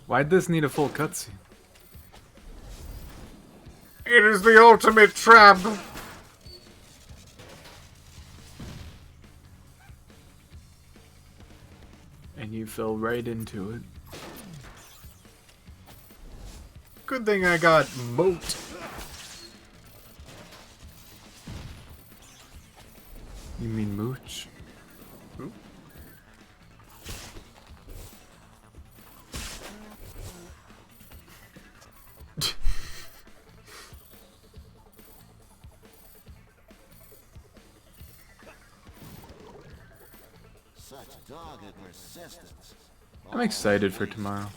Speaker 6: Why'd this need a full cutscene?
Speaker 1: It is the ultimate trap.
Speaker 6: And you fell right into it.
Speaker 1: Good thing I got moat.
Speaker 6: You mean Mooch?
Speaker 1: Who?
Speaker 9: such dogged persistence.
Speaker 6: I'm excited for tomorrow.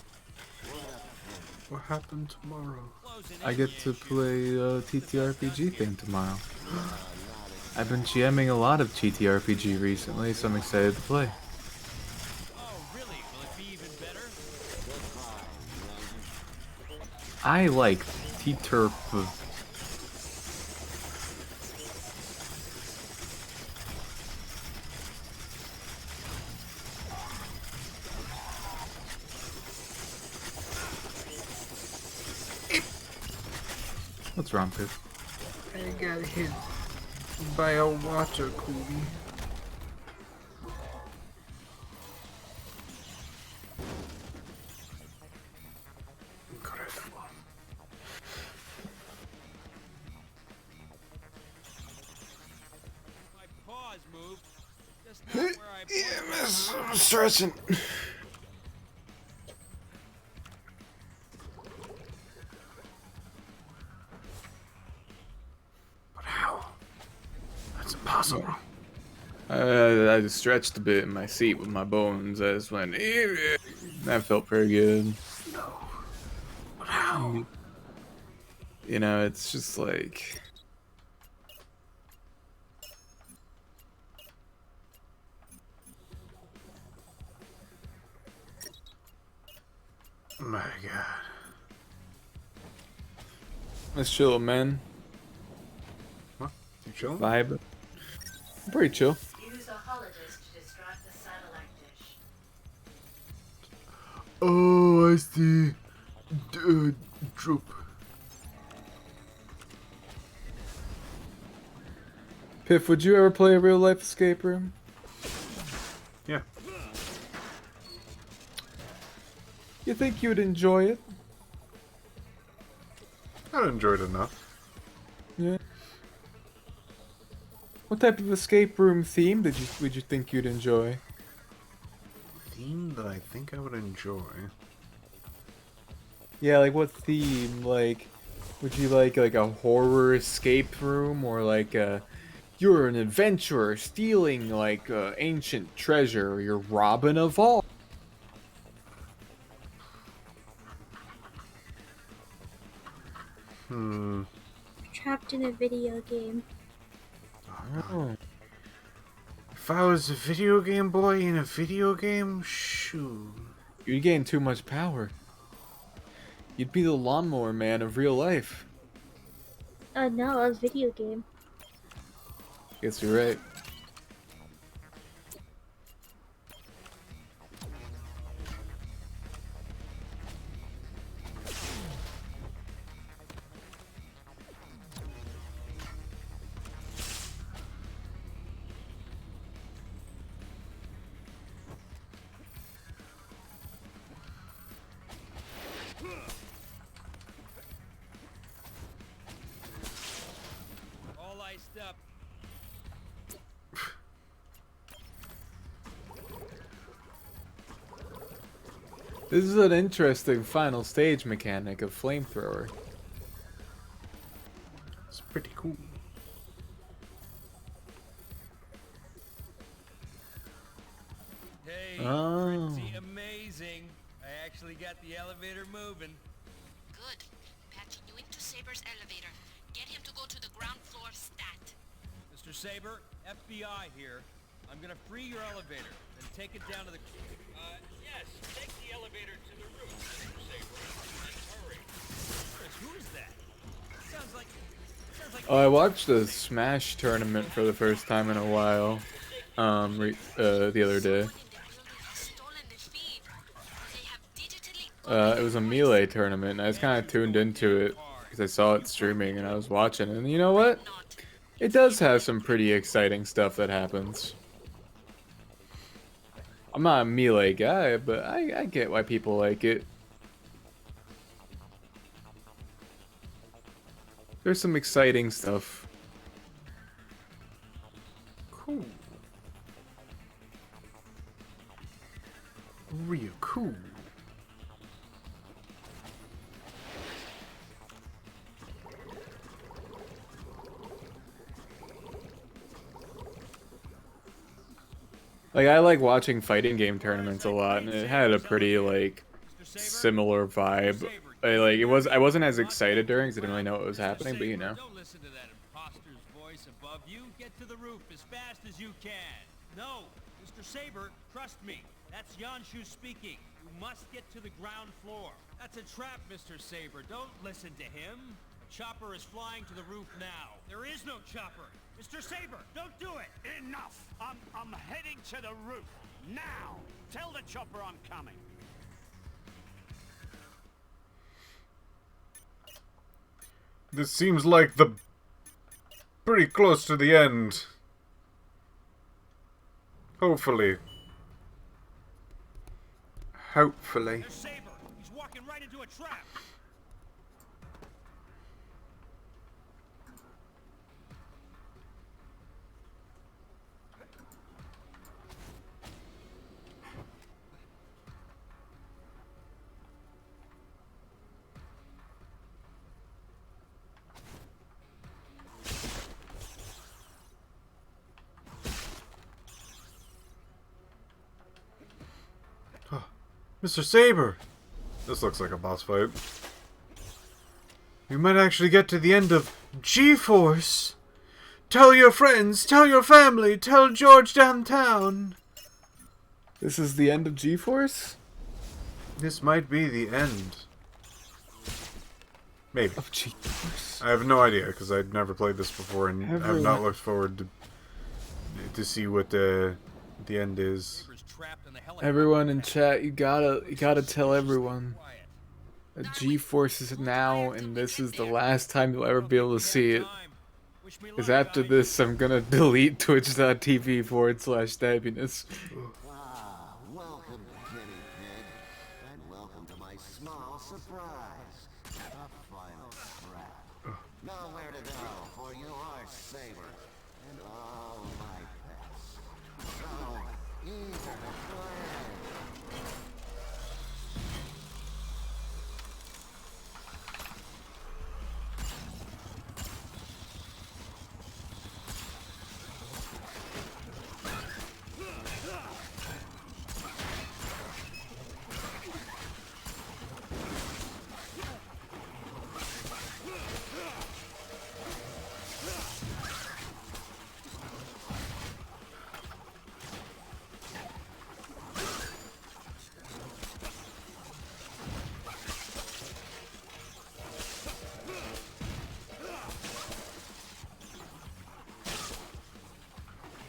Speaker 1: What happened tomorrow?
Speaker 6: I get to play TTRPG thing tomorrow. I've been GMing a lot of TTRPG recently, so I'm excited to play.
Speaker 3: Oh, really? Will it be even better?
Speaker 6: I like TTRP. What's wrong, Piph?
Speaker 1: I got hit by a water coolie.
Speaker 3: My paws moved. Just not where I planned.
Speaker 1: I'm stretching. But how? That's impossible.
Speaker 6: I just stretched a bit in my seat with my bones. I just went, "Eh." That felt pretty good.
Speaker 1: No. But how?
Speaker 6: You know, it's just like,
Speaker 1: My God.
Speaker 6: let's chill, man.
Speaker 1: Huh? You chilling?
Speaker 6: Vibe. Pretty chill.
Speaker 5: Use a hologist to distract the satellite dish.
Speaker 1: Oh, I see. Droop.
Speaker 6: Piph, would you ever play a real life escape room?
Speaker 1: Yeah.
Speaker 6: You think you'd enjoy it?
Speaker 1: I enjoyed it enough.
Speaker 6: Yeah. What type of escape room theme would you think you'd enjoy?
Speaker 1: Theme that I think I would enjoy.
Speaker 6: Yeah, like what theme? Like, would you like a horror escape room, or like you're an adventurer stealing like ancient treasure, or you're robbing a vault?
Speaker 2: Trapped in a video game.
Speaker 6: Oh.
Speaker 1: If I was a video game boy in a video game, shoot.
Speaker 6: You'd gain too much power. You'd be the lawnmower man of real life.
Speaker 2: No, a video game.
Speaker 6: Guess you're right.
Speaker 3: All iced up.
Speaker 6: This is an interesting final stage mechanic of flamethrower.
Speaker 1: It's pretty cool.
Speaker 3: Hey,
Speaker 6: Oh.
Speaker 3: pretty amazing. I actually got the elevator moving.
Speaker 7: Good. Patching you into Saber's elevator. Get him to go to the ground floor stat.
Speaker 3: Mr. Saber, FBI here. I'm gonna free your elevator and take it down to the... yes, take the elevator to the roof, Mr. Saber. Hurry. Chris, who's that? Sounds like...
Speaker 6: Oh, I watched a Smash tournament for the first time in a while. The other day. It was a Melee tournament, and I was kind of tuned into it because I saw it streaming and I was watching. And you know what? It does have some pretty exciting stuff that happens. I'm not a Melee guy, but I get why people like it. There's some exciting stuff.
Speaker 1: Cool. Real cool.
Speaker 6: Like, I like watching fighting game tournaments a lot, and it had a pretty, like, similar vibe. I wasn't as excited during because I didn't really know what was happening, but you know.
Speaker 3: Don't listen to that imposter's voice above you. Get to the roof as fast as you can. No, Mr. Saber, trust me. That's Yanshu speaking. You must get to the ground floor. That's a trap, Mr. Saber. Don't listen to him. A chopper is flying to the roof now. There is no chopper. Mr. Saber, don't do it.
Speaker 11: Enough! I'm heading to the roof. Now! Tell the chopper I'm coming.
Speaker 1: This seems like pretty close to the end. Hopefully. Hopefully.
Speaker 3: There's Saber. He's walking right into a trap.
Speaker 1: Mr. Saber! This looks like a boss fight. We might actually get to the end of G-Force! Tell your friends, tell your family, tell George downtown!
Speaker 6: This is the end of G-Force?
Speaker 1: This might be the end. Maybe.
Speaker 6: Of G-Force?
Speaker 1: I have no idea, because I've never played this before and have not looked forward to see what the end is.
Speaker 6: Everyone in chat, you gotta tell everyone that G-Force is now, and this is the last time you'll ever be able to see it. Because after this, I'm gonna delete twitch.tv/stabiness.
Speaker 9: Welcome, guinea pig, and welcome to my small surprise. A final trap. Nowhere to go, for you are Saber, and all my pets. So eager to play.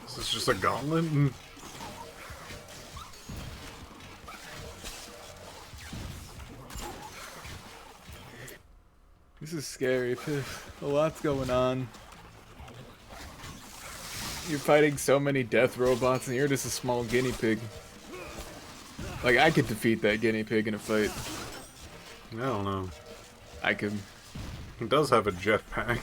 Speaker 1: Is this just a gauntlet?
Speaker 6: This is scary, Piph. A lot's going on. You're fighting so many death robots and you're just a small guinea pig. Like, I could defeat that guinea pig in a fight.
Speaker 1: I don't know.
Speaker 6: I could.
Speaker 1: He does have a jetpack.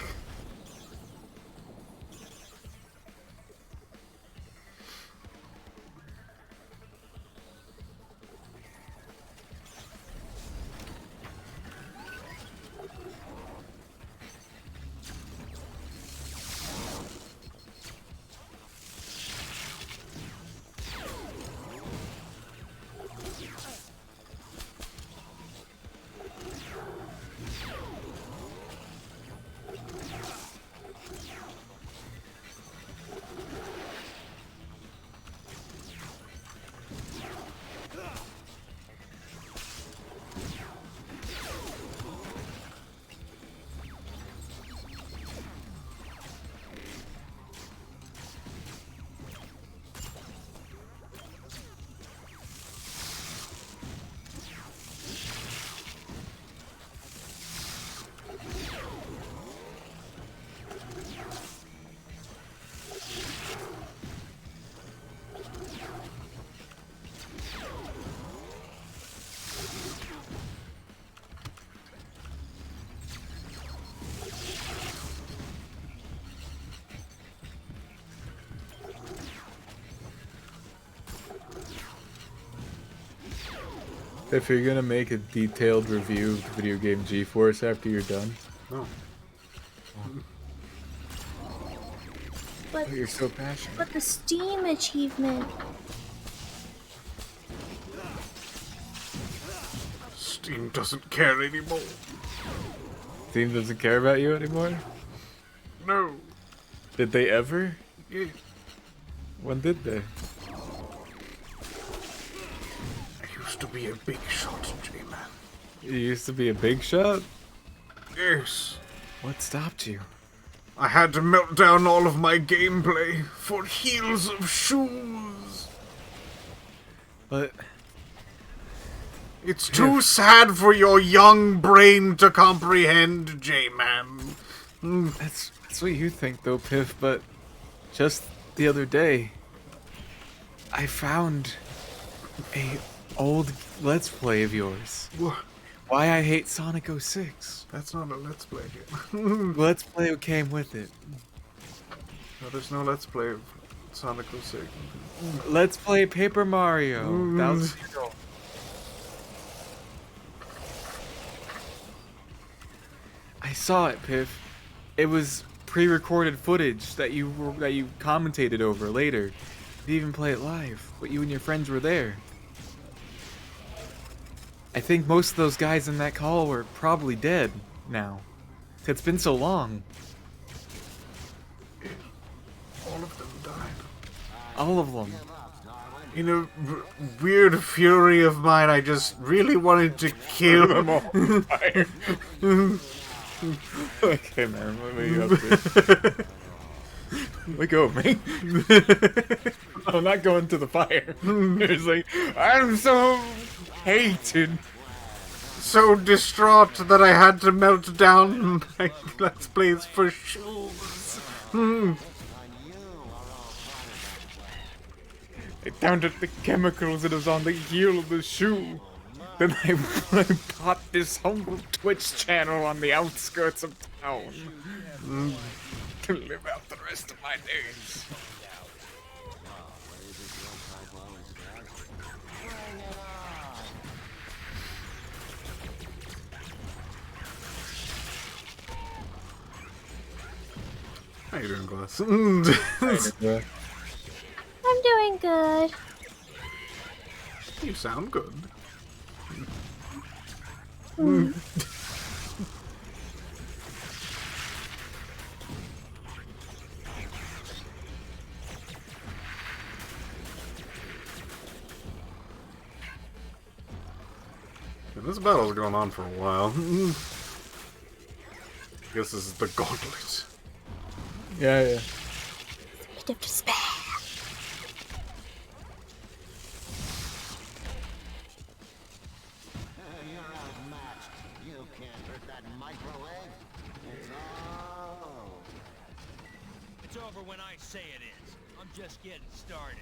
Speaker 6: If you're gonna make a detailed review of the video game G-Force after you're done.
Speaker 1: Oh.
Speaker 2: But
Speaker 6: You're so passionate.
Speaker 2: the Steam achievement
Speaker 1: Team doesn't care anymore.
Speaker 6: Team doesn't care about you anymore?
Speaker 1: No.
Speaker 6: Did they ever?
Speaker 1: Yeah.
Speaker 6: When did they?
Speaker 1: I used to be a big shot, J-Man.
Speaker 6: You used to be a big shot?
Speaker 1: Yes.
Speaker 6: What stopped you?
Speaker 1: I had to melt down all of my gameplay for heels of shoes.
Speaker 6: But
Speaker 1: it's too sad for your young brain to comprehend, J-Man.
Speaker 6: That's what you think, though, Piph, but just the other day, I found a old Let's Play of yours.
Speaker 1: What?
Speaker 6: Why I Hate Sonic 06.
Speaker 1: That's not a Let's Play game.
Speaker 6: Let's Play came with it.
Speaker 1: No, there's no Let's Play of Sonic 06.
Speaker 6: Let's Play Paper Mario. That was I saw it, Piph. It was pre-recorded footage that you commentated over later. You didn't even play it live, but you and your friends were there. I think most of those guys in that call were probably dead now. It's been so long.
Speaker 1: All of them died.
Speaker 6: All of them.
Speaker 1: In a weird fury of mine, I just really wanted to kill them all.
Speaker 6: Okay, man, what are you up to? Let go of me. I'm not going to the fire. It's like, I'm so hated.
Speaker 1: So distraught that I had to melt down my Let's Plays for shoes.
Speaker 6: I counted the chemicals that was on the heel of the shoe. Then I bought this humble Twitch channel on the outskirts of town to live out the rest of my days.
Speaker 1: How you doing, Glass?
Speaker 2: I'm doing good.
Speaker 1: You sound good. This battle's going on for a while. I guess this is the gauntlet.
Speaker 6: Yeah.
Speaker 2: Speed of despair.
Speaker 9: You're outmatched. You can't hurt that microwave. It's all.
Speaker 3: It's over when I say it is. I'm just getting started.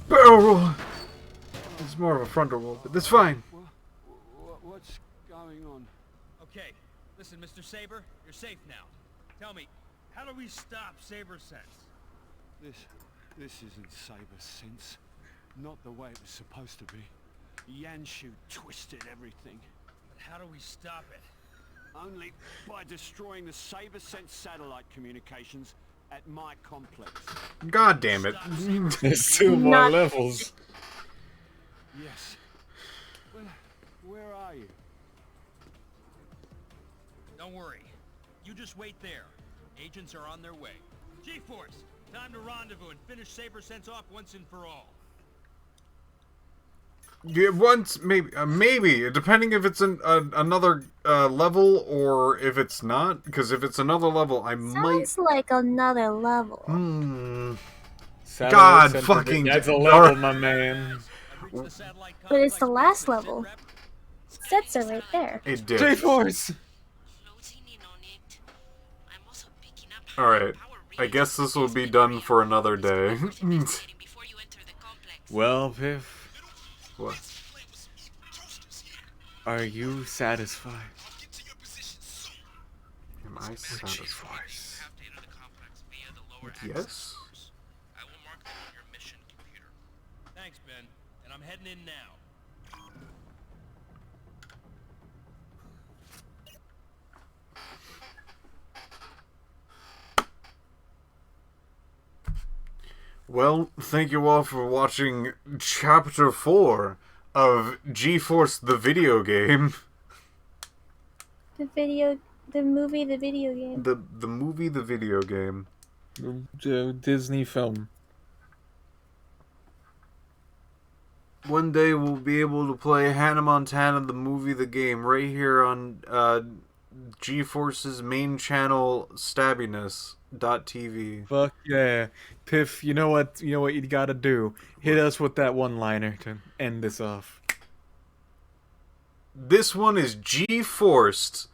Speaker 1: Barrel roll! It's more of a frontal roll, but that's fine.
Speaker 11: What's going on?
Speaker 3: Okay, listen, Mr. Saber, you're safe now. Tell me, how do we stop Saber Sense?
Speaker 11: This isn't Saber Sense. Not the way it was supposed to be. Yanshu twisted everything.
Speaker 3: But how do we stop it?
Speaker 11: Only by destroying the Saber Sense satellite communications at my complex.
Speaker 1: God damn it.
Speaker 6: There's 2 more levels.
Speaker 11: Yes. Where are you?
Speaker 3: Don't worry. You just wait there. Agents are on their way. G-Force, time to rendezvous and finish Saber Sense off once and for all.
Speaker 1: Yeah, once, maybe, depending if it's another level or if it's not. Because if it's another level, I might.
Speaker 2: Sounds like another level.
Speaker 1: God fucking.
Speaker 6: That's a level, my man.
Speaker 2: But it's the last level. Sets are right there.
Speaker 1: It did.
Speaker 6: J-Force!
Speaker 7: Closing in on it. I'm also picking
Speaker 1: Alright. I guess this will be done for another day.
Speaker 7: Before you enter the complex.
Speaker 6: Well, Piph,
Speaker 1: What?
Speaker 6: are you satisfied?
Speaker 1: Am I satisfied?
Speaker 3: Have to enter the complex via the lower
Speaker 1: Yes?
Speaker 3: access doors. I will mark them on your mission computer. Thanks, Ben. And I'm heading in now.
Speaker 1: Well, thank you all for watching Chapter 4 of G-Force the video game.
Speaker 2: The movie, the video game.
Speaker 1: The movie, the video game.
Speaker 6: Disney film.
Speaker 1: One day we'll be able to play Hannah Montana, the movie, the game, right here on G-Force's main channel, Stabbiness.tv.
Speaker 6: Fuck yeah. Piph, you know what you gotta do. Hit us with that one-liner to end this off.
Speaker 1: This one is G-Forced